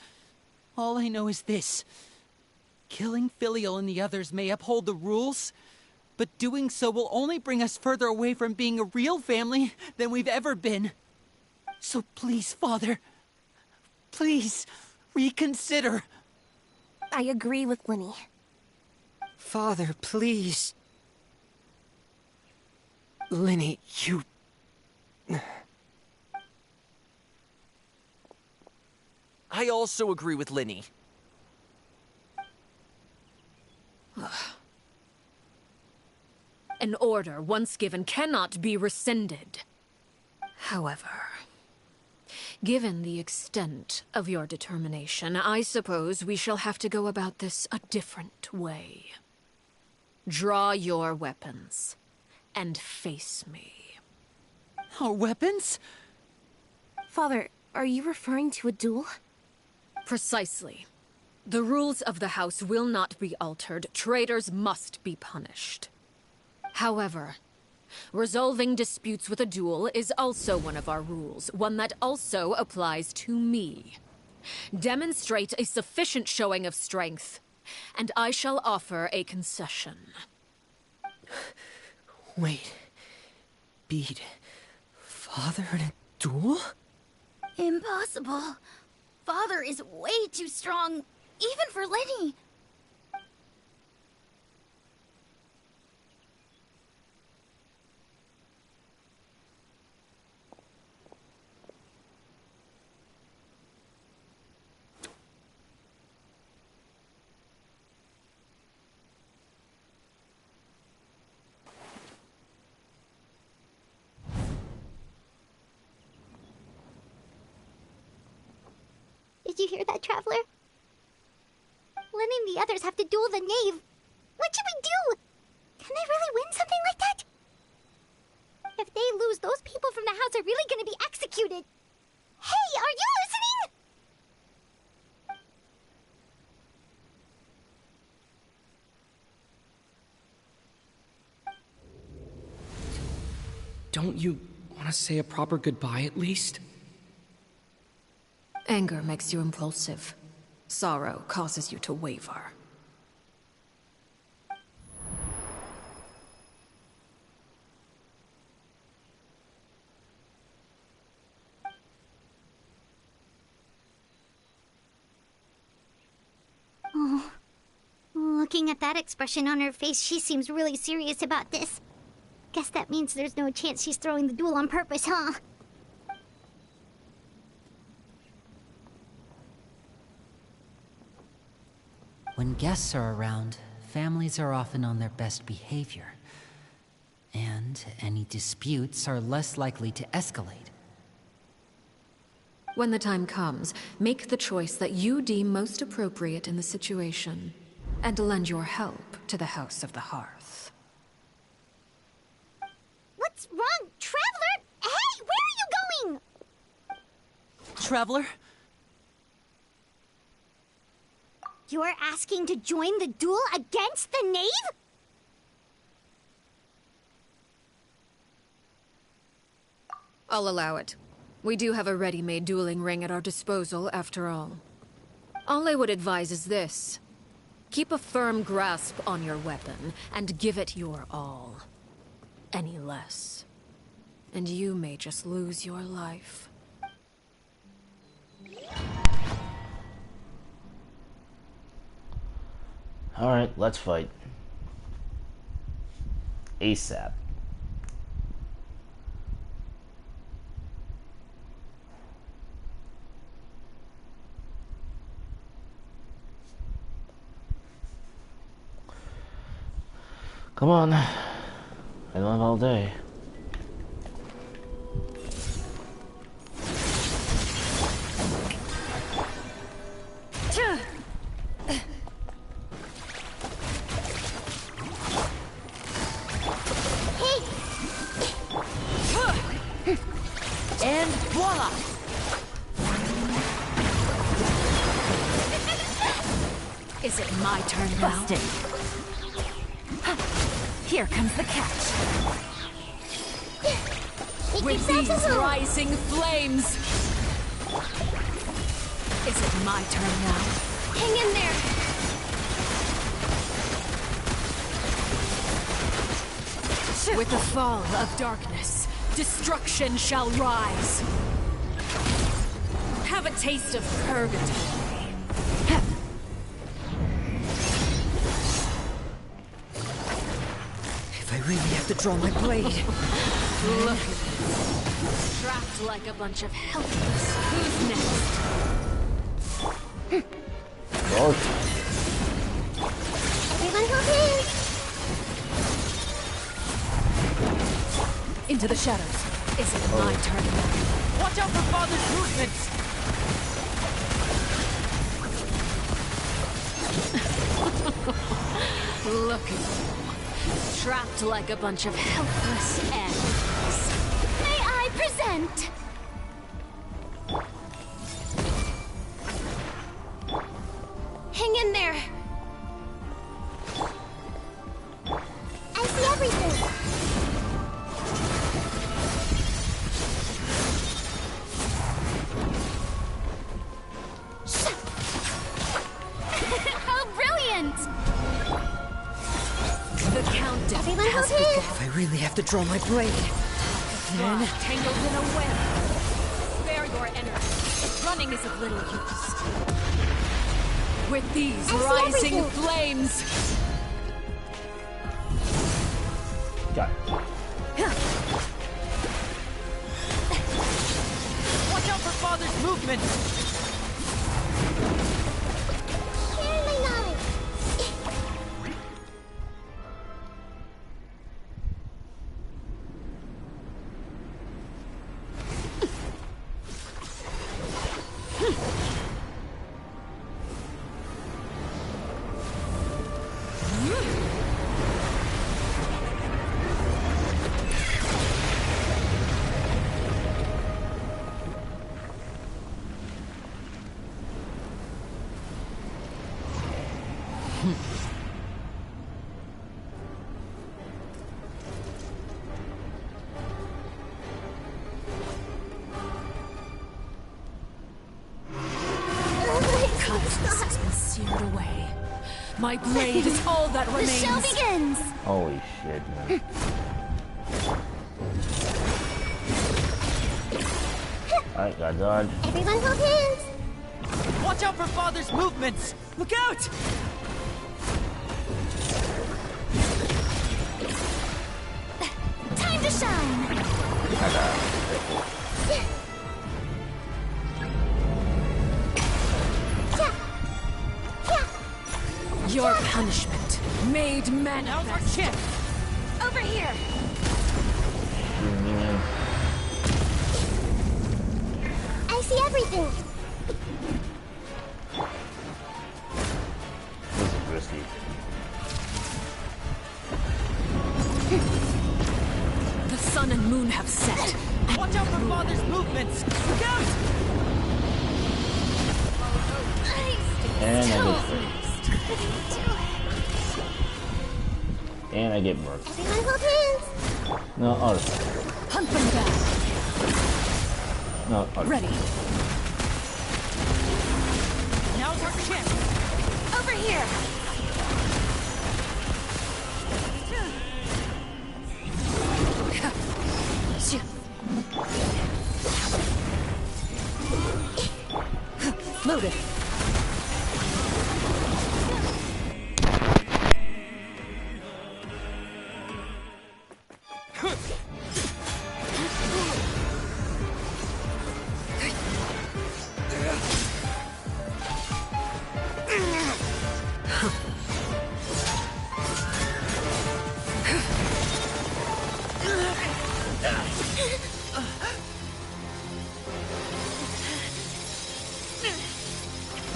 All I know is this. Killing Filial and the others may uphold the rules, but doing so will only bring us further away from being a real family than we've ever been. So please, Father, please, reconsider. I agree with Linny. Father, please. Linny, you... I also agree with Linny. An order once given cannot be rescinded. However, given the extent of your determination, I suppose we shall have to go about this a different way. Draw your weapons and face me. Our weapons? Father, are you referring to a duel? Precisely. The rules of the house will not be altered. Traitors must be punished. However, resolving disputes with a duel is also one of our rules, one that also applies to me. Demonstrate a sufficient showing of strength, and I shall offer a concession. Wait. Beat Father in a duel? Impossible. Father is way too strong, even for Linny. Did you hear that, Traveler? Lenny and the others have to duel the knave. What should we do? Can they really win something like that? If they lose, those people from the house are really gonna be executed. Hey, are you listening? Don't you want to say a proper goodbye at least? Anger makes you impulsive. Sorrow causes you to waver. Oh. Looking at that expression on her face, she seems really serious about this. Guess that means there's no chance she's throwing the duel on purpose, huh? When guests are around, families are often on their best behavior. And any disputes are less likely to escalate. When the time comes, make the choice that you deem most appropriate in the situation, and lend your help to the House of the Hearth. What's wrong, Traveler? Hey, where are you going? Traveler? You're asking to join the duel against the knave? I'll allow it. We do have a ready-made dueling ring at our disposal, after all. All I would advise is this. Keep a firm grasp on your weapon, and give it your all. Any less, and you may just lose your life. Alright, let's fight. ASAP. Come on. I don't have all day. And voila! Is it my turn now? Busted. Here comes the catch. With these rising flames. Is it my turn now? Hang in there. With the fall of darkness, destruction shall rise. Have a taste of purgatory. If I really have to draw my blade. Look at this. Trapped like a bunch of helpless. Who's next? Everyone hold hands! Into the shadows. Is it my turn now? Watch out for Father's movements! Look at you. Trapped like a bunch of helpless animals. May I present? Hang in there. I see everything! How brilliant! The countdown Everyone has hold begun. If I really have to draw my blade. Then tangled in a web. Spare your energy. Running is of little use. With these I see rising everything. flames. Got it. Watch out for Father's movements! Share my knowledge! Consciousness has been seared away. My blade is all that The remains. show begins! Holy shit, man. Alright, got dodge. Everyone hold hands! Watch out for Father's movements! Look out! Time to shine! Your punishment made Now's our manifest. chance! Over here! I see everything! This is risky. The sun and moon have set. Watch out for Father's movements! Look out! And I get free. And I get murked. Everyone hold hands! No, auto. Hunt them down. No, auto. Ready. Now's our chance! Over here! Loaded.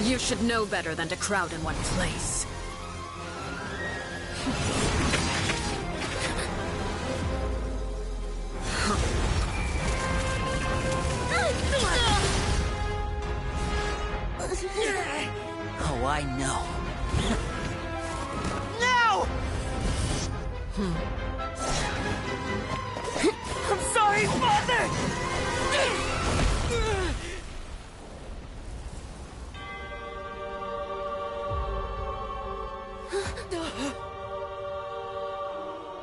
You should know better than to crowd in one place. Oh, I know. Now! I'm sorry, Father!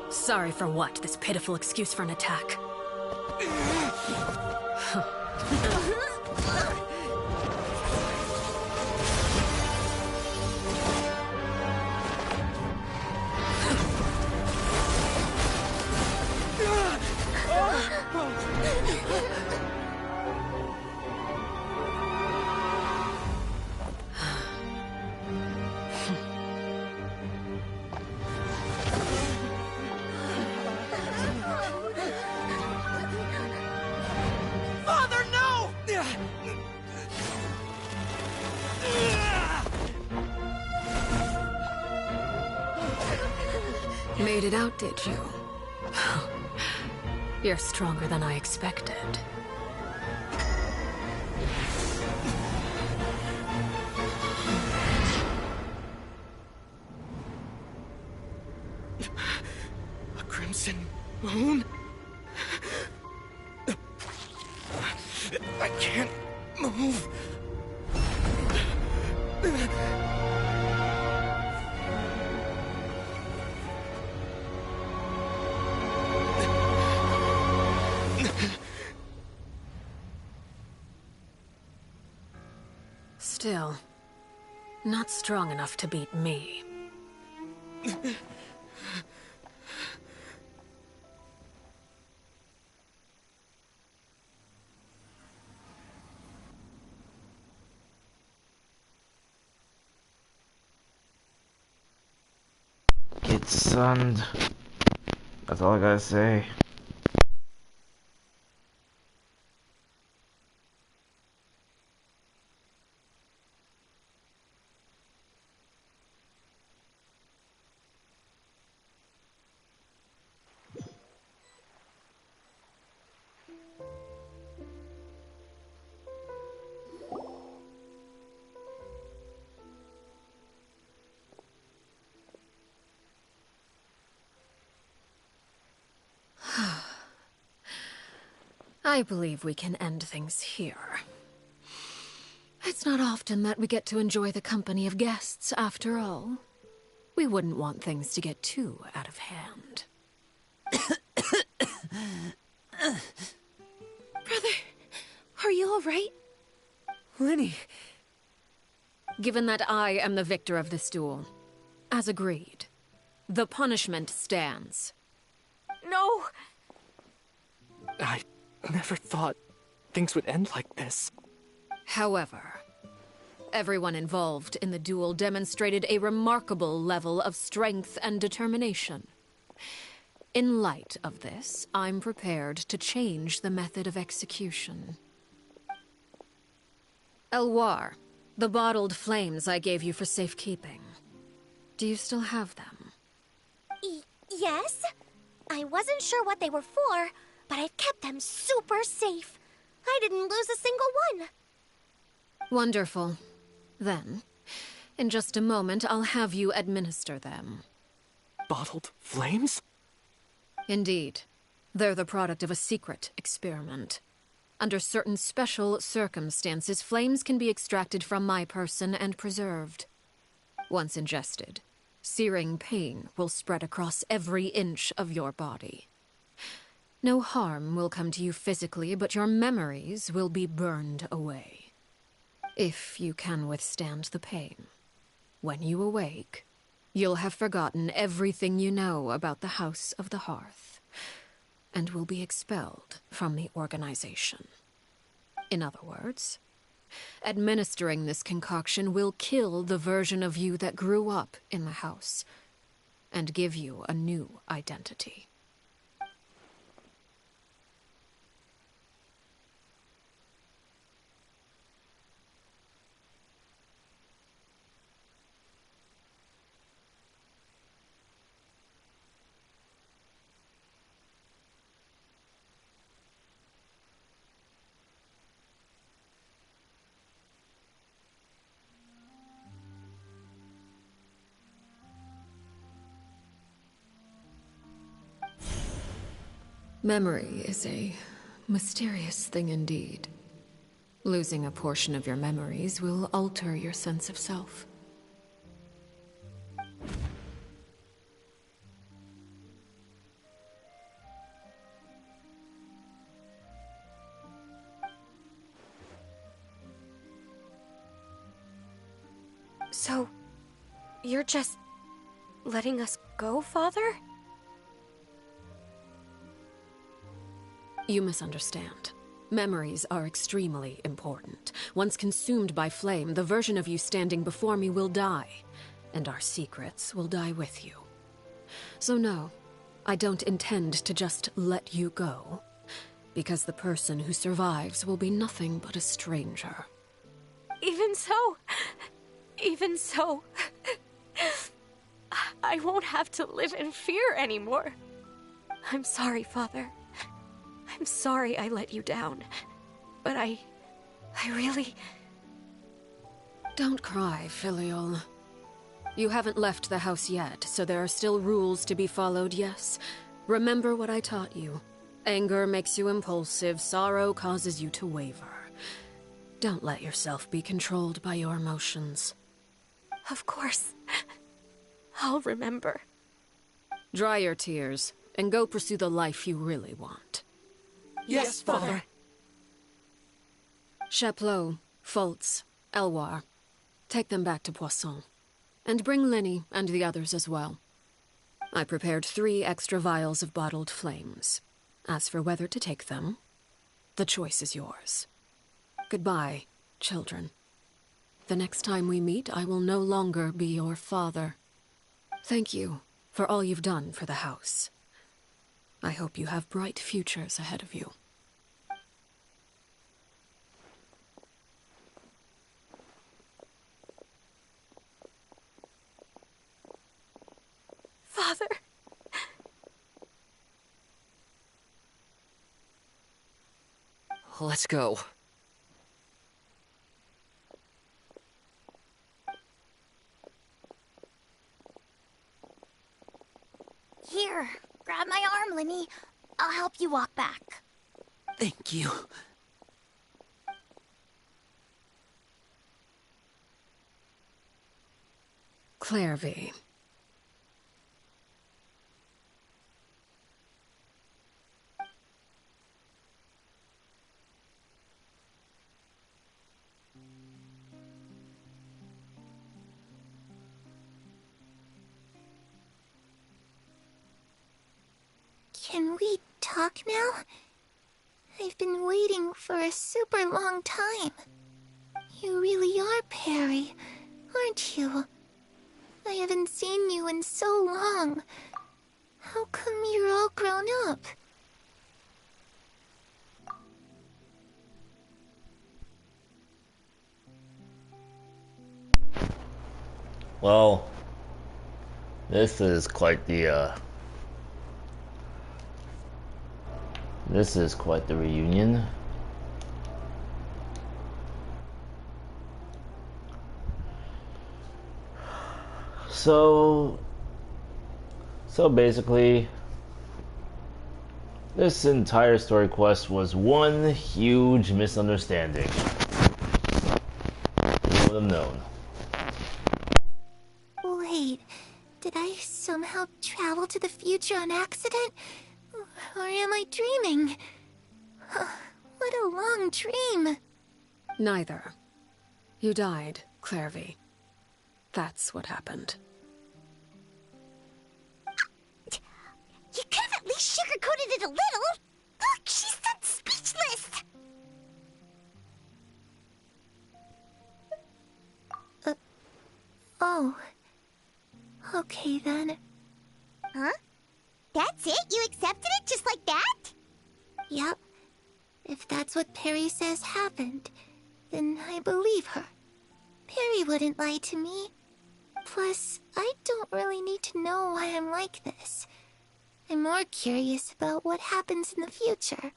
Sorry for what? This pitiful excuse for an attack. Father, no! Made it out, did you? You're stronger than I expected. A crimson moon? I can't move. Still, not strong enough to beat me. Get sunned. That's all I gotta say. I believe we can end things here. It's not often that we get to enjoy the company of guests, after all. We wouldn't want things to get too out of hand. Brother, are you alright? Lenny! Given that I am the victor of this duel, as agreed, the punishment stands. No! I never thought things would end like this. However, everyone involved in the duel demonstrated a remarkable level of strength and determination. In light of this, I'm prepared to change the method of execution. Elwar, the bottled flames I gave you for safekeeping. Do you still have them? Yes? I wasn't sure what they were for, but I've kept them super safe. I didn't lose a single one. Wonderful. Then, in just a moment, I'll have you administer them. Bottled flames? Indeed. They're the product of a secret experiment. Under certain special circumstances, flames can be extracted from my person and preserved. Once ingested, searing pain will spread across every inch of your body. No harm will come to you physically, but your memories will be burned away. If you can withstand the pain. When you awake, you'll have forgotten everything you know about the House of the Hearth, and will be expelled from the organization. In other words, administering this concoction will kill the version of you that grew up in the house, and give you a new identity. Memory is a mysterious thing indeed. Losing a portion of your memories will alter your sense of self. So, you're just letting us go, Father? You misunderstand. Memories are extremely important. Once consumed by flame, the version of you standing before me will die, and our secrets will die with you. So no, I don't intend to just let you go, because the person who survives will be nothing but a stranger. Even so, I won't have to live in fear anymore. I'm sorry, Father. I'm sorry I let you down. But I really... Don't cry, Filial. You haven't left the house yet, so there are still rules to be followed, yes? Remember what I taught you. Anger makes you impulsive, sorrow causes you to waver. Don't let yourself be controlled by your emotions. Of course. I'll remember. Dry your tears, and go pursue the life you really want. Yes, Father. Chaplot, Foltz, Elwar. Take them back to Poisson. And bring Lenny and the others as well. I prepared 3 extra vials of bottled flames. As for whether to take them, the choice is yours. Goodbye, children. The next time we meet, I will no longer be your father. Thank you for all you've done for the house. I hope you have bright futures ahead of you. Father. Let's go. Here, grab my arm, Lenny. I'll help you walk back. Thank you. Clairvy. Can we talk now? I've been waiting for a super long time. You really are Perry, aren't you? I haven't seen you in so long. How come you're all grown up? Well, this is quite the reunion. So basically, this entire story quest was one huge misunderstanding. You would have known. Wait, did I somehow travel to the future on accident? Or am I dreaming? What a long dream. Neither. You died, Clairvy. That's what happened. You could have at least sugarcoated it a little. Look, she's done speechless. Oh. Okay then. Huh? That's it? You accepted it just like that? Yep. If that's what Perry says happened, then I believe her. Perry wouldn't lie to me. Plus, I don't really need to know why I'm like this. I'm more curious about what happens in the future.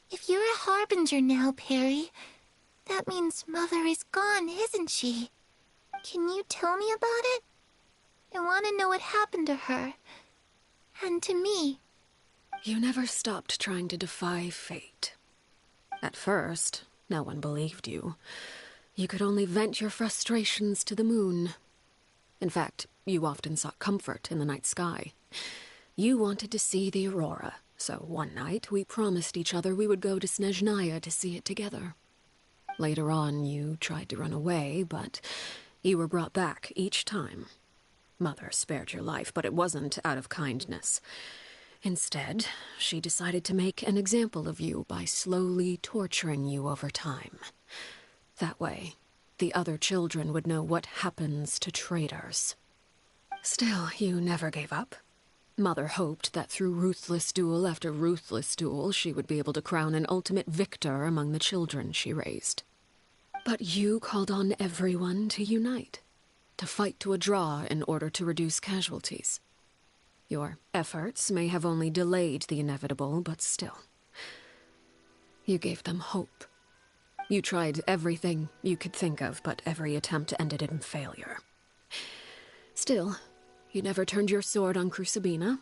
If you're a harbinger now, Perry, that means Mother is gone, isn't she? Can you tell me about it? I want to know what happened to her. And to me. You never stopped trying to defy fate. At first, no one believed you. You could only vent your frustrations to the moon. In fact, you often sought comfort in the night sky. You wanted to see the aurora, so one night we promised each other we would go to Snezhnaya to see it together. Later on, you tried to run away, but you were brought back each time. Mother spared your life, but it wasn't out of kindness. Instead, she decided to make an example of you by slowly torturing you over time. That way, the other children would know what happens to traitors. Still, you never gave up. Mother hoped that through ruthless duel after ruthless duel, she would be able to crown an ultimate victor among the children she raised. But you called on everyone to unite, to fight to a draw in order to reduce casualties. Your efforts may have only delayed the inevitable, but still. You gave them hope. You tried everything you could think of, but every attempt ended in failure. Still, you never turned your sword on Crucibina,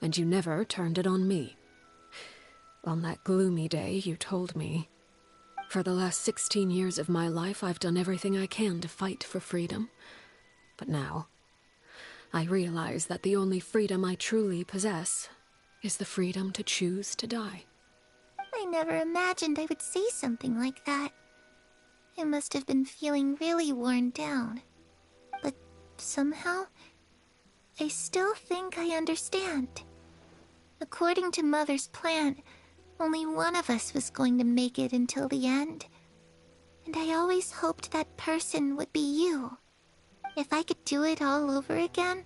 and you never turned it on me. On that gloomy day, you told me, "For the last 16 years of my life, I've done everything I can to fight for freedom. But now, I realize that the only freedom I truly possess is the freedom to choose to die." I never imagined I would say something like that. I must have been feeling really worn down. But somehow, I still think I understand. According to Mother's plan, only one of us was going to make it until the end. And I always hoped that person would be you. If I could do it all over again,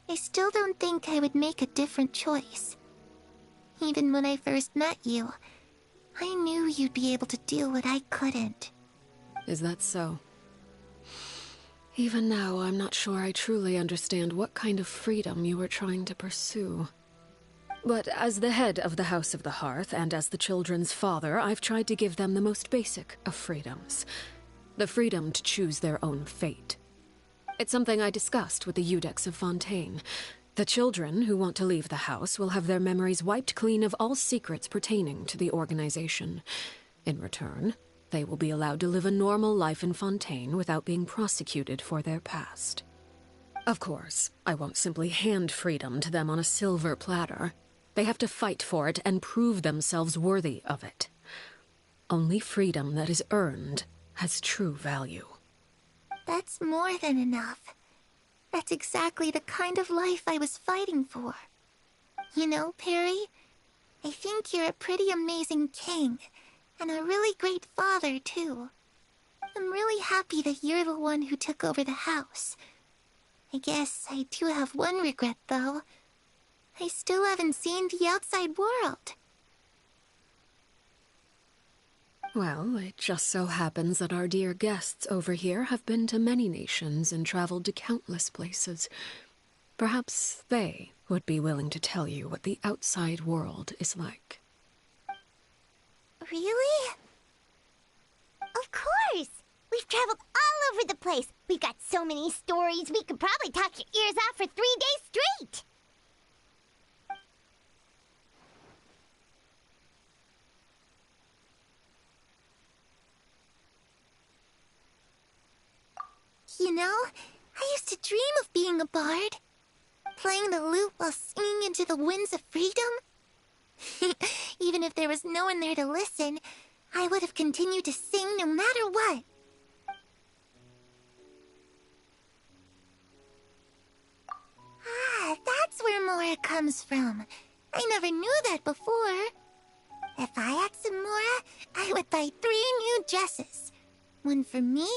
I still don't think I would make a different choice. Even when I first met you, I knew you'd be able to do what I couldn't. Is that so? Even now, I'm not sure I truly understand what kind of freedom you were trying to pursue. But as the head of the House of the Hearth, and as the children's father, I've tried to give them the most basic of freedoms. The freedom to choose their own fate. It's something I discussed with the Eudex of Fontaine. The children who want to leave the house will have their memories wiped clean of all secrets pertaining to the organization. In return, they will be allowed to live a normal life in Fontaine without being prosecuted for their past. Of course, I won't simply hand freedom to them on a silver platter. They have to fight for it and prove themselves worthy of it. Only freedom that is earned has true value. That's more than enough. That's exactly the kind of life I was fighting for. You know, Perry, I think you're a pretty amazing king, and a really great father, too. I'm really happy that you're the one who took over the house. I guess I do have one regret, though. I still haven't seen the outside world. Well, it just so happens that our dear guests over here have been to many nations and traveled to countless places. Perhaps they would be willing to tell you what the outside world is like. Really? Of course! We've traveled all over the place. We've got so many stories, we could probably talk your ears off for 3 days straight! You know, I used to dream of being a bard. Playing the lute while singing into the winds of freedom. Even if there was no one there to listen, I would have continued to sing no matter what. Ah, that's where Mora comes from. I never knew that before. If I had some Mora, I would buy 3 new dresses. One for me,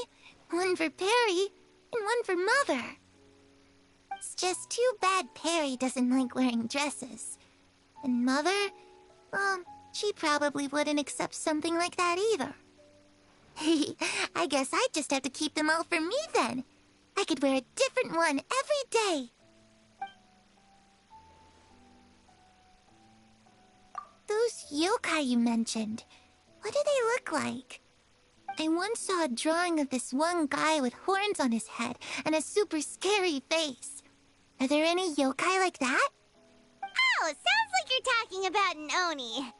one for Perry, and one for Mother. It's just too bad Perry doesn't like wearing dresses. And Mother, well, she probably wouldn't accept something like that either. I guess I'd just have to keep them all for me then. I could wear a different one every day. Those yokai you mentioned, what do they look like? I once saw a drawing of this one guy with horns on his head and a super scary face. Are there any yokai like that? sounds like you're talking about an Oni.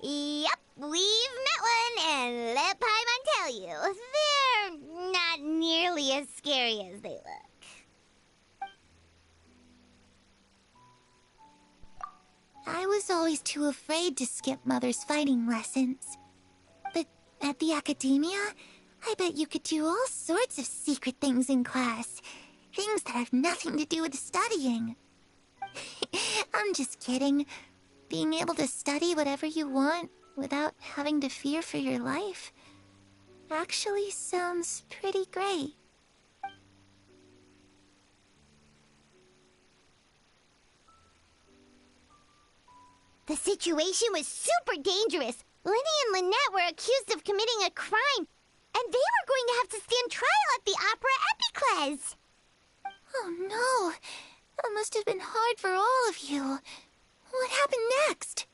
Yep, we've met one, and let Paimon tell you, they're not nearly as scary as they look. I was always too afraid to skip Mother's fighting lessons. But at the academia, I bet you could do all sorts of secret things in class. Things that have nothing to do with studying. I'm just kidding. Being able to study whatever you want without having to fear for your life actually sounds pretty great. The situation was super dangerous. Lenny and Lynette were accused of committing a crime, and they were going to have to stand trial at the Opera Epicles. Oh no! That must have been hard for all of you. What happened next?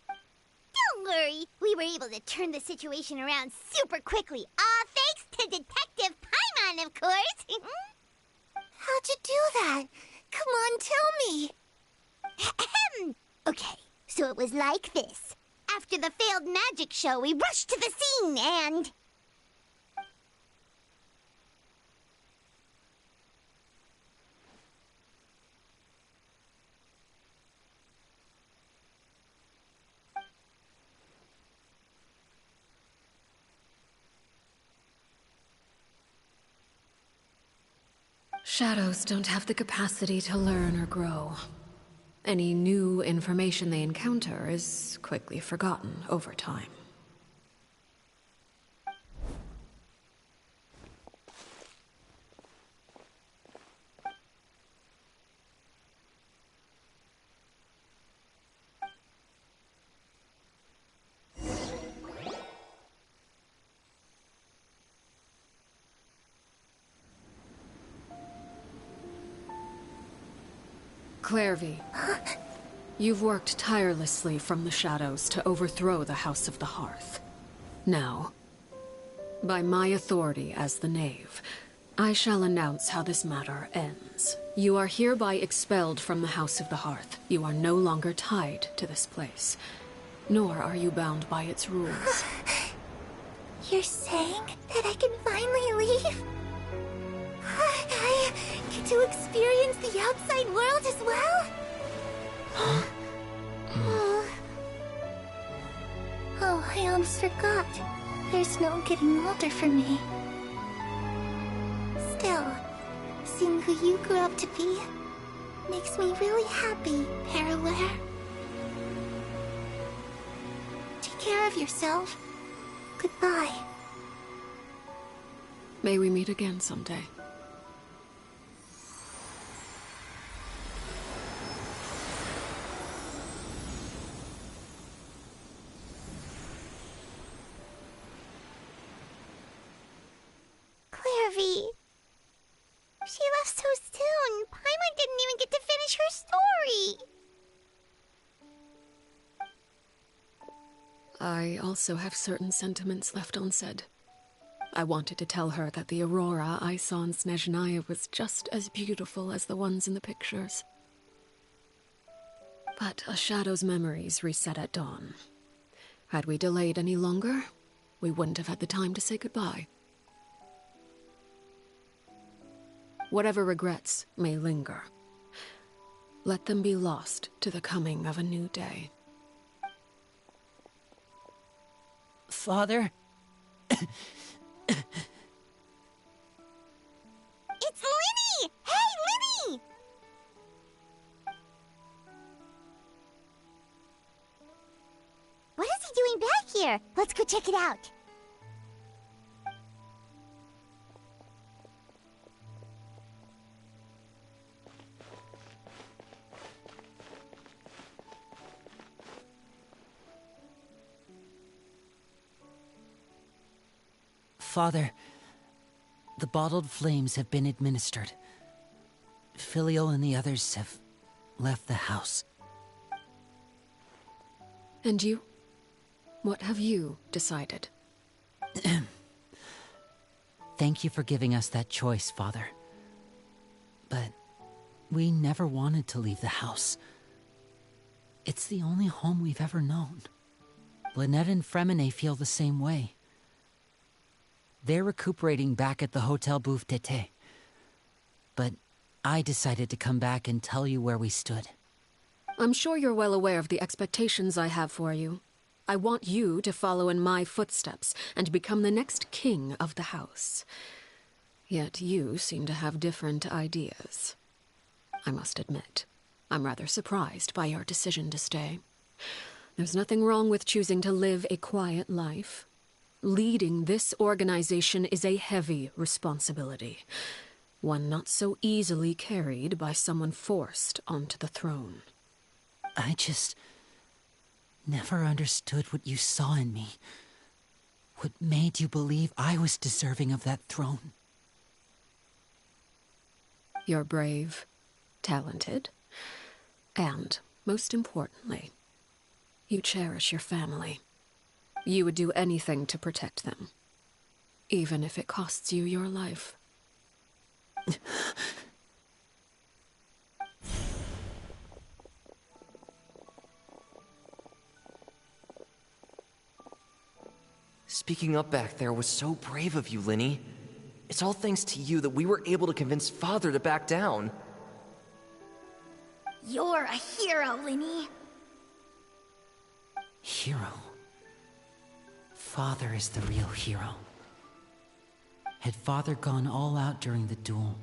Don't worry, we were able to turn the situation around super quickly. All thanks to Detective Paimon, of course. How'd you do that? Come on, tell me. Okay, so it was like this. After the failed magic show, we rushed to the scene and... Shadows don't have the capacity to learn or grow. Any new information they encounter is quickly forgotten over time. Clairvy, you've worked tirelessly from the shadows to overthrow the House of the Hearth. Now, by my authority as the Knave, I shall announce how this matter ends. You are hereby expelled from the House of the Hearth. You are no longer tied to this place, nor are you bound by its rules. You're saying that I can finally leave? I get to experience the outside world as well? Oh, I almost forgot. There's no getting older for me. Still, seeing who you grew up to be makes me really happy, Paraware. Take care of yourself. Goodbye. May we meet again someday. Clairvy. She left so soon. Paimon didn't even get to finish her story. I also have certain sentiments left unsaid. I wanted to tell her that the aurora I saw in Snezhnaya was just as beautiful as the ones in the pictures. But a shadow's memories reset at dawn. Had we delayed any longer, we wouldn't have had the time to say goodbye. Whatever regrets may linger, let them be lost to the coming of a new day. Father? It's Linny! Hey, Linny! What is he doing back here? Let's go check it out. Father, the bottled flames have been administered. Filio and the others have left the house. And you? What have you decided? Thank you for giving us that choice, Father. But we never wanted to leave the house. It's the only home we've ever known. Lynette and Fremine feel the same way. They're recuperating back at the Hotel Bouffe d'été. But I decided to come back and tell you where we stood. I'm sure you're well aware of the expectations I have for you. I want you to follow in my footsteps and become the next king of the house. Yet you seem to have different ideas. I must admit, I'm rather surprised by your decision to stay. There's nothing wrong with choosing to live a quiet life. Leading this organization is a heavy responsibility, one not so easily carried by someone forced onto the throne. I just never understood what you saw in me. What made you believe I was deserving of that throne? You're brave, talented, and, most importantly, you cherish your family. You would do anything to protect them, even if it costs you your life. Speaking up back there was so brave of you, Linny. It's all thanks to you that we were able to convince Father to back down. You're a hero, Linny. Hero? Father is the real hero. Had Father gone all out during the duel,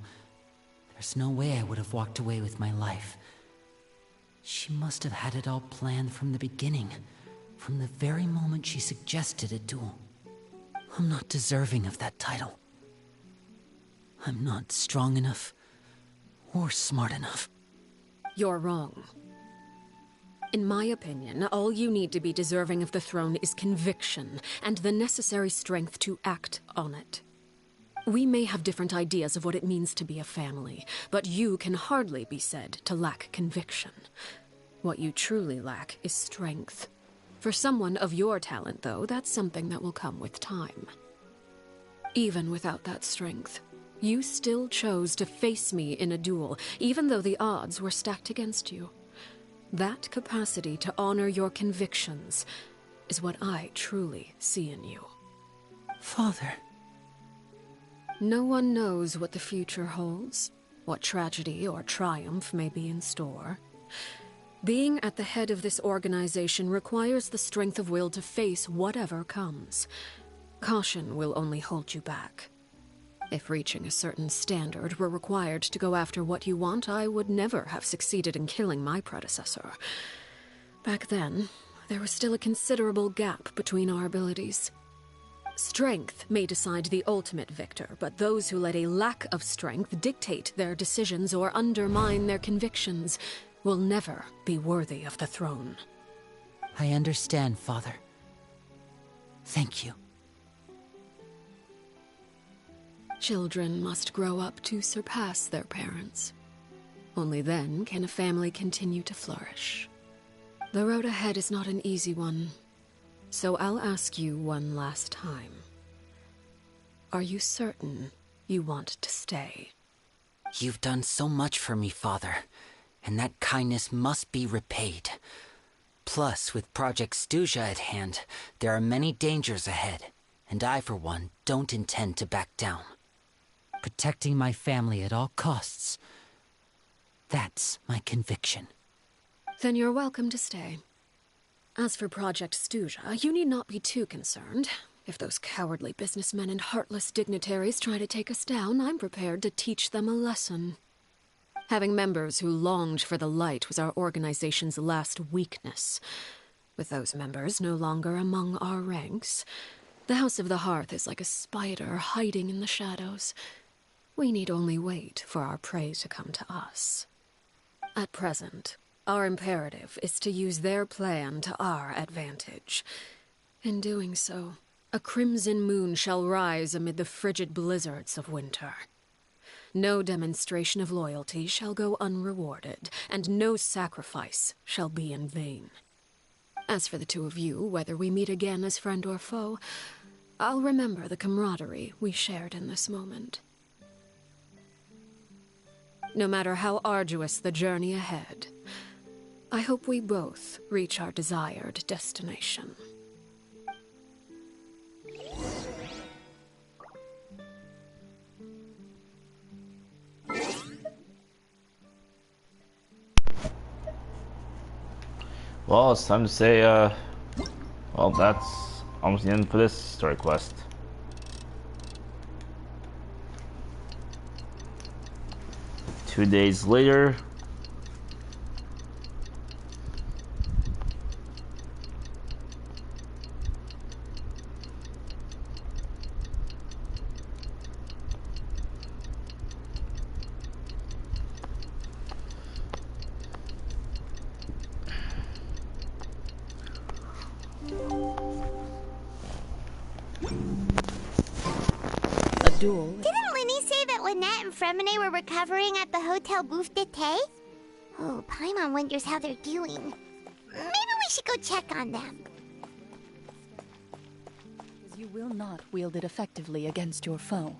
there's no way I would have walked away with my life. She must have had it all planned from the beginning, from the very moment she suggested a duel. I'm not deserving of that title. I'm not strong enough or smart enough. You're wrong. In my opinion, all you need to be deserving of the throne is conviction and the necessary strength to act on it. We may have different ideas of what it means to be a family, but you can hardly be said to lack conviction. What you truly lack is strength. For someone of your talent, though, that's something that will come with time. Even without that strength, you still chose to face me in a duel, even though the odds were stacked against you. That capacity to honor your convictions is what I truly see in you. Father. No one knows what the future holds, what tragedy or triumph may be in store. Being at the head of this organization requires the strength of will to face whatever comes. Caution will only hold you back. If reaching a certain standard were required to go after what you want, I would never have succeeded in killing my predecessor. Back then, there was still a considerable gap between our abilities. Strength may decide the ultimate victor, but those who let a lack of strength dictate their decisions or undermine their convictions will never be worthy of the throne. I understand, Father. Thank you. Children must grow up to surpass their parents. Only then can a family continue to flourish. The road ahead is not an easy one, so I'll ask you one last time. Are you certain you want to stay? You've done so much for me, Father, and that kindness must be repaid. Plus, with Project Stuja at hand, there are many dangers ahead, and I, for one, don't intend to back down. Protecting my family at all costs. That's my conviction. Then you're welcome to stay. As for Project Stuja, you need not be too concerned. If those cowardly businessmen and heartless dignitaries try to take us down, I'm prepared to teach them a lesson. Having members who longed for the light was our organization's last weakness. With those members no longer among our ranks, the House of the Hearth is like a spider hiding in the shadows. We need only wait for our prey to come to us. At present, our imperative is to use their plan to our advantage. In doing so, a crimson moon shall rise amid the frigid blizzards of winter. No demonstration of loyalty shall go unrewarded, and no sacrifice shall be in vain. As for the two of you, whether we meet again as friend or foe, I'll remember the camaraderie we shared in this moment. No matter how arduous the journey ahead, I hope we both reach our desired destination. Well, it's time to say, well, that's almost the end for this story quest. Two days later. Didn't Linny say that Lynette and Fremine were recovering at the Hotel Bouffe d'été? Oh, Paimon wonders how they're doing. Maybe we should go check on them. You will not wield it effectively against your foe.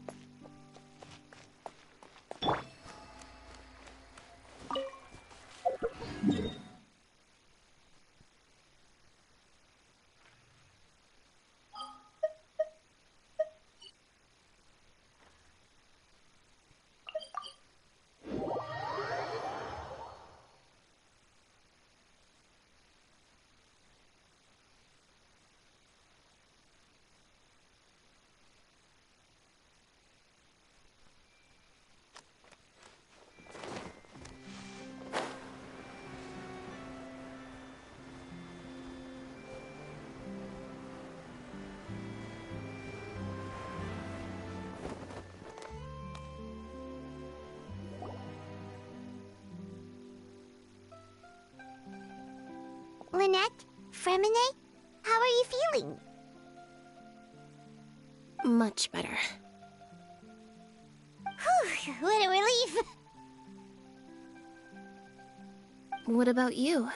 Lynette? Fremine? How are you feeling? Much better. Whew, what a relief. What about you?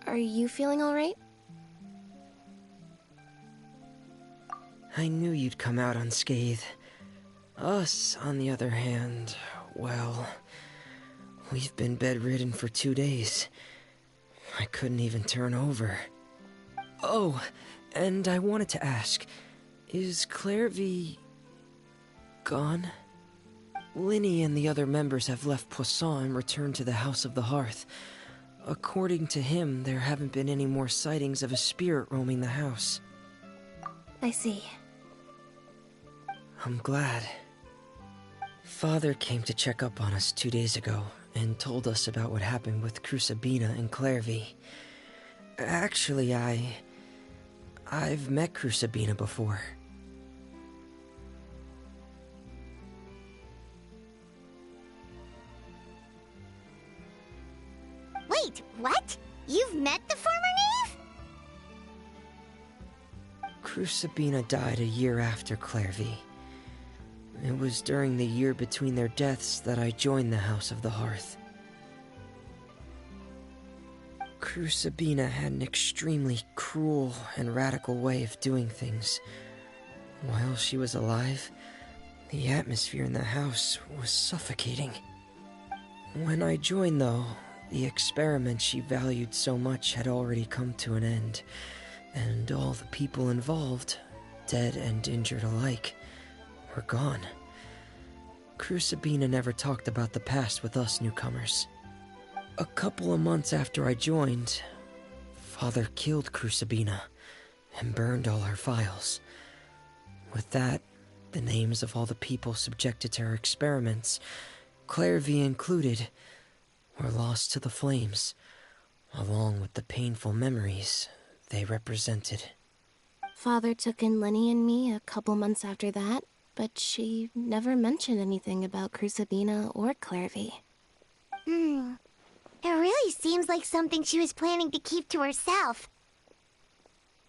Are you feeling alright? I knew you'd come out unscathed. Us, on the other hand, well, we've been bedridden for 2 days. I couldn't even turn over. Oh, and I wanted to ask, is Clairvy gone? Linny and the other members have left Poisson and returned to the House of the Hearth. According to him, there haven't been any more sightings of a spirit roaming the house. I see. I'm glad. Father came to check up on us 2 days ago and told us about what happened with Crusabina and Clairvy. Actually, I've met Crusabina before. Wait, what? You've met the former knave? Crusabina died a year after Clairvy. It was during the year between their deaths that I joined the House of the Hearth. Crusabina had an extremely cruel and radical way of doing things. While she was alive, the atmosphere in the house was suffocating. When I joined, though, the experiment she valued so much had already come to an end, and all the people involved, dead and injured alike, were gone. Crusabina never talked about the past with us newcomers. A couple of months after I joined, Father killed Crusabina and burned all her files. With that, the names of all the people subjected to her experiments, Clairvy included, were lost to the flames, along with the painful memories they represented. Father took in Lenny and me a couple months after that, but she never mentioned anything about Crusabina or Clairvy. It really seems like something she was planning to keep to herself.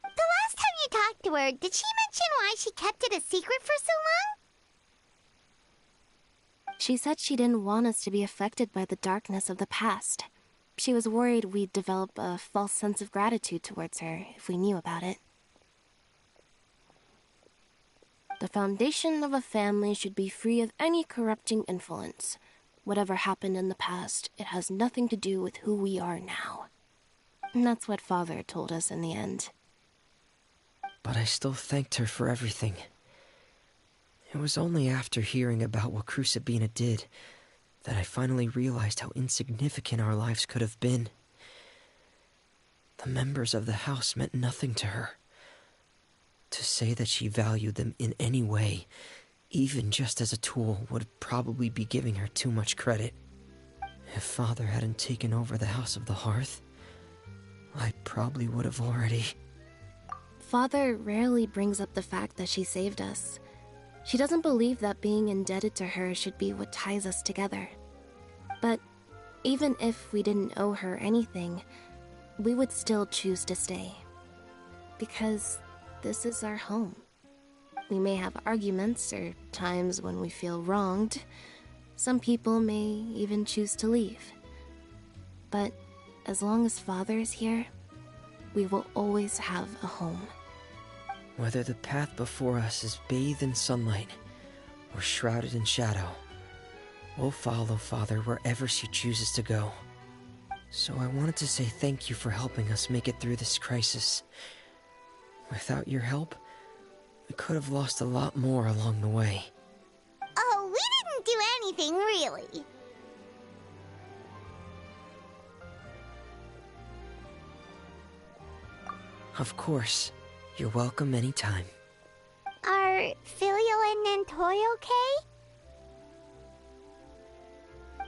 The last time you talked to her, did she mention why she kept it a secret for so long? She said she didn't want us to be affected by the darkness of the past. She was worried we'd develop a false sense of gratitude towards her if we knew about it. The foundation of a family should be free of any corrupting influence. Whatever happened in the past, it has nothing to do with who we are now. And that's what Father told us in the end. But I still thanked her for everything. It was only after hearing about what Crucibina did that I finally realized how insignificant our lives could have been. The members of the house meant nothing to her. To say that she valued them in any way, even just as a tool, would probably be giving her too much credit. If Father hadn't taken over the House of the Hearth, I probably would have already... Father rarely brings up the fact that she saved us. She doesn't believe that being indebted to her should be what ties us together. But even if we didn't owe her anything, we would still choose to stay. Because this is our home. We may have arguments or times when we feel wronged. Some people may even choose to leave. But as long as Father is here, we will always have a home. Whether the path before us is bathed in sunlight or shrouded in shadow, we'll follow Father wherever she chooses to go. So I wanted to say thank you for helping us make it through this crisis. Without your help, we could have lost a lot more along the way. Oh, we didn't do anything, really. Of course. You're welcome anytime. Are Filial and Nantoy okay?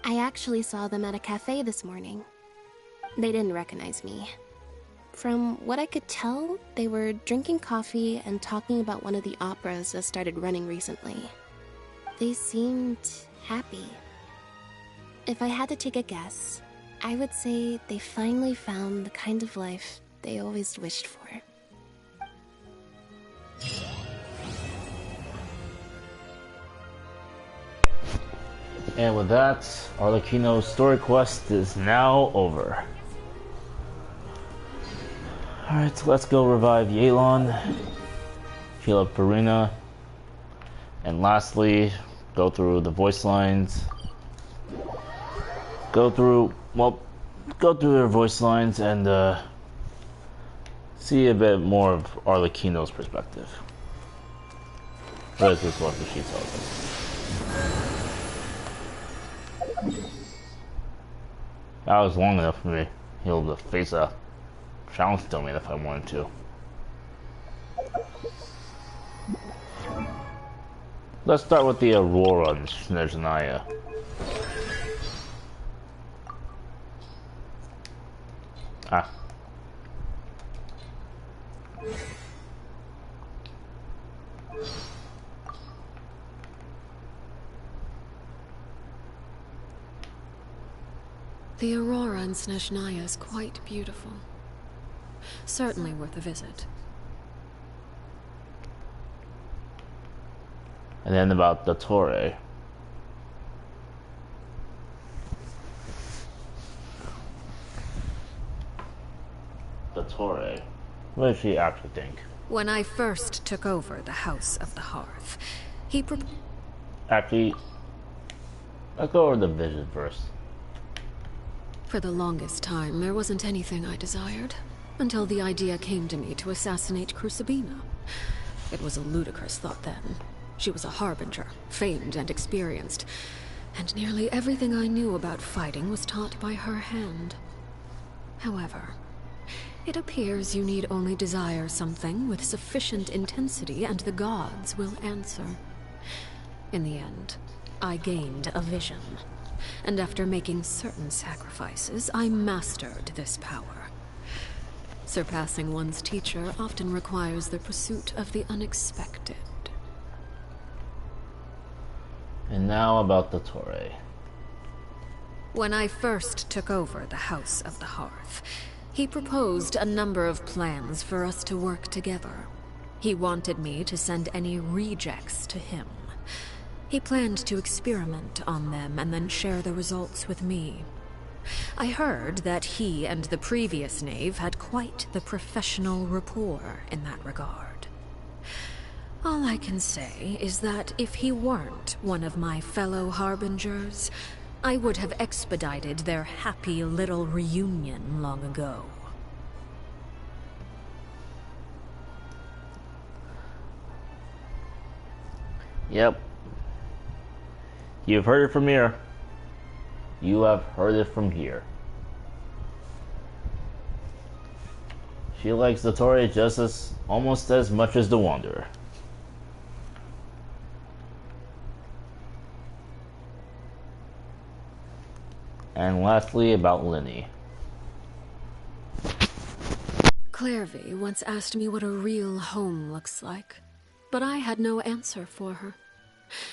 I actually saw them at a cafe this morning. They didn't recognize me. From what I could tell, they were drinking coffee and talking about one of the operas that started running recently. They seemed happy. If I had to take a guess, I would say they finally found the kind of life they always wished for. And with that, Arlecchino's story quest is now over. Alright, so let's go revive Yelan, heal up Farina, and lastly, go through the voice lines. Go through their voice lines and see a bit more of Arlecchino's perspective. What is this one that she tells us? That was long enough for me. Heal the face up. Challenge domain if I wanted to. Let's start with the Aurora and Snezhnaya. Ah. The Aurora in Snezhnaya is quite beautiful. Certainly worth a visit. And then about the Torre. The Torre. What does she actually think? When I first took over the House of the Hearth, he Actually, let's go over the vision first. For the longest time, there wasn't anything I desired, until the idea came to me to assassinate Crucibina. It was a ludicrous thought then. She was a harbinger, famed and experienced, and nearly everything I knew about fighting was taught by her hand. However, it appears you need only desire something with sufficient intensity and the gods will answer. In the end, I gained a vision. And after making certain sacrifices, I mastered this power. Surpassing one's teacher often requires the pursuit of the unexpected. And now about the Torre. When I first took over the House of the Hearth, he proposed a number of plans for us to work together. He wanted me to send any rejects to him. He planned to experiment on them and then share the results with me. I heard that he and the previous knave had quite the professional rapport in that regard. All I can say is that if he weren't one of my fellow harbingers, I would have expedited their happy little reunion long ago. Yep. You've heard it from here. You have heard it from here. She likes the Tory almost as much as the Wanderer. And lastly, about Linny. Clairvy once asked me what a real home looks like, but I had no answer for her.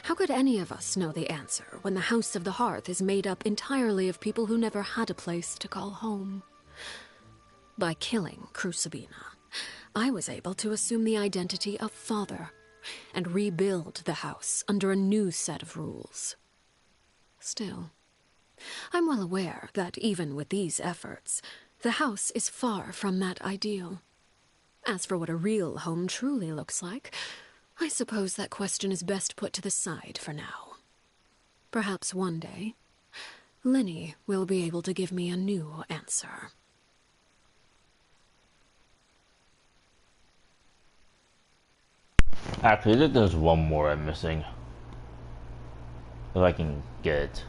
How could any of us know the answer when the House of the Hearth is made up entirely of people who never had a place to call home? By killing Crucibina, I was able to assume the identity of father and rebuild the house under a new set of rules. Still, I'm well aware that even with these efforts, the house is far from that ideal. As for what a real home truly looks like, I suppose that question is best put to the side for now. Perhaps one day, Linny will be able to give me a new answer. Actually, I think there's one more I'm missing. If I can get it.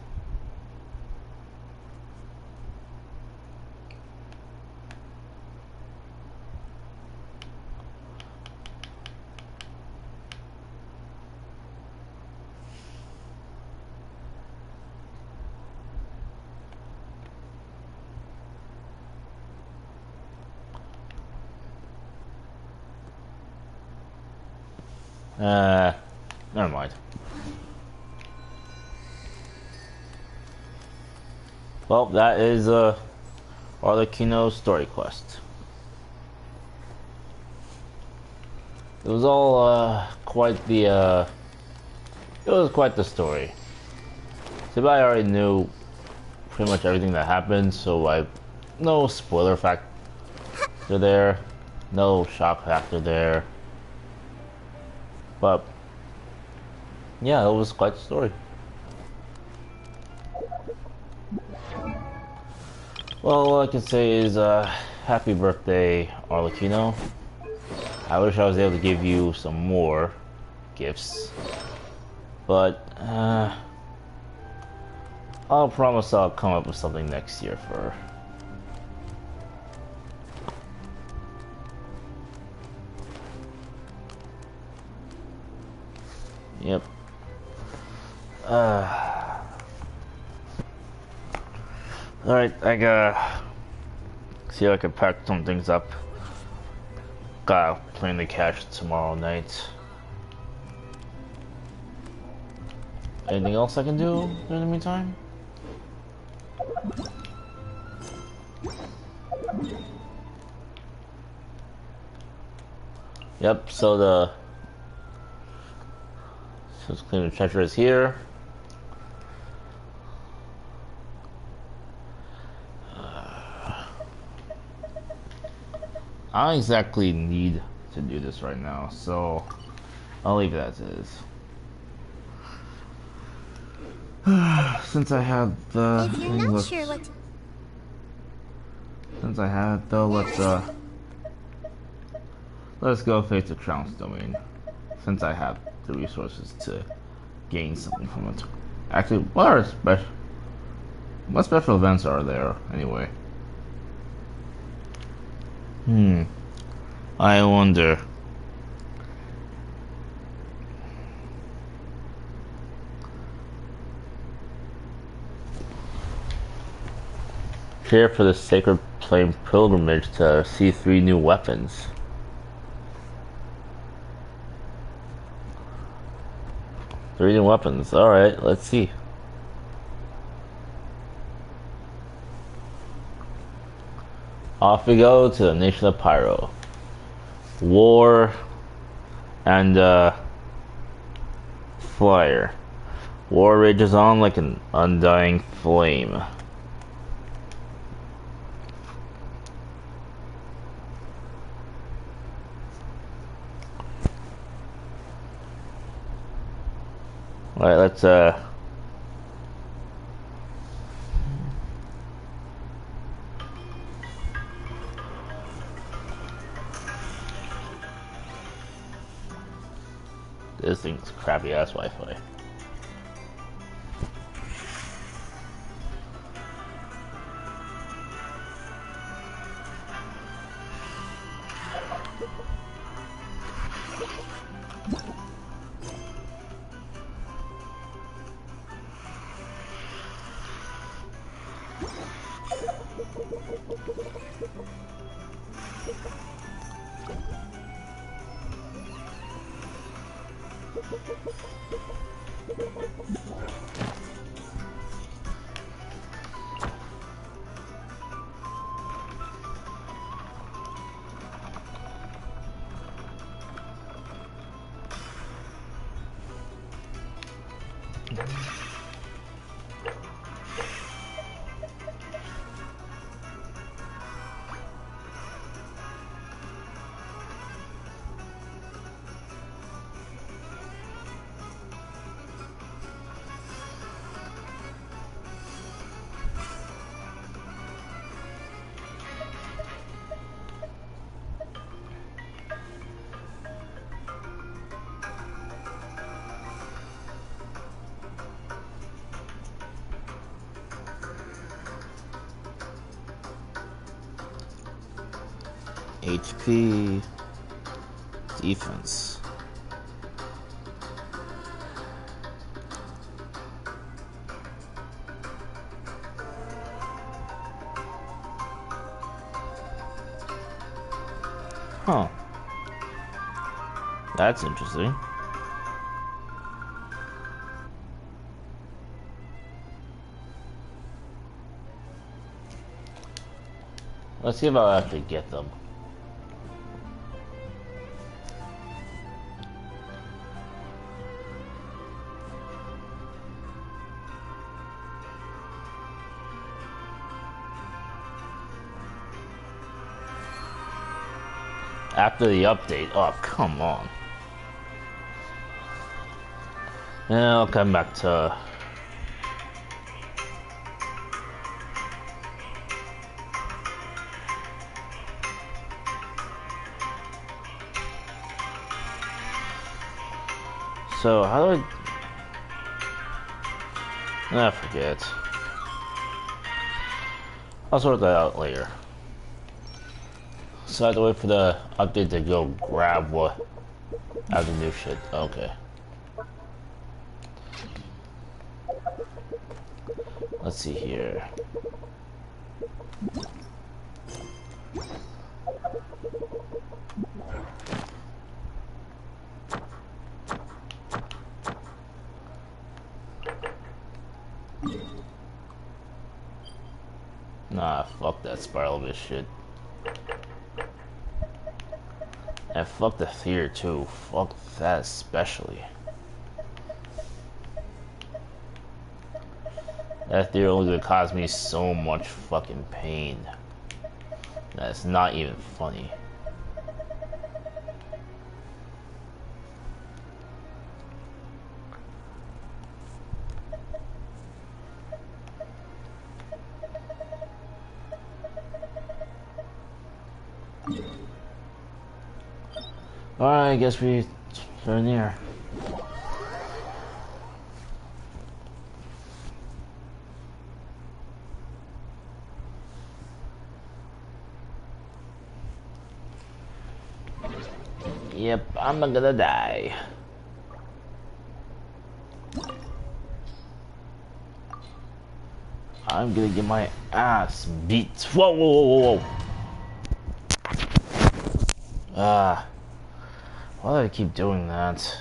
Never mind. Well, that is Arlecchino's story quest. It was all quite the it was quite the story. See, I already knew pretty much everything that happened, so no spoiler factor there, no shock factor there. But yeah, it was quite the story. Well, all I can say is happy birthday, Arlecchino. I wish I was able to give you some more gifts, but I'll promise I'll come up with something next year for her. Yep. Alright, I gotta see if I can pack some things up. Gotta plan the cash tomorrow night. Anything else I can do in the meantime? Yep, so let's clean the treasure is here. I don't exactly need to do this right now, so I'll leave it as is. Since I had the If you're not sure what to... Since I had it though, let's go face the Crown's domain. Since I have the resources to gain something from it. Actually, what special events are there anyway? I wonder. Prepare for the Sacred Flame pilgrimage to see 3 new weapons. Three new weapons. Alright, let's see. Off we go to the nation of Pyro. War and fire. War rages on like an undying flame. Alright, let's this this thing's crappy ass Wi-Fi. HP, defense. Huh. That's interesting. Let's see if I'll actually get them. After the update. Oh, come on. Yeah, I'll come back to... So, how do I... forget. I'll sort that out later. So I have to wait for the update to go grab what out of the new shit. Okay. Let's see here. Nah, fuck that spiral of this shit. And fuck the fear too. Fuck that especially. That theory only gonna cause me so much fucking pain. That's not even funny. Alright, I guess we're near. Yep, I'm gonna die. I'm gonna get my ass beat. Whoa, whoa, whoa, whoa, whoa. Why do I keep doing that?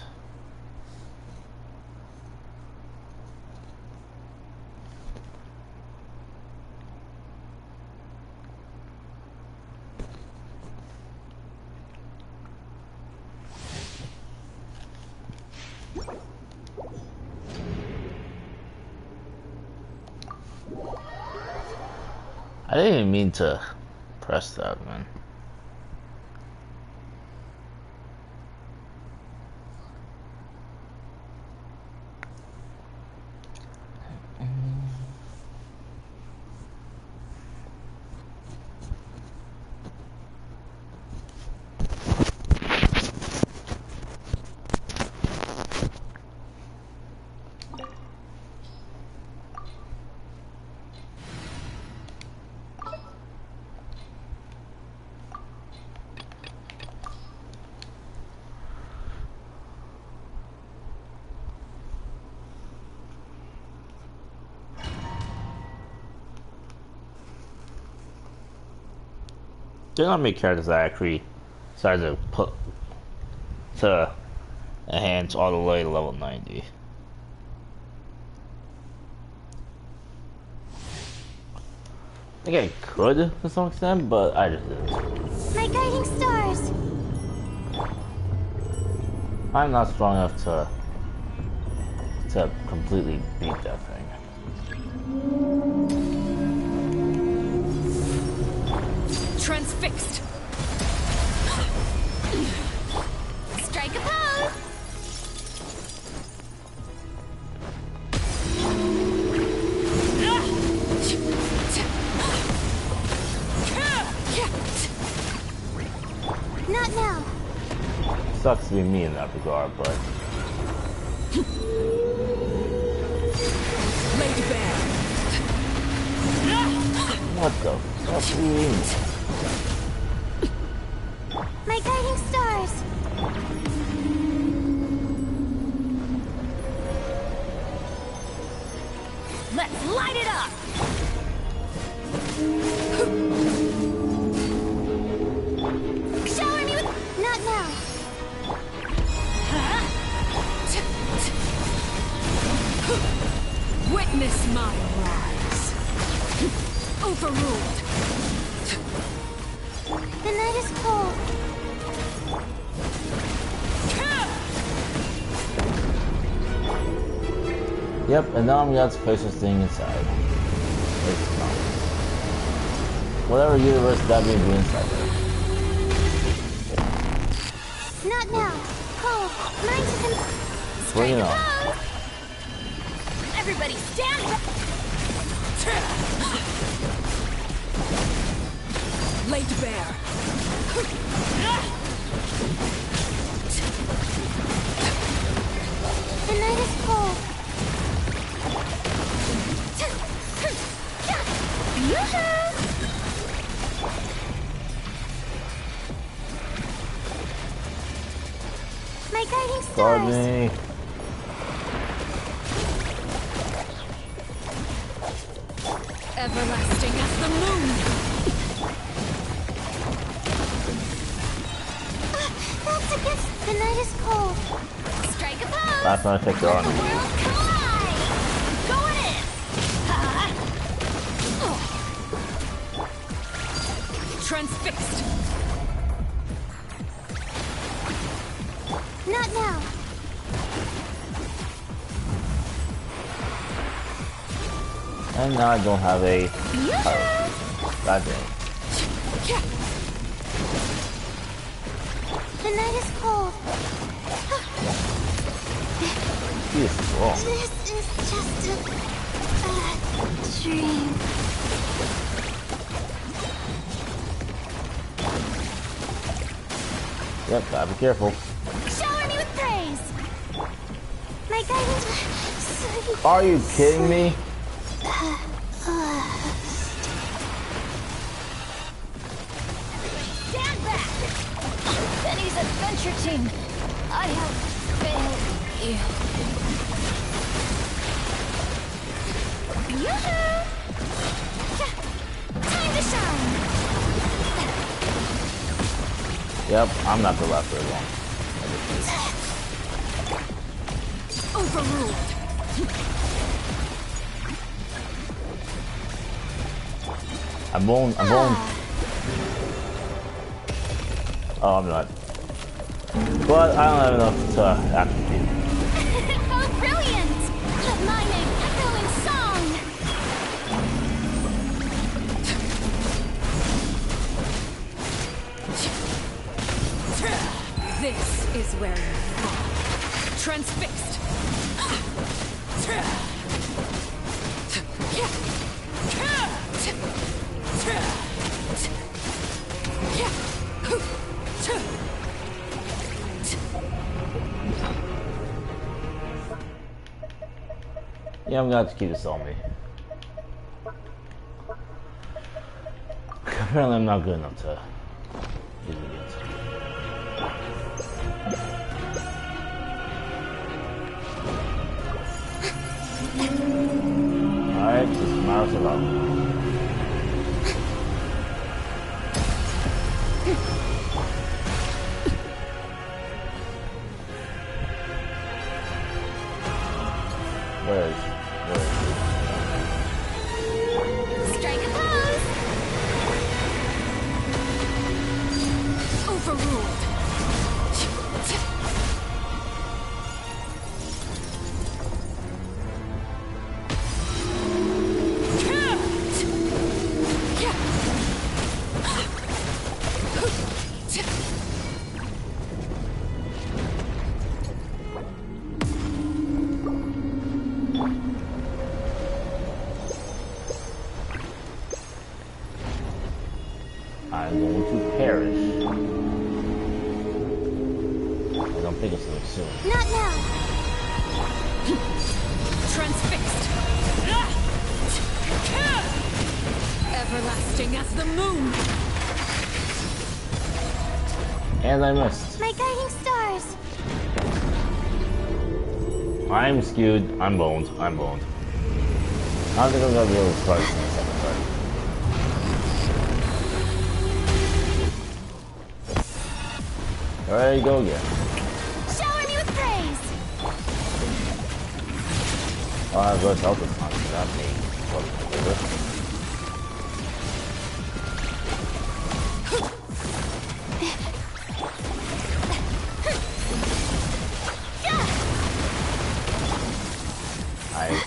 I didn't even mean to press that, man. There's not many characters that I actually decided to put to enhance all the way to level 90. I think I could to some extent, but I just didn't. My guiding stars! I'm not strong enough to completely beat that thing. Transfixed. Strike a pose! Not now. Sucks to be me in that regard, but Laid bare. what the fuck do you mean? My guiding stars! Let's light it up. Shower me with... Not now. Witness my rise. Overruled. The night is cold. Yep, and now I'm gonna place this thing inside. It's not. Whatever universe that may be inside there. Not now. Cold. Mine to them. Bring it on. Everybody stand back. Laid bare. The night is cold. My guiding stars. Guard me. Everlasting as the moon. That's against... The night is cold. Strike a pose. Last time I picked her on. World collide. Going in. Transfixed. Not now. And now I don't have a God damn. The night is cold. He is strong. This is just a dream. Yep, gotta be careful. Shower me with praise. My guidance. Are you kidding me? Stand back! Benny's adventure team. I have failed you. Yoo-hoo! Time to shine! Yep, I'm not gonna last very long. Overruled. I'm bone. Oh, I'm not. But I don't have enough to actually beat him. Oh, brilliant! Let my name echo in song! This is where you fall. Transfixed. Yeah, I'm gonna have to keep this on me. Apparently I'm not good enough to use it against him. Alright, just a matter of survival. guys. Strike a pose! Overruled. I'm going to perish. I'm gonna pick up something soon. Not now! Transfixed. Everlasting as the moon. And I missed. My guiding stars! I'm skewed. I'm boned. I'm boned. I don't think I'm gonna be able to start this in the second part. Alright, go again. Shower me with praise! Oh, I have less health this time, so that may help me a little bit.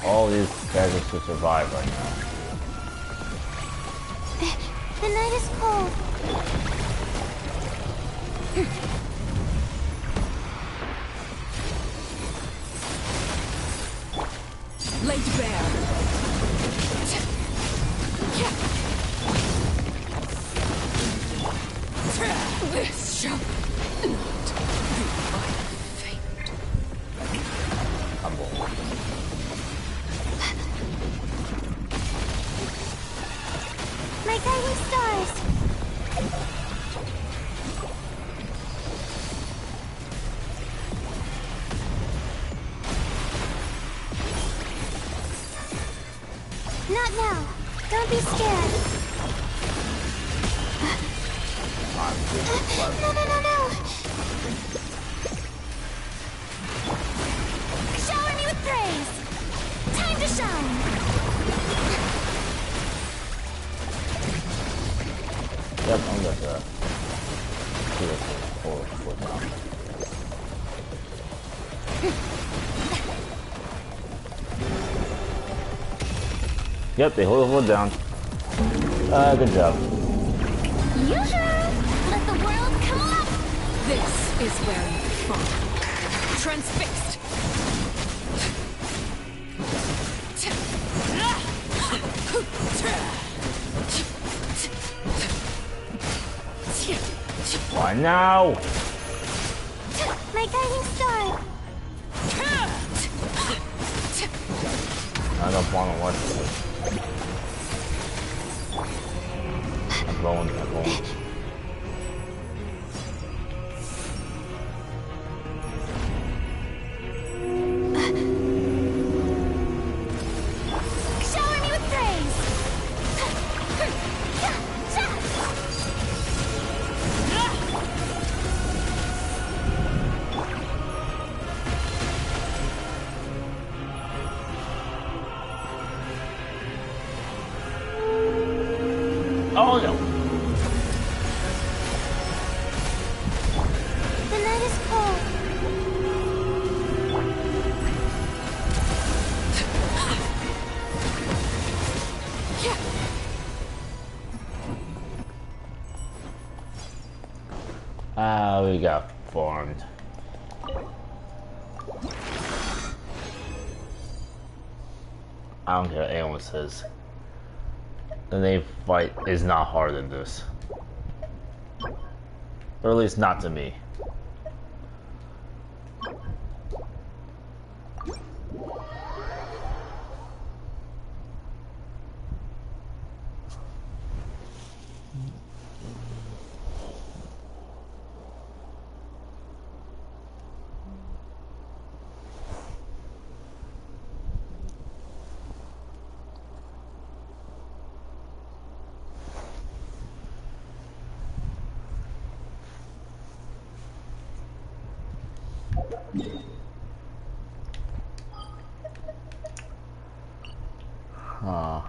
All these characters to survive right now. The night is cold. Laid bare. This shall not be my fate. I'm going. My guiding stars! Not now. Don't be scared. No, no, no, no! Shower me with praise! Time to shine! Yep, I'm gonna do it for now. Yep, they hold the foot down. Good job. Yoo-hoo! Let the world come up! This is where you fall. Transfixed. Why now? My guiding star! I don't want to watch this. I'm blowing. Shower me with praise! Oh no! The night is cold. We got farmed. I don't care what anyone says. The name fight is not harder than this. Or at least not to me. Huh.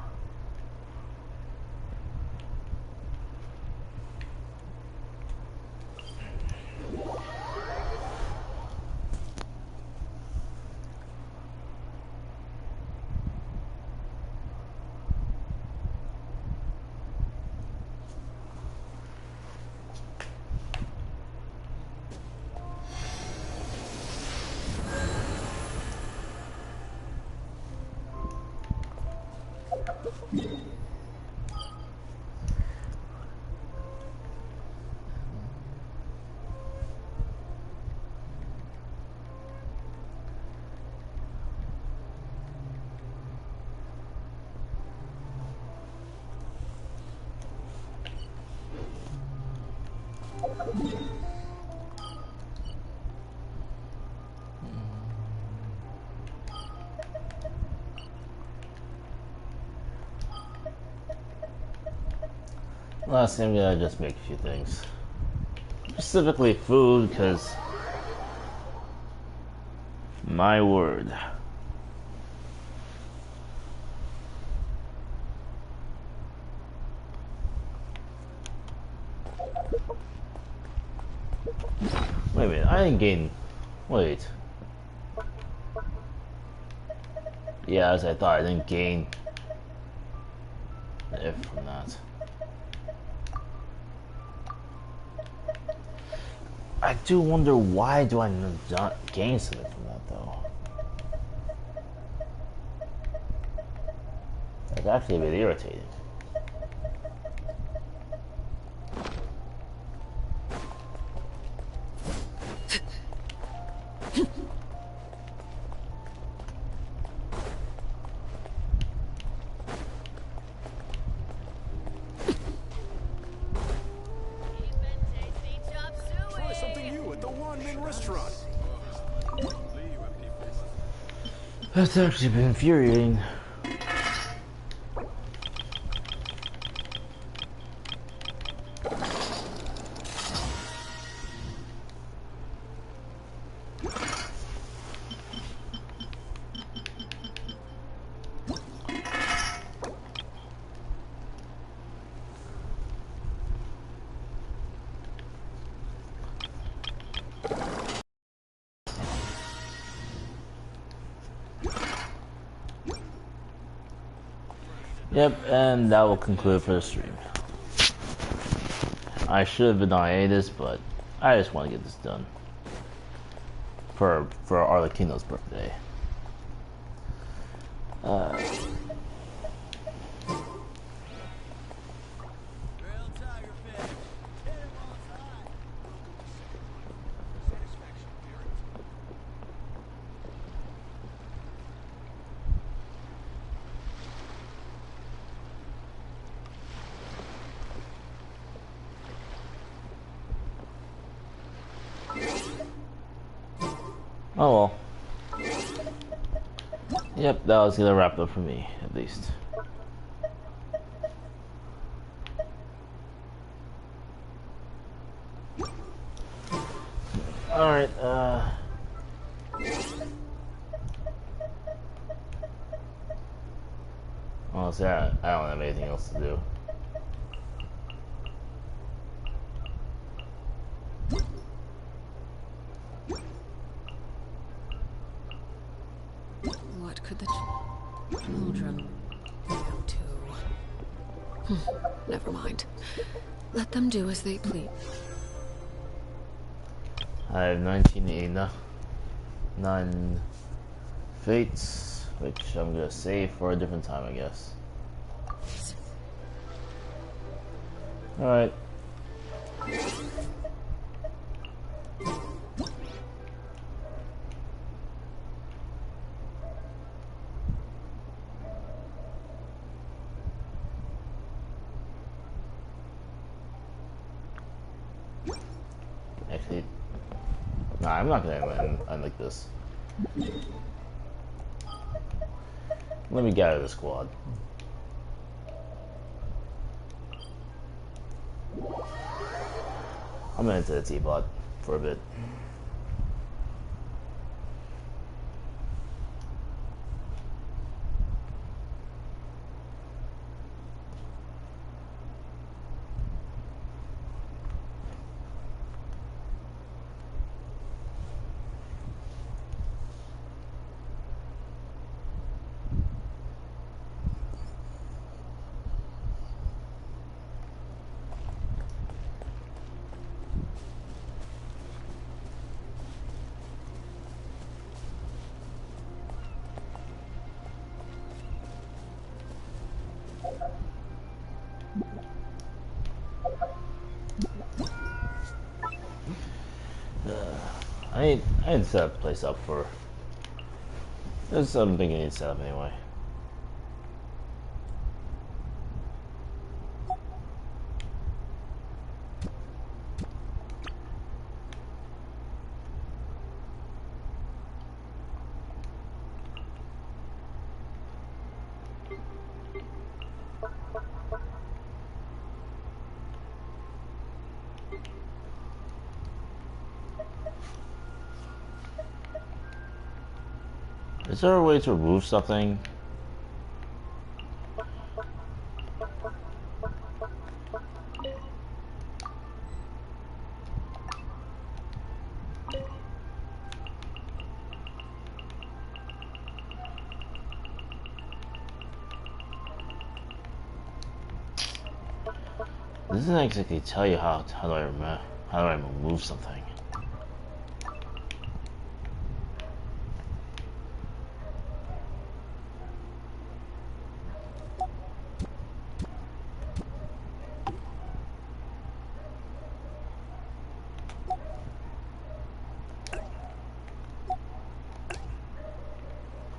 Last thing, I'm gonna just make a few things. Specifically food, because my word. Wait a minute, I didn't gain. Wait. Yeah, as I thought, I didn't gain the F from that. I do wonder why do I not gain something from that though. That's actually a bit irritating. That's actually been infuriating. Yep, and that will conclude for the stream. I should have been on hiatus, but I just want to get this done for Arlecchino's birthday. Oh well. Yep, that was gonna wrap up for me, at least. Alright, honestly, I don't have anything else to do. What could the children go to? Never mind. Let them do as they please. I have 1989 fates, which I'm gonna save for a different time, I guess. Alright. Actually, nah, I'm not gonna end like this. Let me gather the squad. I'm into the T-bot for a bit. I didn't set the place up for. There's something I need to set up anyway. Is there a way to remove something? This doesn't exactly tell you how do I remove something.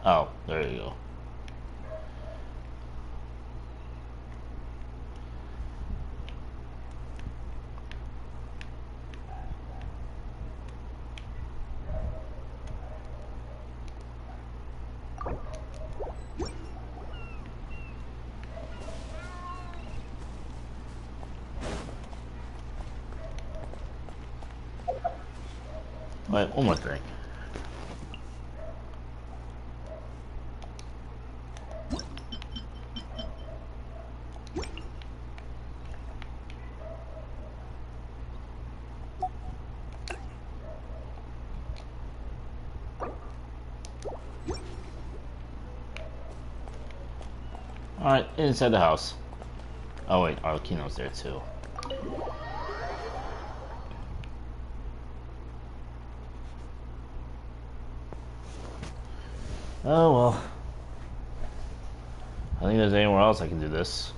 Oh, there you go. Wait, one more thing. Alright, inside the house. Oh wait, Arlecchino's there too. Oh well. I think there's anywhere else I can do this.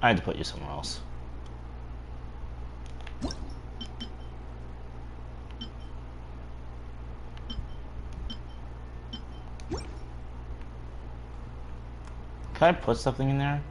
I had to put you somewhere else. Can I put something in there?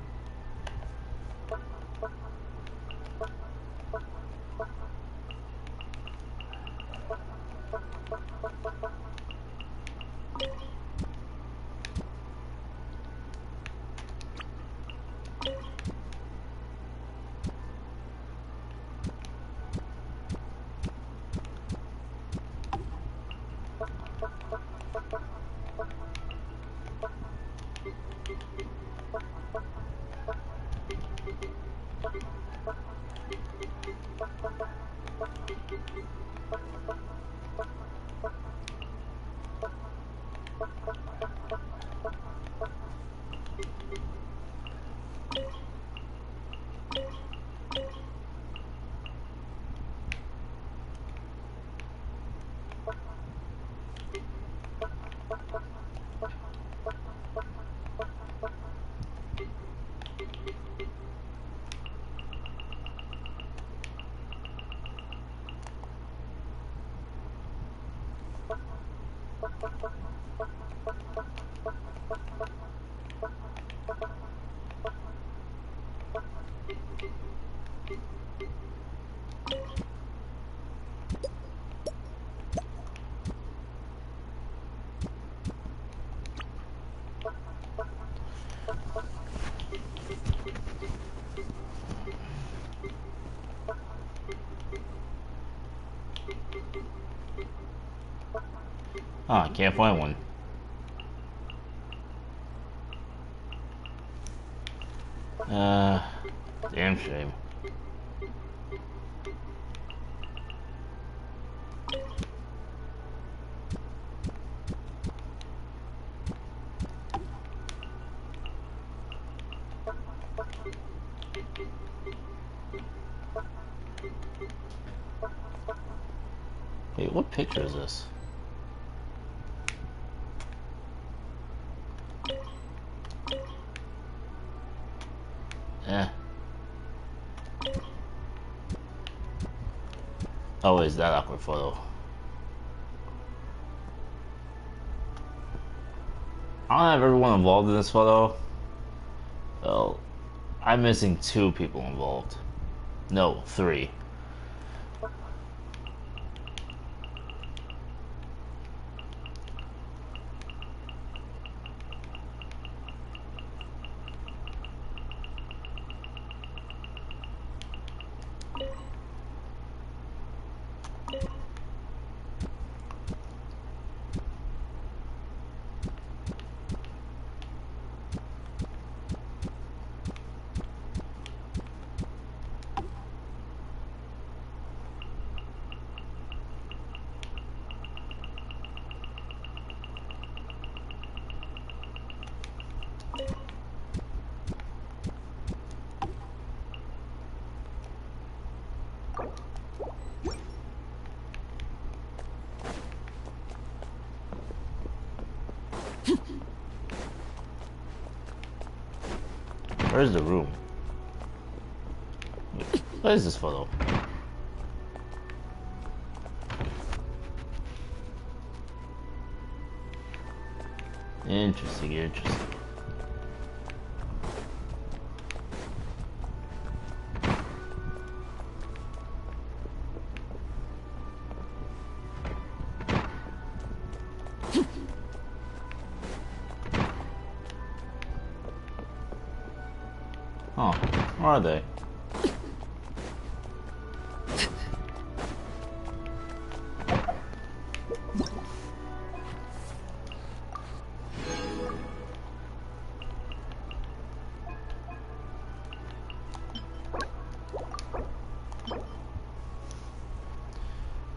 Oh, I can't find one. Damn shame. What picture is this? Eh. Oh, is that awkward photo? I don't have everyone involved in this photo. Well, I'm missing 2 people involved. No, 3. Where's the room? What is this photo? Interesting, interesting. Oh, where are they?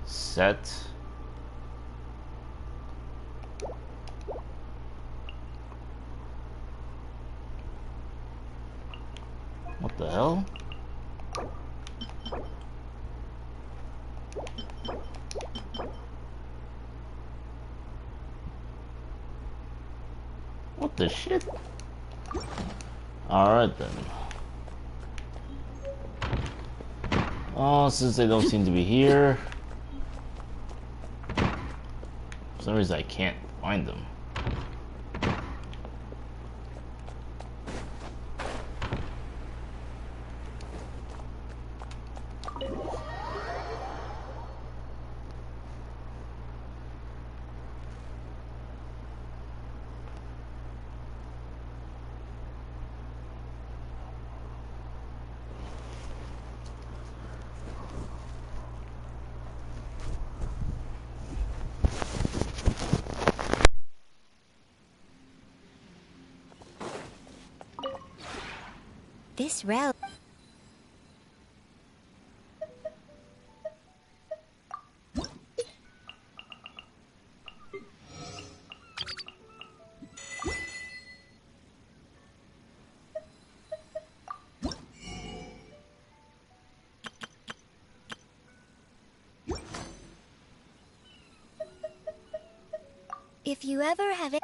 Set. What the hell? What the shit? Alright then. Oh, since they don't seem to be here, for some reason I can't find them. This route. If you ever have it.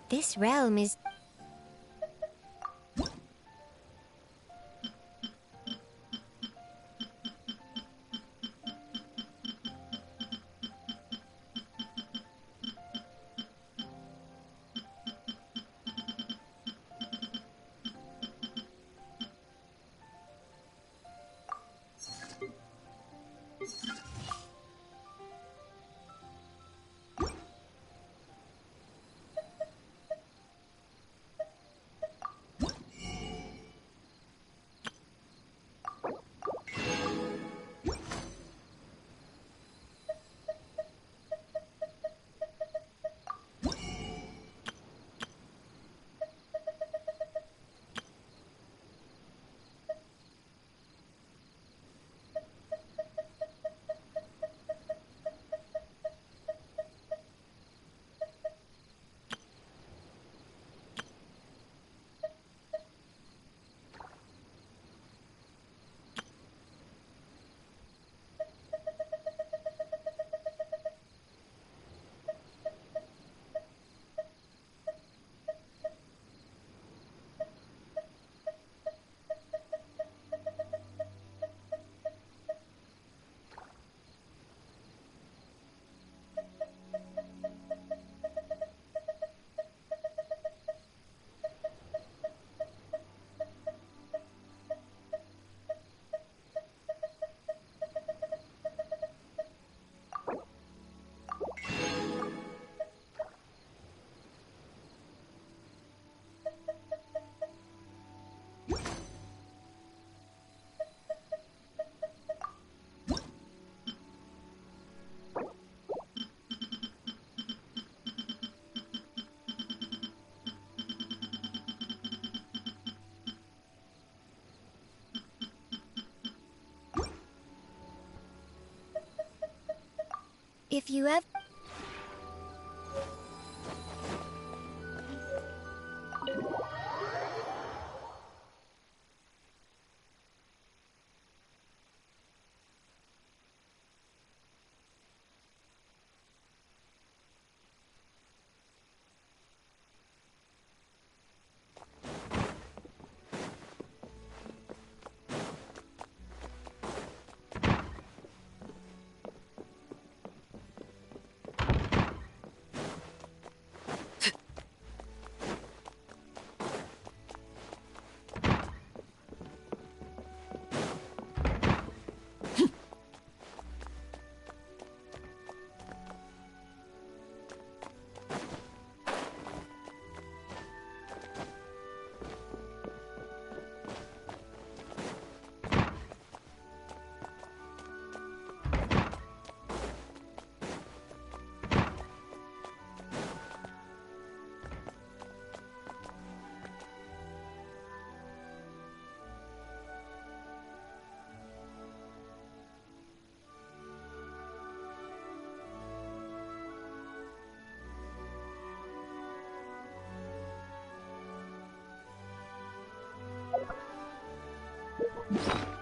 This realm is... If you ever... you